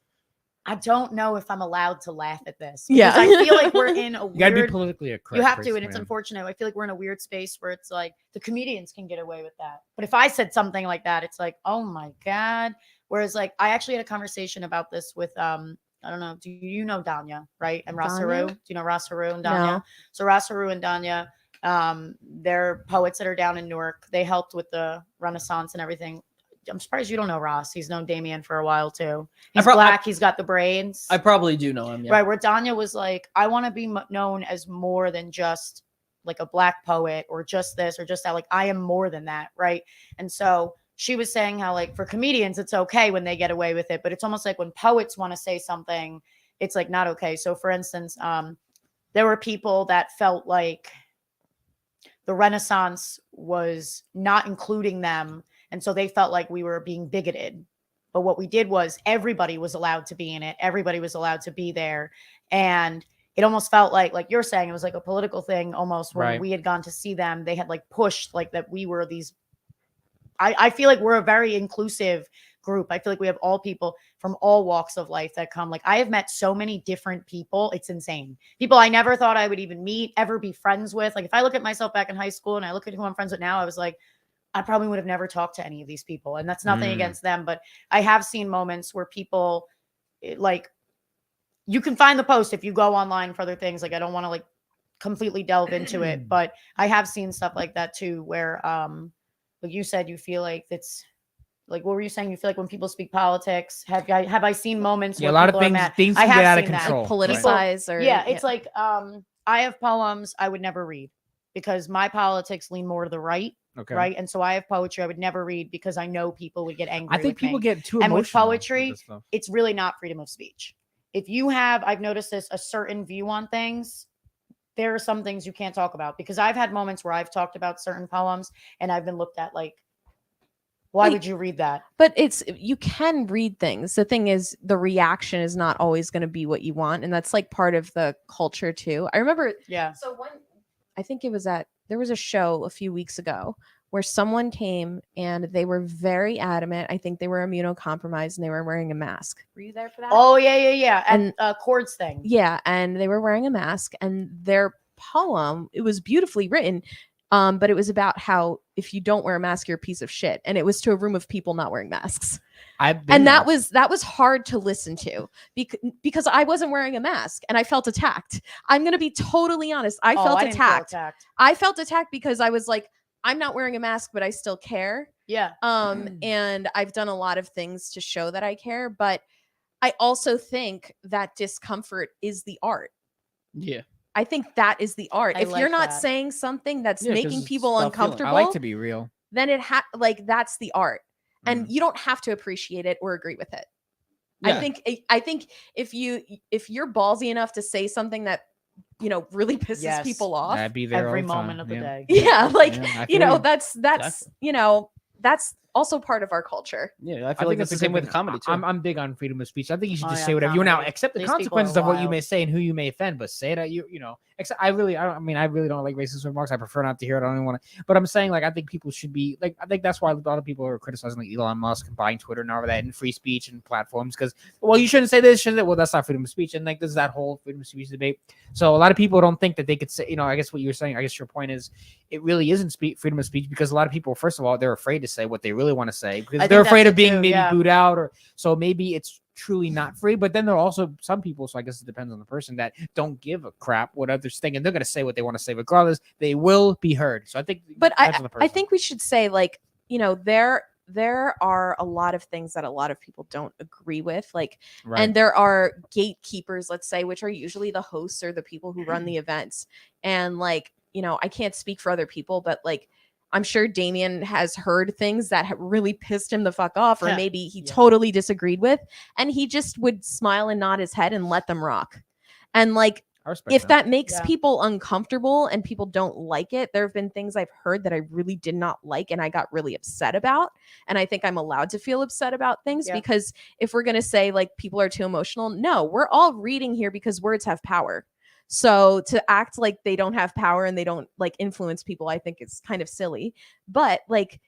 I don't know if I'm allowed to laugh at this. Because I feel like we're in a You gotta be weird. politically correct. You have to, and man. it's unfortunate. I feel like we're in a weird space where it's like the comedians can get away with that, but if I said something like that, it's like, oh my god. Whereas, like, I actually had a conversation about this with I don't know. Do you know Danya, right? And Rasaru. Do you know Rasaru and Danya? No. So Rasaru and Danya, they're poets that are down in Newark. They helped with the Renaissance and everything. I'm surprised you don't know Ross. He's known Damien for a while too. He's black. He's got the braids. I probably do know him. Yeah. Right. Where Danya was like, I want to be known as more than just like a black poet or just this or just that. Like, I am more than that. Right. And so she was saying how, like, for comedians, it's okay when they get away with it, but it's almost like when poets want to say something, it's like not okay. So for instance, there were people that felt like the Renaissance was not including them. And so they felt like we were being bigoted. But what we did was everybody was allowed to be in it. Everybody was allowed to be there. And it almost felt like you're saying, it was like a political thing almost when we had gone to see them. They had like pushed like that we were these. I feel like we're a very inclusive group. I feel like we have all people from all walks of life that come. Like, I have met so many different people. It's insane. People I never thought I would even meet, ever be friends with. Like, if I look at myself back in high school and I look at who I'm friends with now, I was like, I probably would have never talked to any of these people. And that's nothing against them. But I have seen moments where people, like, you can find the post if you go online for other things. Like, I don't want to like completely delve into it, but I have seen stuff like that too, where, like you said, you feel like it's like, what were you saying? You feel like when people speak politics, have I seen moments where a lot of people are things, mad? things I can have get out of seen that. control. Like politicize or It's like, I have poems I would never read because my politics lean more to the right. Okay. Right. And so I have poetry I would never read because I know people would get angry. I think with people me. get too And emotional. with poetry, this stuff. it's really not freedom of speech. If you have, I've noticed this, a certain view on things, there are some things you can't talk about, because I've had moments where I've talked about certain poems and I've been looked at like, why would you read that? But you can read things. The thing is, the reaction is not always going to be what you want. And that's like part of the culture too. I remember. Yeah. So I think it was there was a show a few weeks ago where someone came and they were very adamant. I think they were immunocompromised and they were wearing a mask. Were you there for that? Oh, yeah. And chords thing. Yeah. And they were wearing a mask, and their poem, it was beautifully written. But it was about how if you don't wear a mask, you're a piece of shit. And it was to a room of people not wearing masks. That was hard to listen to because I wasn't wearing a mask and I felt attacked. I'm going to be totally honest. I felt attacked. I felt attacked because I was like, I'm not wearing a mask, but I still care. Yeah. And I've done a lot of things to show that I care, but I also think that discomfort is the art. Yeah. I think that is the art. If you're not saying something that's making people uncomfortable, I like to be real. Then that's the art. And you don't have to appreciate it or agree with it. Yeah. I think if you're ballsy enough to say something that, really pisses people off, I'd be there every all the time. moment of the day. Yeah, that's Exactly. that's also part of our culture. Yeah, I feel like that's the same with comedy too. I'm big on freedom of speech. I think you should just yeah, say whatever you want. Now, comedy. accept the These people consequences are of what you wild. may say and who you may offend, but say that Except I really don't like racist remarks. I prefer not to hear it. I don't even want to. But I'm saying, like, I think people should be like. I think that's why a lot of people are criticizing like Elon Musk and buying Twitter and all of that and free speech and platforms because, well, you shouldn't say this, shouldn't it? Well, that's not freedom of speech. And like, there's that whole freedom of speech debate. So a lot of people don't think that they could say. I guess what you're saying. I guess your point is, it really isn't freedom of speech because a lot of people, first of all, they're afraid to say what they really want to say because they're afraid of being booed out, or so maybe it's truly not free. But then there are also some people, so I guess it depends on the person, that don't give a crap what others think, and they're going to say what they want to say regardless. They will be heard. So I think, but I think we should say, like, there are a lot of things that a lot of people don't agree with, like, and there are gatekeepers, let's say, which are usually the hosts or the people who run the events. And like, I can't speak for other people, but like, I'm sure Damien has heard things that have really pissed him the fuck off, or maybe he totally disagreed with, and he just would smile and nod his head and let them rock. And like, I respect if that makes Yeah. people uncomfortable and people don't like it, there have been things I've heard that I really did not like and I got really upset about. And I think I'm allowed to feel upset about things Yeah. because if we're going to say like people are too emotional, no, we're all reading here because words have power. So to act like they don't have power and they don't like influence people, I think is kind of silly. But like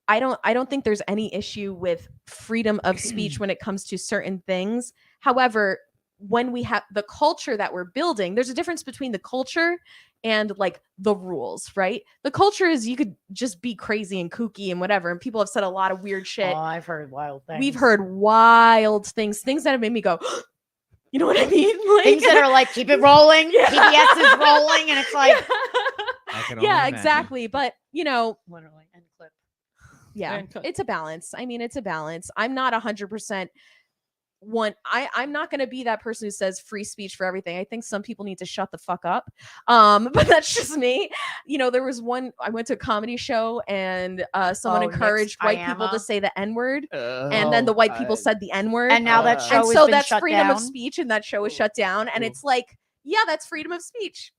I don't think there's any issue with freedom of speech when it comes to certain things. However, when we have the culture that we're building, there's a difference between the culture and like the rules, right? The culture is you could just be crazy and kooky and whatever, and people have said a lot of weird shit. Oh, I've heard wild things. We've heard wild things that have made me go, you know what I mean? Like, things that are like, keep it rolling, Yeah. PBS is rolling, and it's like, I can only yeah, imagine. exactly. But you know, literally, end clip. yeah, And cut. it's a balance. I mean, it's a balance. I'm not 100% I'm not going to be that person who says free speech for everything. I think some people need to shut the fuck up. But that's just me. You know, there was one, I went to a comedy show and someone Oh, Nick's encouraged white people Iama. to say the N-word. And then the white people said the N-word. And now that Uh, show And has so been that's shut freedom down. of speech, and that show was shut down. And Ooh. it's like, yeah, that's freedom of speech.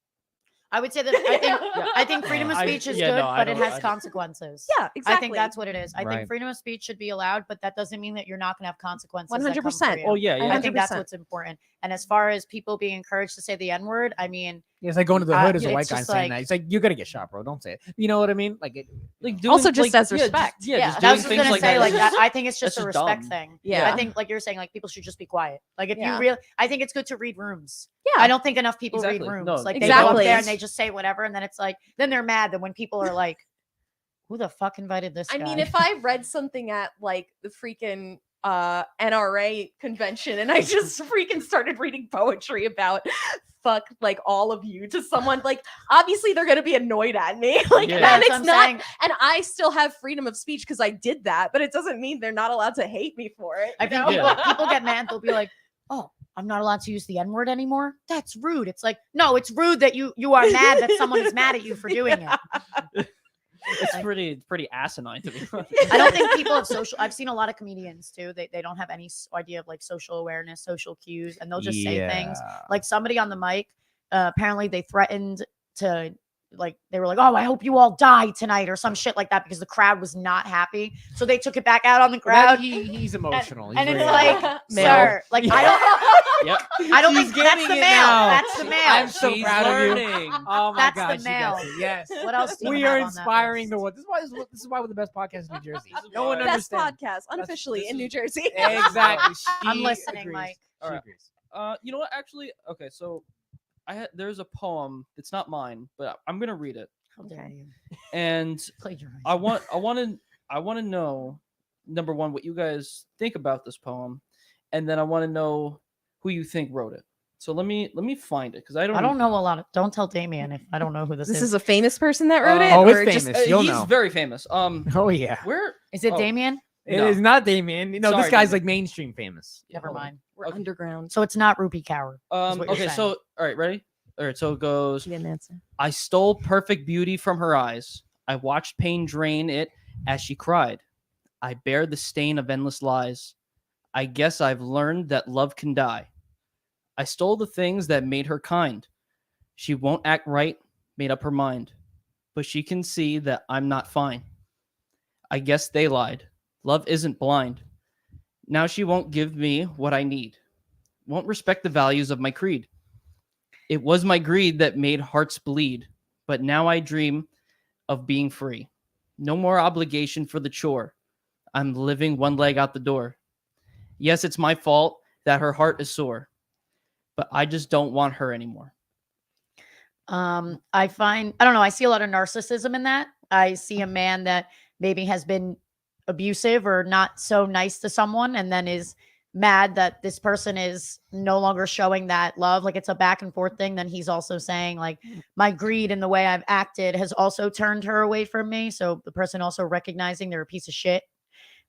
I would say that I think freedom of I- speech is yeah, good, no, I but it don't- has I- consequences. Yeah, exactly. I think that's what it is. I Right. think freedom of speech should be allowed, but that doesn't mean that you're not going to have consequences. that come for 100%. you. Oh yeah, yeah. I think that's 100%. what's important. And as far as people being encouraged to say the N word, I mean, It's like going to the hood as a it's white guy and just saying like- that. It's like, you're going to get shot, bro. Don't say it. You know what I mean? Like, it, Like Also just as yeah, respect. yeah, Yeah. just I doing was just things gonna like say that. like is that. just- I think it's just that's a just respect dumb. thing. Yeah. I think like you're saying, like people should just be quiet. Like if Yeah. you really, I think it's good to read rooms. Yeah. I don't think enough people Exactly. read rooms. No, Like they go up exactly. there and they just say whatever, and then it's like, then they're mad that when people are like, who the fuck invited this I guy? mean, if I read something at like the freaking NRA convention and I just freaking started reading poetry about fuck like all of you to someone, like obviously they're gonna be annoyed at me. Like Yeah. and That's it's what I'm not saying. and I still have freedom of speech because I did that, but it doesn't mean they're not allowed to hate me for it. I you think know? Yeah. people get mad. They'll be like, "Oh, I'm not allowed to use the N word anymore. That's rude." It's like, no, it's rude that you are mad that someone is mad at you for doing it. It's pretty asinine to be honest. I don't think people have social. I've seen a lot of comedians too. They don't have any idea of like social awareness, social cues, and they'll just say things. Like somebody on the mic, apparently they threatened to. Like they were like, "Oh, I hope you all die tonight," or some shit like that because the crowd was not happy. So they took it back out on the crowd. He's emotional. and He's it's very like, emotional. sir, like I don't, Yep. I don't She's think that's getting the it male. now. That's the male. I'm so She's proud of you. learning. Oh my That's the gosh, she male. gets it. Yes. What else do you We have are on that inspiring the list? world. This is why we're the best podcast in New Jersey. This is No one why. Best understands. podcast unofficially this in is- New Jersey. Exactly. I'm She listening, agrees. Mike. She Alright. agrees. You know what? Actually, okay. So, there's a poem. It's not mine, but I'm gonna read it. How dare you? And Plagiarize. I want to know, number one, what you guys think about this poem, and then I want to know who you think wrote it. So let me find it because I I don't know a lot of. Don't tell Damien if I don't know who this, This is a famous person that wrote it? Oh, it's or just- famous. You'll he's know. very famous. Oh yeah. Where Is it oh, Damien? It is No. not Damien. No, this Sorry, guy's Damien. like mainstream famous. Never hold on. mind. We're Okay. underground. So it's not Rupi Kaur. what you're Okay. saying. So all right, ready? All right. So it goes. She didn't answer. I stole perfect beauty from her eyes. I watched pain drain it as she cried. I bear the stain of endless lies. I guess I've learned that love can die. I stole the things that made her kind. She won't act right, made up her mind. But she can see that I'm not fine. I guess they lied. Love isn't blind. Now she won't give me what I need. Won't respect the values of my creed. It was my greed that made hearts bleed. But now I dream of being free. No more obligation for the chore. I'm living one leg out the door. Yes, it's my fault that her heart is sore, but I just don't want her anymore. I find I don't know. I see a lot of narcissism in that. I see a man that maybe has been abusive or not so nice to someone, and then is mad that this person is no longer showing that love. Like it's a back and forth thing. Then he's also saying like my greed and the way I've acted has also turned her away from me. So the person also recognizing they're a piece of shit.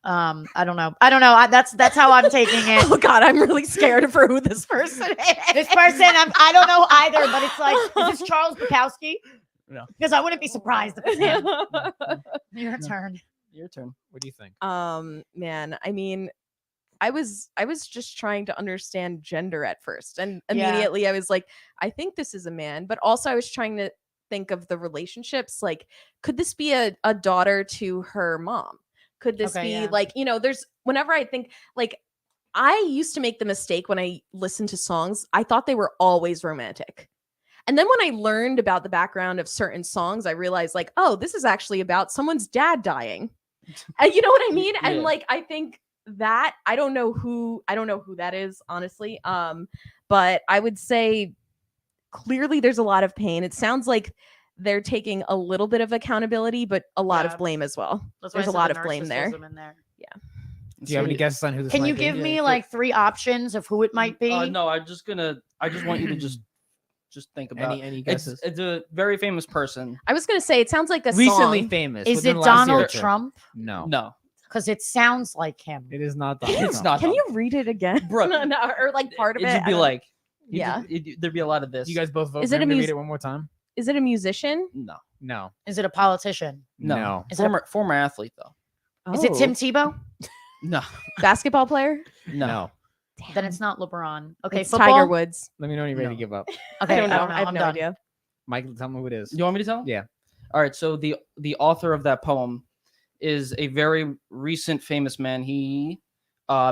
I don't know. That's how I'm taking it. Oh God, I'm really scared for who this person is. This person, I don't know either, but it's like, is this Charles Bukowski? No. Because I wouldn't be surprised if it's him. Your turn. Your turn. What do you think? Man, I mean, was just trying to understand gender at first, and Yeah. immediately I was like, I think this is a man, but also I was trying to think of the relationships. Like, could this be a daughter to her mom? Could this Okay, be yeah. like, there's whenever I think like I used to make the mistake when I listened to songs, I thought they were always romantic. And then when I learned about the background of certain songs, I realized like, oh, this is actually about someone's dad dying. And you know what I mean? And Yeah. like, I think that I don't know who that is, honestly. But I would say clearly there's a lot of pain. It sounds like they're taking a little bit of accountability, but a lot Yeah. of blame as well. That's why I There's a said lot the of blame there. narcissism in there. Do you have any guesses on who this Can might you be? give Yeah, me go- like 3 options of who it might be? No, I just want you to just think about Any guesses? it's a very famous person. I was gonna say it sounds like a Recently song. famous. Is within it the last year or Donald two. Trump? No. No, Because it sounds like him. It is not Donald it's Trump. not. Can you read it again? Bro, No, or like part of it? It'd I be don't- like, Yeah. there'd be a lot of this. You guys both vote Is for it him a to read mus- it one more time? Is it a musician? No, No. Is it a politician? no, Is it a- former athlete though. Is it Tim Oh. Tebow? No, Basketball player? no. Then it's not LeBron. Okay, It's football. Tiger Woods. Let me know when you're ready No. to give up. Okay, I don't know. I I have I'm no done. idea. Michael, tell me who it is. You want me to tell? Yeah. All right. So the author of that poem is a very recent famous man. He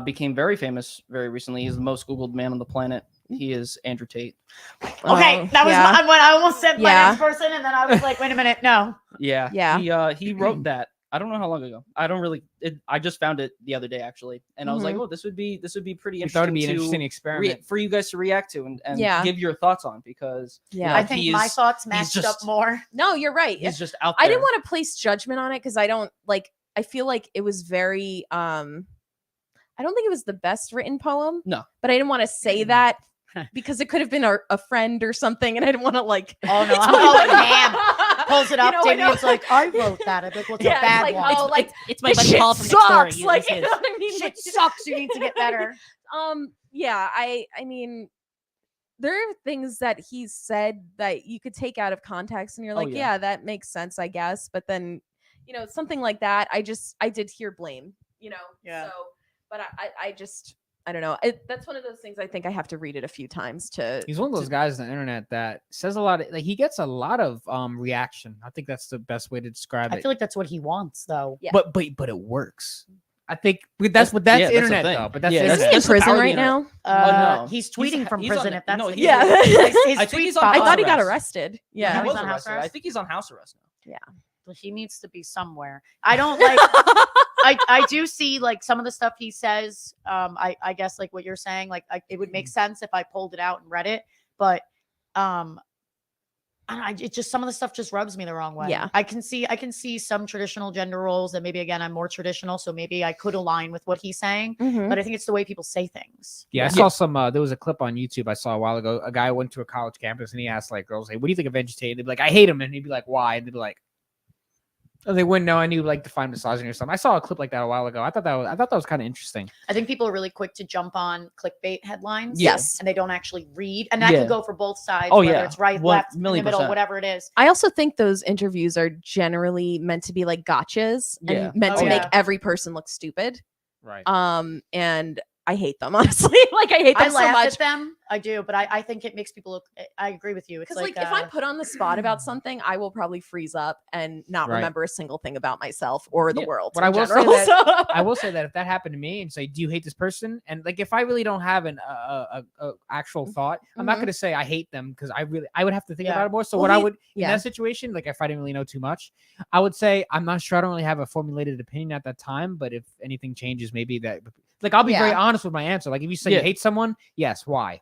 became very famous very recently. He's the most Googled man on the planet. He is Andrew Tate. Okay, Oh, that was yeah. when I almost said my Yeah. next person, and then I was like, wait a minute, no. Yeah. Yeah. He wrote that. I don't know how long ago. I don't really. I just found it the other day actually, and I was like, Mhm. oh, this would be pretty You thought it'd interesting be an to interesting experiment. for you guys to react to and Yeah. give your thoughts on because Yeah. I think my thoughts matched up just- more. No, you're right. he's just out there. I didn't want to place judgment on it because I don't like. I feel like it was very. I don't think it was the best written poem. No. But I didn't want to say that because it could have been a friend or something, and I didn't want to like. Oh no, It's I'm my- calling Ham. Pulls it up, You know, I know. Damien's like, I wrote that. I'm like, what's Yeah, a bad it's like, one? oh, like It's my this buddy shit Paul from next door. sucks. Uses Like, you his. know what I mean? Shit Like, sucks. You need to get better. Yeah, I mean, there are things that he said that you could take out of context, and you're like, yeah. yeah, that makes sense, I guess. But then, something like that, I did hear blame, Yeah. So, but I don't know. That's one of those things I think I have to read it a few times to. He's one of those guys on the internet that says a lot. Like he gets a lot of reaction. I think that's the best way to describe I it. feel like that's what he wants, though. Yeah. But it works. I think that's what that's yeah, that's the internet thing. though. But that's Yeah, the Is he internet. in that's the prison power of the right internet. now? no. He's tweeting from he's on prison. the- If that's no, the he's- Yeah. his I think tweet he's on spot I house thought he got arrest. arrested. He Yeah. he's was on house arrested. I arrest? think he's on house arrest now. Well, he needs to be somewhere. I don't like. I do see like some of the stuff he says. I guess like what you're saying, like it would make sense if I pulled it out and read it, but it just some of the stuff just rubs me the wrong way. Yeah. I can see some traditional gender roles that maybe again I'm more traditional, so maybe I could align with what he's saying. Mhm. But I think it's the way people say things. Yeah, I saw some. There was a clip on YouTube I saw a while ago. A guy went to a college campus and he asked like girls, "Hey, what do you think of Andrew Tate?" They'd be like, "I hate him," and he'd be like, "Why?" And they'd be like, "Oh, they wouldn't know. I knew like define misogyny or something." I saw a clip like that a while ago. I thought that was kind of interesting. I think people are really quick to jump on clickbait headlines. Yes. And they don't actually read. And that Yeah. can go for both sides, Oh, whether yeah. it's right, One left, in the million middle, percent. whatever it is. I also think those interviews are generally meant to be like gotchas Yeah. and meant Oh, to make yeah. every person look stupid. Right. And I hate them honestly. Like I hate them I so laugh much. at them. I do, but I think it makes people look. I agree with you. It's Because like, like if I'm put on the spot about something, I will probably freeze up and not Right. remember a single thing about myself or the Yeah. world. But I in will say general. that- So- I will say that if that happened to me and say, "Do you hate this person?" and like if I really don't have an actual thought, I'm not Mhm. going to say I hate them because I would have to think Yeah. about it more. So Well, what I he- would in yeah. that situation, like if I didn't really know too much, I would say I'm not sure. I don't really have a formulated opinion at that time. But if anything changes, maybe that like I'll be very Yeah. honest with my answer. Like if you say Yeah. you hate someone, yes, why?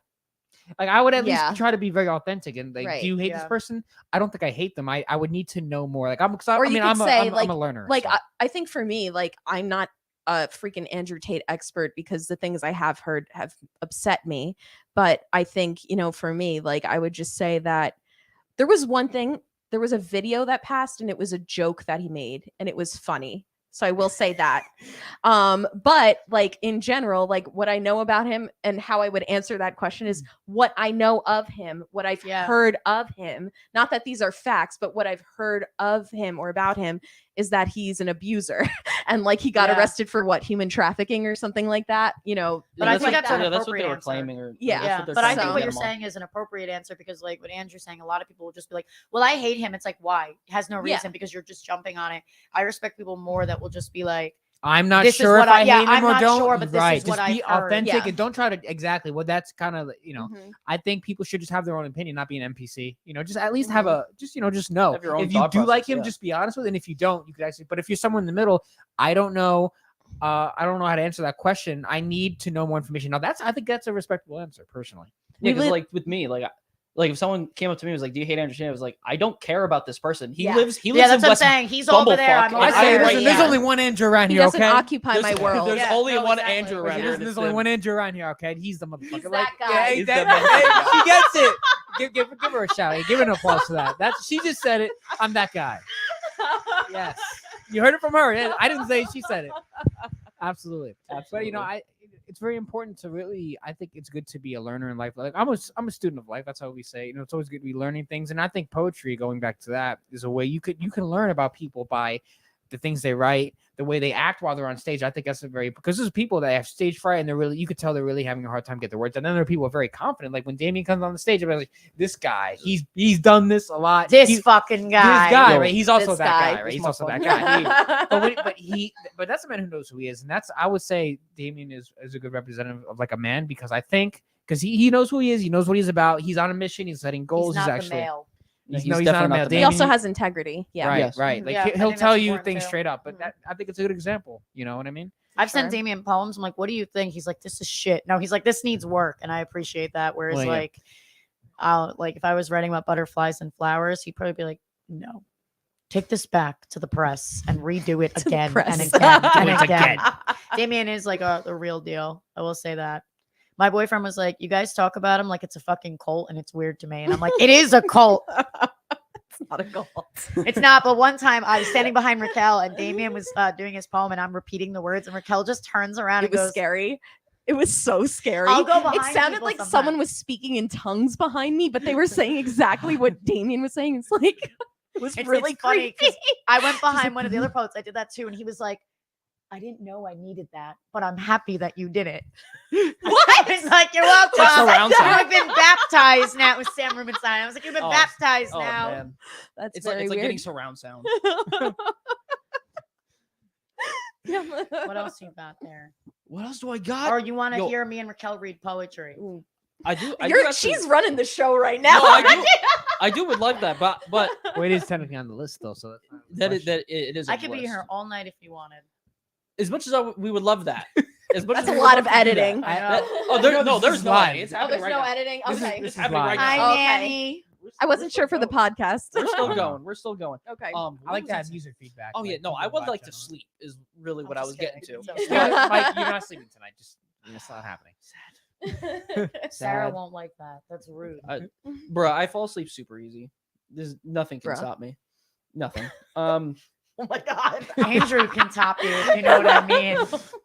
Like I would at Yeah. least try to be very authentic and like, Right. do you hate this Yeah. person? I don't think I hate them. I would need to know more. Like I'm because Or I you mean could I'm say, I'm a learner. like so. I think for me, like I'm not a freaking Andrew Tate expert because the things I have heard have upset me. But I think, for me, like I would just say that there was a video that passed and it was a joke that he made and it was funny. So I will say that. But like in general, like what I know about him and how I would answer that question is what I know of him, what I've Yeah. heard of him. Not that these are facts, but what I've heard of him or about him is that he's an abuser and like he got Yeah. arrested for what, human trafficking or something like that, you know. But I that's think what- that's an that's what they appropriate were answer. claiming. Or Yeah. that's what they're But I trying to think what get you're him on. saying is an appropriate answer because, like what Andrew's saying, a lot of people will just be like, "Well, I hate him." It's like, why? It has no Yeah. reason because you're just jumping on it. I respect people more that will just be like, I'm not This is sure if what I yeah, hate him I'm or not don't. sure, but this right. is what Just be I've heard. authentic Yeah. and don't try to exactly. Well, that's kind of Mhm. I think people should just have their own opinion, not be an NPC. Just at least have a just know. Have your own If you thought do like process, him, yeah. just be honest with it. And if you don't, you could actually. But if you're somewhere in the middle, I don't know. I don't know how to answer that question. I need to know more information. Now, I think that's a respectable answer, personally. Yeah, We because live- like with me, like if someone came up to me and was like, "Do you hate Andrew Shane?" I was like, "I don't care about this person. He Yeah. lives. He yeah, lives that's in what I'm West saying. He's over there. I'm Bumblefuck, over and I say, there. listen, there's Yeah. only one Andrew around He here, doesn't okay? occupy my world. There's Yeah, only no, one exactly. Andrew Listen, around here. and there's it's only him. one Andrew around here, okay? He's the motherfucker. He's like, that guy. Hey, He's that, that hey, she gets it. Give her a shout. Hey, give her an applause for that. She just said it. I'm that guy. Yes. You heard it from her. I didn't say it, she said it. Absolutely. But it's very important to really. I think it's good to be a learner in life. Like I'm a student of life. That's how we say. It's always good to be learning things. And I think poetry, going back to that, is a way you can learn about people by the things they write, the way they act while they're on stage. I think that's because there's people that have stage fright and you could tell they're really having a hard time get their words. And then there are people who are very confident. Like when Damien comes on the stage, I'm like, this guy, he's done this a lot. This fucking guy. This guy, Yo, right? He's also this that guy. guy, right? This He's also that motherfucker. guy. But that's a man who knows who he is, and I would say Damien is a good representative of like a man because he knows who he is, he knows what he's about, he's on a mission, he's setting goals, He's not actually the male. he's He's not a definitely male. not the He man. also has integrity. Yeah. right, Yes. right. Like Yeah, I he'll think tell that's you important things too. straight up, but Mhm. I think it's a good example. You know what I mean? I've sent Sure. Damien poems. I'm like, what do you think? He's like, this is shit. No, he's like, this needs work. And I appreciate that. Whereas Well, yeah. like if I was writing about butterflies and flowers, he'd probably be like, no, take this back to the press and redo it To the again and press. again and Do it again. Damien is like the real deal. I will say that. My boyfriend was like, you guys talk about him like it's a fucking cult and it's weird to me. And I'm like, it is a cult. It's not a goal. It's not. But one time I was standing behind Raquel and Damien was doing his poem and I'm repeating the words and Raquel just turns around It and was goes, scary. It was so scary. I'll go It behind sounded people like sometimes. someone was speaking in tongues behind me, but they were saying exactly what Damien was saying. It's like it was really it's funny creepy. 'cause I went behind one of the other poets. I did that too. And he was like, I didn't know I needed that, but I'm happy that you did it. What? I was like, you're welcome. Like surround sound. You've been baptized now. It was Sam Rubenstein. I was like, you've been Oh, baptized Oh now. man, That's it's like very getting weird. surround sound. What else you got there? What else do I got? Or you want to Yo. hear me and Raquel read poetry? I do. She's running the show right now. No, I do would love that, but Well, it is technically on the list though, so that's it is. I a could be list. here all night if you wanted. As much as we would love that. As much That's as a we would lot love of to do that. editing. I know. No, there's is no live. editing. It's Oh, happening there's right no now. editing. This is- Okay. this is happening live. right Hi, now. Okay. Nanny. I wasn't sure for the podcast. We're still going. We're still going. Okay. I What like was to I have saying? music feedback. Oh yeah, like no, I people would like watch to it. sleep. Is really what I'm I was just getting kidding. to. It's Yeah, Mike, you're not sleeping tonight. It's not happening. Sarah Sad. won't like that. That's rude. Bruh, I fall asleep super easy. There's nothing can Bruh. stop me. Nothing. Oh my god. Andrew can top you if you know what I mean.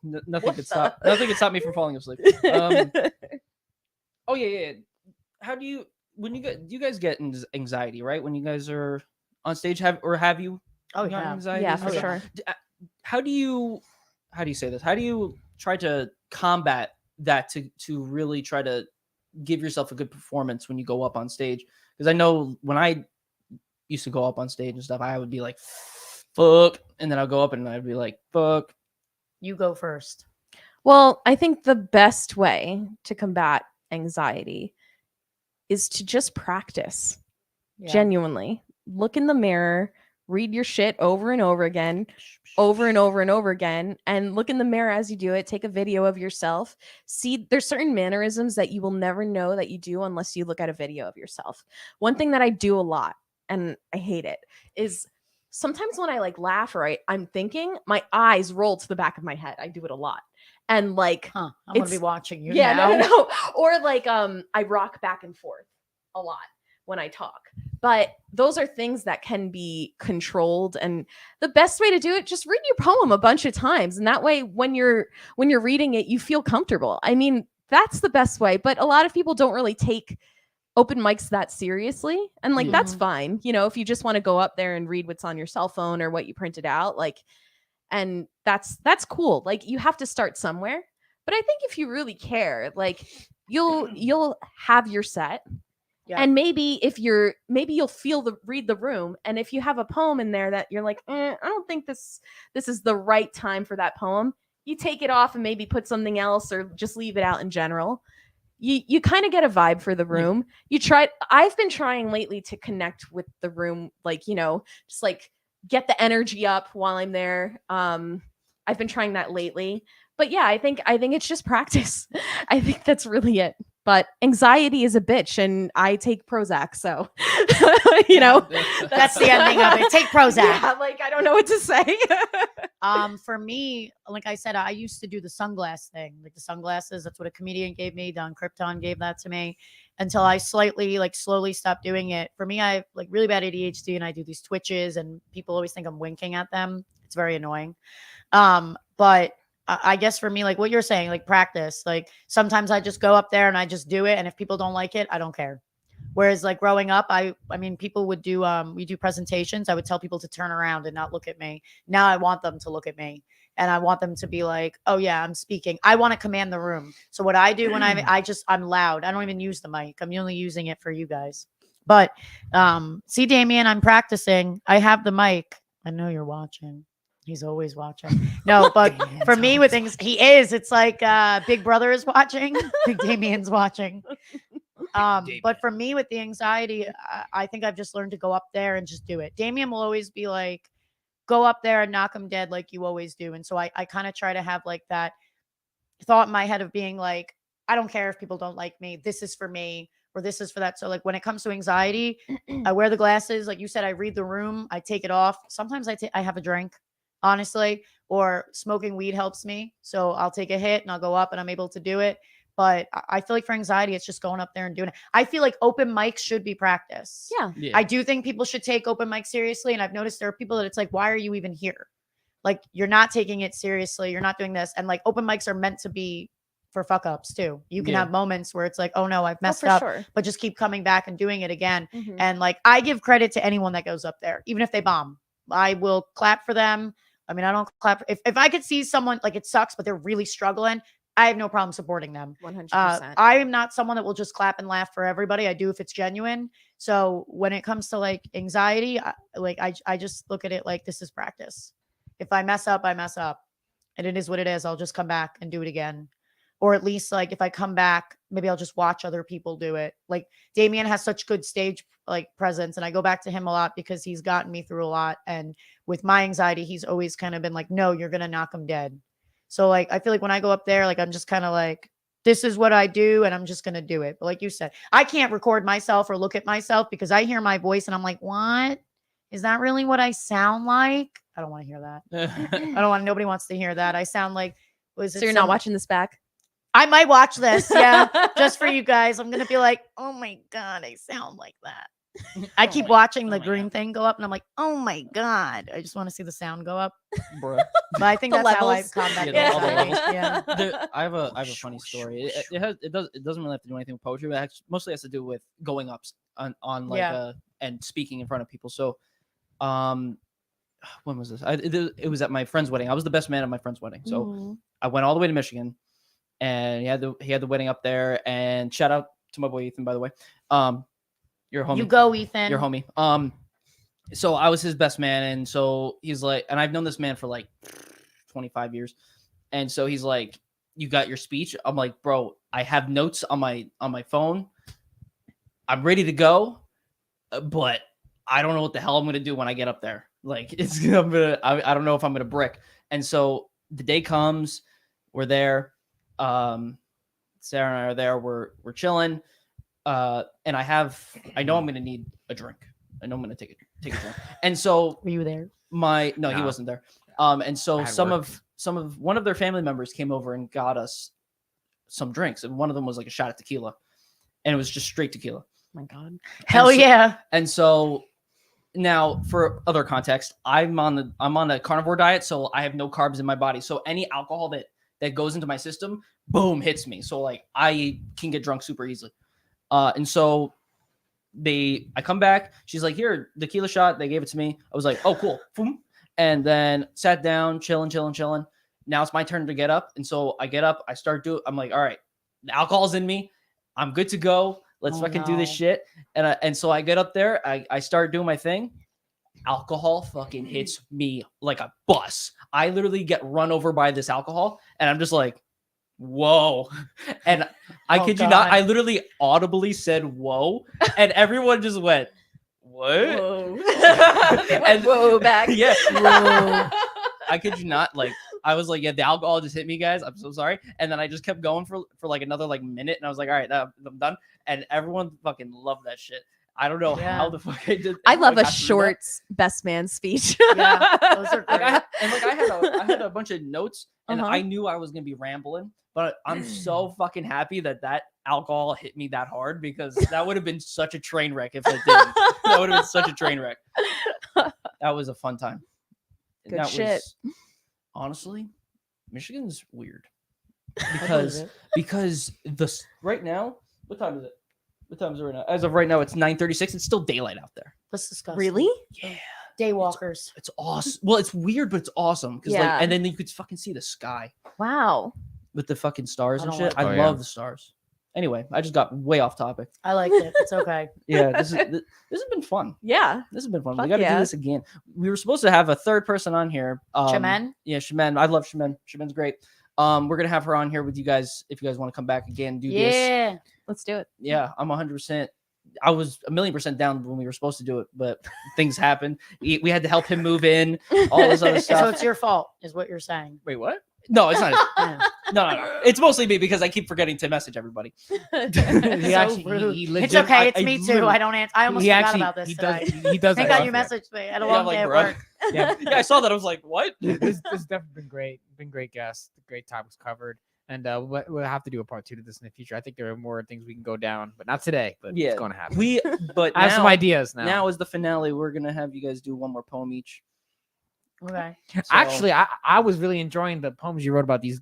Nothing What could stop. Nothing could stop me from falling asleep. Oh yeah. How do you do you guys get anxiety, right? When you guys are on stage, have you Oh gotten yeah. anxiety? Yeah, and for stuff? sure. How do you say this? How do you try to combat that to really try to give yourself a good performance when you go up on stage? Because I know when I used to go up on stage and stuff, I would be like, fuck. And then I'll go up and I'd be like, fuck. You go first. Well, I think the best way to combat anxiety is to just practice. Yeah. Genuinely. Look in the mirror, read your shit over and over again, over and over and over again, and look in the mirror as you do it. Take a video of yourself. See, there's certain mannerisms that you will never know that you do unless you look at a video of yourself. One thing that I do a lot, and I hate it, is sometimes when I like laugh or I'm thinking, my eyes roll to the back of my head. I do it a lot. And like, Huh. I'm gonna be It's- watching you yeah, now. no. Or like I rock back and forth a lot when I talk. But those are things that can be controlled, and the best way to do it, just read your poem a bunch of times, and that way when you're reading it, you feel comfortable. I mean, that's the best way. But a lot of people don't really take open mics that seriously, and like Yeah. that's fine, you know, if you just want to go up there and read what's on your cell phone or what you printed out, like, and that's cool. Like, you have to start somewhere. But I think if you really care, like, you'll have your set. Yeah. And maybe maybe you'll read the room, and if you have a poem in there that you're like, I don't think this is the right time for that poem, you take it off and maybe put something else, or just leave it out in general. You kind of get a vibe for the room. I've been trying lately to connect with the room, like, you know, just like get the energy up while I'm there. I've been trying that lately. But yeah, I think it's just practice. I think that's really it. But anxiety is a bitch, and I take Prozac, so you know, That's the ending of it. Take Prozac. Yeah, like, I don't know what to say. For me, like I said, I used to do the sunglass thing, like the sunglasses. That's what a comedian gave me. Don Krypton gave that to me until I slowly stopped doing it. For me, I have like really bad ADHD, and I do these twitches, and people always think I'm winking at them. It's very annoying. But I guess for me, like what you're saying, like practice, like sometimes I just go up there and I just do it. And if people don't like it, I don't care. Whereas like growing up, I mean, people would do, we do presentations. I would tell people to turn around and not look at me. Now I want them to look at me, and I want them to be like, oh yeah, I'm speaking. I want to command the room. So what I do when I'm loud, I don't even use the mic. I'm only using it for you guys. But, see, Damien, I'm practicing. I have the mic. I know you're watching. He's always watching. No, but for me with things, he is. It's like Big Brother is watching. Big Damien's watching. But for me with the anxiety, I think I've just learned to go up there and just do it. Damien will always be like, go up there and knock him dead like you always do. And so I kind of try to have like that thought in my head of being like, I don't care if people don't like me. This is for me, or this is for that. So like when it comes to anxiety, I wear the glasses. Like you said, I read the room. I take it off. Sometimes I have a drink, honestly, or smoking weed helps me. So I'll take a hit and I'll go up and I'm able to do it. But I feel like for anxiety, it's just going up there and doing it. I feel like open mics should be practice. Yeah. I do think people should take open mic seriously. And I've noticed there are people that it's like, why are you even here? Like, you're not taking it seriously. You're not doing this. And like open mics are meant to be for fuck ups too. You can have moments where it's like, oh no, I've messed up, but just keep coming back and doing it again. Mhm. And like, I give credit to anyone that goes up there, even if they bomb. I will clap for them. I mean, I don't clap. If I could see someone like it sucks, but they're really struggling, I have no problem supporting them. 100%. I am not someone that will just clap and laugh for everybody. I do if it's genuine. So when it comes to like anxiety, I just look at it like this is practice. If I mess up, I mess up, and it is what it is. I'll just come back and do it again. Or at least like if I come back, maybe I'll just watch other people do it. Like Damien has such good stage like presence, and I go back to him a lot because he's gotten me through a lot. And with my anxiety, he's always kind of been like, no, you're going to knock him dead. So like, I feel like when I go up there, like I'm just kind of like, this is what I do, and I'm just going to do it. But like you said, I can't record myself or look at myself because I hear my voice and I'm like, what? Is that really what I sound like? I don't want to hear that. Nobody wants to hear that. I sound like, So you're not watching this back? I might watch this. Yeah. Just for you guys. I'm going to be like, oh my God, I sound like that. I keep watching the green thing go up and I'm like, oh my God. I just want to see the sound go up. Bro. But I think The that's how I levels. combat Yeah, the all the anxiety. levels. Yeah. I have a funny story. It doesn't really have to do anything with poetry, but it mostly has to do with going up on like and speaking in front of people. So when was this? It was at my friend's wedding. I was the best man at my friend's wedding. So I went all the way to Michigan, and he had the wedding up there. And shout out to my boy Ethan, by the way. You're a homie. You go, Ethan. You're a homie. So I was his best man, and so he's like, and I've known this man for like 25 years, and so he's like, "You got your speech?" I'm like, "Bro, I have notes on my phone. I'm ready to go, but I don't know what the hell I'm gonna do when I get up there. Like, I don't know if I'm gonna brick." And so the day comes, we're there. Sarah and I are there. We're chilling. And I know I'm gonna need a drink. I know I'm gonna take a drink. And so Were you there? No, he wasn't there. And so I had one of their family members came over and got us some drinks, and one of them was like a shot of tequila, and it was just straight tequila. Oh my God. Hell yeah. And so now, for other context, I'm on a carnivore diet, so I have no carbs in my body. So any alcohol that goes into my system, boom, hits me. So like I can get drunk super easily. And so I come back. She's like, here, tequila shot. They gave it to me. I was like, oh, cool. Boom. And then sat down, chilling. Now it's my turn to get up. And so I get up. I start doing. I'm like, all right, the alcohol's in me. I'm good to go. Let's fucking do this shit. And so I get up there. I start doing my thing. Alcohol fucking hits me like a bus. I literally get run over by this alcohol, and I'm just like, whoa. And I kid you not, I literally audibly said whoa, and everyone just went, what? Whoa. And whoa back. Yeah. Whoa. I kid you not, like I was like, yeah, the alcohol just hit me, guys. I'm so sorry. And then I just kept going for like another like minute, and I was like, all right, I'm done. And everyone fucking loved that shit. I don't know how the fuck I did. I love a short best man speech. Yeah, those are great. I had a bunch of notes, and I knew I was gonna be rambling, but I'm so fucking happy that alcohol hit me that hard, because that would have been such a train wreck if it didn't. That would have been such a train wreck. That was a fun time. Good that shit. Was, honestly, Michigan's weird because right now, what time is it? What time is it right now? As of right now, it's 9:36. It's still daylight out there. That's disgusting. Really? Yeah. Daywalkers. It's awesome. Well, it's weird, but it's awesome. Because Yeah. and then you could fucking see the sky Wow. with the fucking stars and don't shit. like I love the stars. Anyway, I just got way off topic. I liked it. It's okay. Yeah, this has been fun. Yeah. This has been fun. Fuck We got to yeah. do this again. We were supposed to have a third person on here. Shaman? Yeah, Shaman. I love Shaman. Shaman's great. We're gonna have her on here with you guys if you guys want to come back again. Do this. Yeah. Let's do it. Yeah, I'm 100%. I was 1,000,000% down when we were supposed to do it, but things happened. We had to help him move in, all this other stuff. So it's your fault, is what you're saying. Wait, what? No, it's not. Yeah. No. It's mostly me because I keep forgetting to message everybody. He So actually, rude. he It's legit- okay. It's I me too. literally- I don't answer. I almost he forgot actually about this he today. does he does Thank that God you often. messaged me. I had a long day at bro. work. Yeah. Yeah, I saw that. I was like, what? This has definitely been great. Been great guests, great topics covered, and we'll have to do a part 2 to this in the future. I think there are more things we can go down, but not today. But Yeah, it's going to happen. But I have some now- ideas now. Now is the finale. We're gonna have you guys do one more poem each. Okay. So- Actually, I was really enjoying the poems you wrote about these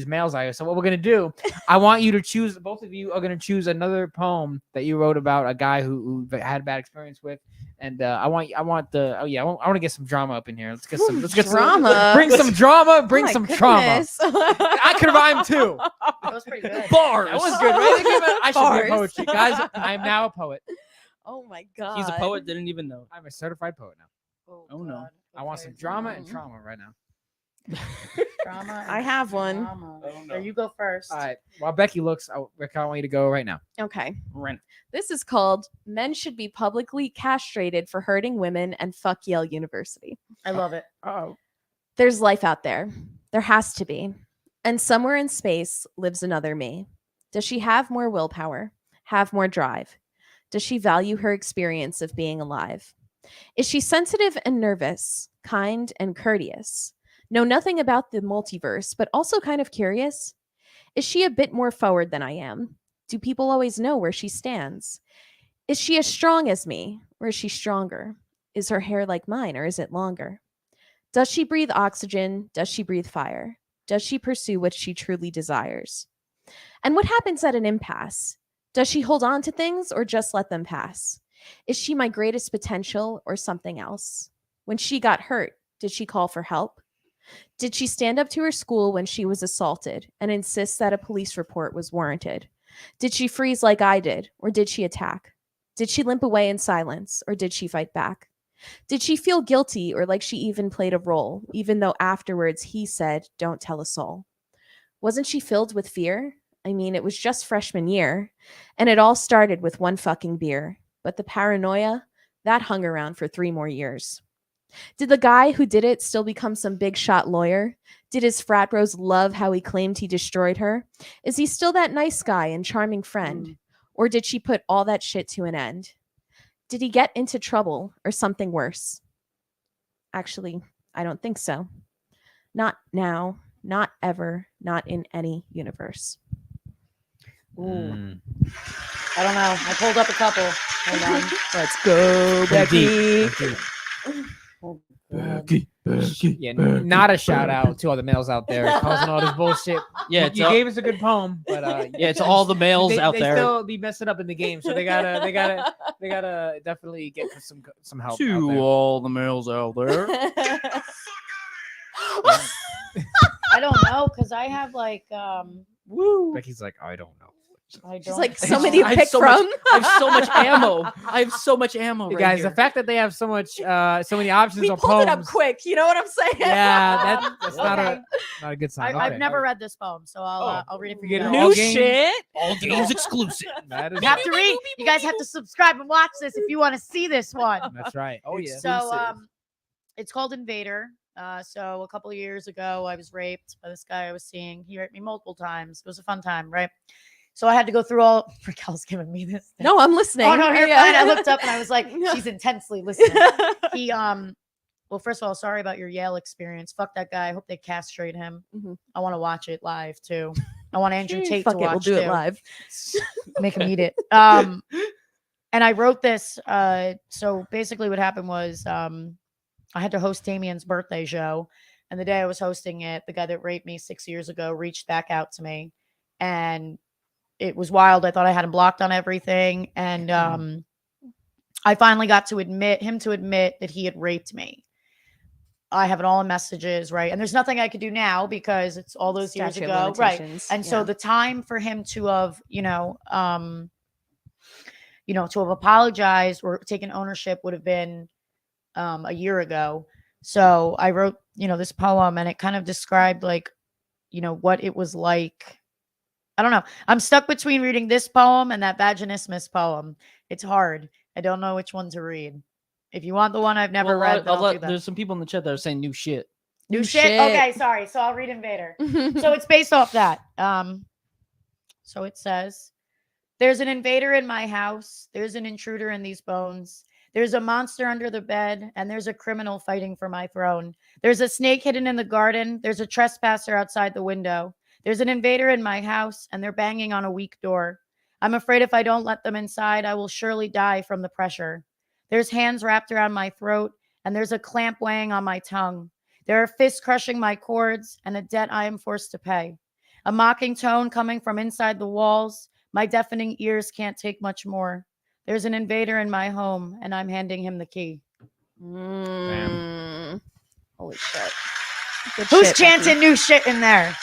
males. So what we're gonna do? I want you to choose. Both of you are gonna choose another poem that you wrote about a guy who had a bad experience with, and I want to get some drama up in here. Let's get some drama. Bring some drama. Bring Oh my some trauma. goodness. I could rhyme too. That was pretty good. Bars. That was good, right? I should Bars. be poetry, guys. I am now a poet. Oh my god. He's a poet. Didn't even know. I'm a certified poet now. Oh, no. God. I want Okay. some drama and trauma right now. Drama. I have one. Drama. Oh, no. There, you go first. All right. While Becky looks, Raquel, I want you to go right now. Okay. Rent. This is called Men Should Be Publicly Castrated for Hurting Women and Fuck Yale University. I love it. Oh. There's life out there. There has to be. And somewhere in space lives another me. Does she have more willpower? Have more drive? Does she value her experience of being alive? Is she sensitive and nervous, kind and courteous? Know nothing about the multiverse, but also kind of curious? Is she a bit more forward than I am? Do people always know where she stands? Is she as strong as me, or is she stronger? Is her hair like mine, or is it longer? Does she breathe oxygen? Does she breathe fire? Does she pursue what she truly desires? And what happens at an impasse? Does she hold on to things or just let them pass? Is she my greatest potential or something else? When she got hurt, did she call for help? Did she stand up to her school when she was assaulted and insist that a police report was warranted? Did she freeze like I did, or did she attack? Did she limp away in silence, or did she fight back? Did she feel guilty or like she even played a role, even though afterwards he said, "Don't tell a soul"? Wasn't she filled with fear? I mean, it was just freshman year, and it all started with one fucking beer. But the paranoia, that hung around for 3 more years. Did the guy who did it still become some big shot lawyer? Did his frat bros love how he claimed he destroyed her? Is he still that nice guy and charming friend? Or did she put all that shit to an end? Did he get into trouble or something worse? Actually, I don't think so. Not now, not ever, not in any universe. Ooh. I don't know. I pulled up a couple. Hold on. Let's go, Pretty deep. Yeah, not a shout out to all the males out there causing all this bullshit. Yeah, you gave us a good poem, but yeah, it's all the males out they there. still be messing up in the game, so they gotta definitely get some help. out To there. all the males out there. I don't know because I have like Woo. Becky's like, I don't know. I She's don't like, think- so many to I have pick so from. I have so much ammo. I have so much ammo. Hey, Right guys, here. the fact that they have so many options We on pulled it up poems. quick. You know what I'm saying? Yeah, that's not Okay. a good sign. I've Okay. never read this poem, so I'll read it for You you get guys. it all New games? shit. all games exclusive. That is You have to read. You guys have to subscribe and watch this if you want to see this one. That's right. Oh yeah. So it's called Invader. So a couple of years ago, I was raped by this guy I was seeing. He raped me multiple times. It was a fun time, right? So I had to go through all. Raquel's giving me this. Thing. No, I'm listening. Oh no, you're Yeah. fine. I looked up and I was like, Yeah. she's intensely listening. He well, first of all, sorry about your Yale experience. Fuck that guy. I hope they castrate him. Mhm. I want to watch it live too. I want Andrew Tate Fuck to it, watch we'll do too. it live. Make him eat it. And I wrote this. So basically, what happened was I had to host Damien's birthday show, and the day I was hosting it, the guy that raped me 6 years ago reached back out to me, and it was wild. I thought I had him blocked on everything, and I finally got to admit that he had raped me. I have it all in messages, right? And there's nothing I could do now because it's all those years Statute of ago, right? limitations, And so yeah. the time for him to have, to have apologized or taken ownership would have been a year ago. So I wrote, this poem, and it kind of described like, what it was like. I don't know. I'm stuck between reading this poem and that vaginismus poem. It's hard. I don't know which one to read. If you want the one I've never read, then I'll do that. There's some people in the chat that are saying new shit. New shit? Okay, sorry. So I'll read Invader. So it's based off that. So it says, there's an invader in my house. There's an intruder in these bones. There's a monster under the bed, and there's a criminal fighting for my throne. There's a snake hidden in the garden. There's a trespasser outside the window. There's an invader in my house, and they're banging on a weak door. I'm afraid if I don't let them inside, I will surely die from the pressure. There's hands wrapped around my throat, and there's a clamp weighing on my tongue. There are fists crushing my cords, and a debt I am forced to pay. A mocking tone coming from inside the walls. My deafening ears can't take much more. There's an invader in my home, and I'm handing him the key. Holy shit. Good Who's shit, chanting Becky. new shit in there?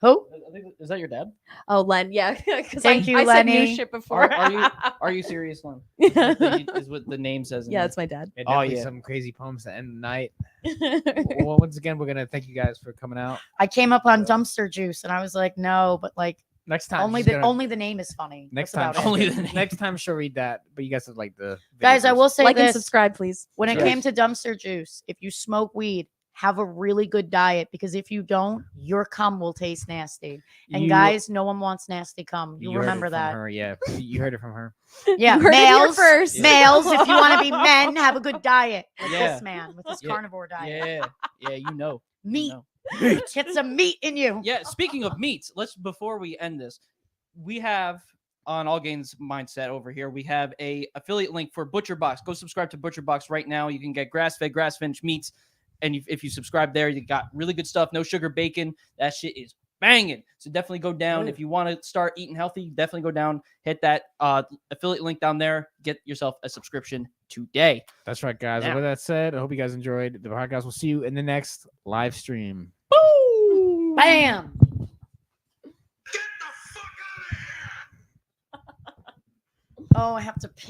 Who? I think, is that your dad? Oh, Len, yeah. Because Thank you, I said new Lenny. shit before. Are you serious, Len? Yeah, Is what the name says. in yeah, there. it's my dad. Yeah, Oh, definitely yeah. some crazy poems to end the night. Well, once again, we're gonna thank you guys for coming out. I came up on dumpster juice, and I was like, no, but like Next time, only she's the gonna- only the name is funny. next That's time, about it. Only the name. next time she'll read that. But you guys have like the Guys, I video will version. say Like and this: subscribe, please. when it Yes. came to dumpster juice, if you smoke weed, have a really good diet, because if you don't, your cum will taste nasty. And You- guys, no one wants nasty cum. You heard it remember from that? Her, yeah, you heard it from her. Yeah, You heard it here males. first. Males, if you want to be men, have a good diet. Like Yeah. this man with his Yeah. carnivore diet. Yeah, you know. You Meat. know. Get some meat in you. Yeah, speaking of meats, before we end this, we have on All Gains Mindset over here, we have a affiliate link for Butcher Box. Go subscribe to Butcher Box right now. You can get grass-fed, grass-finished meats, and if you subscribe there, you got really good stuff. No sugar bacon. That shit is banging. So definitely go down. If you want to start eating healthy, definitely go down, hit that affiliate link down there, get yourself a subscription today. That's right, guys. Yeah. And with that said, I hope you guys enjoyed the podcast. We'll see you in the next live stream. Bam. Get the fuck out of here! Oh, I have to pee.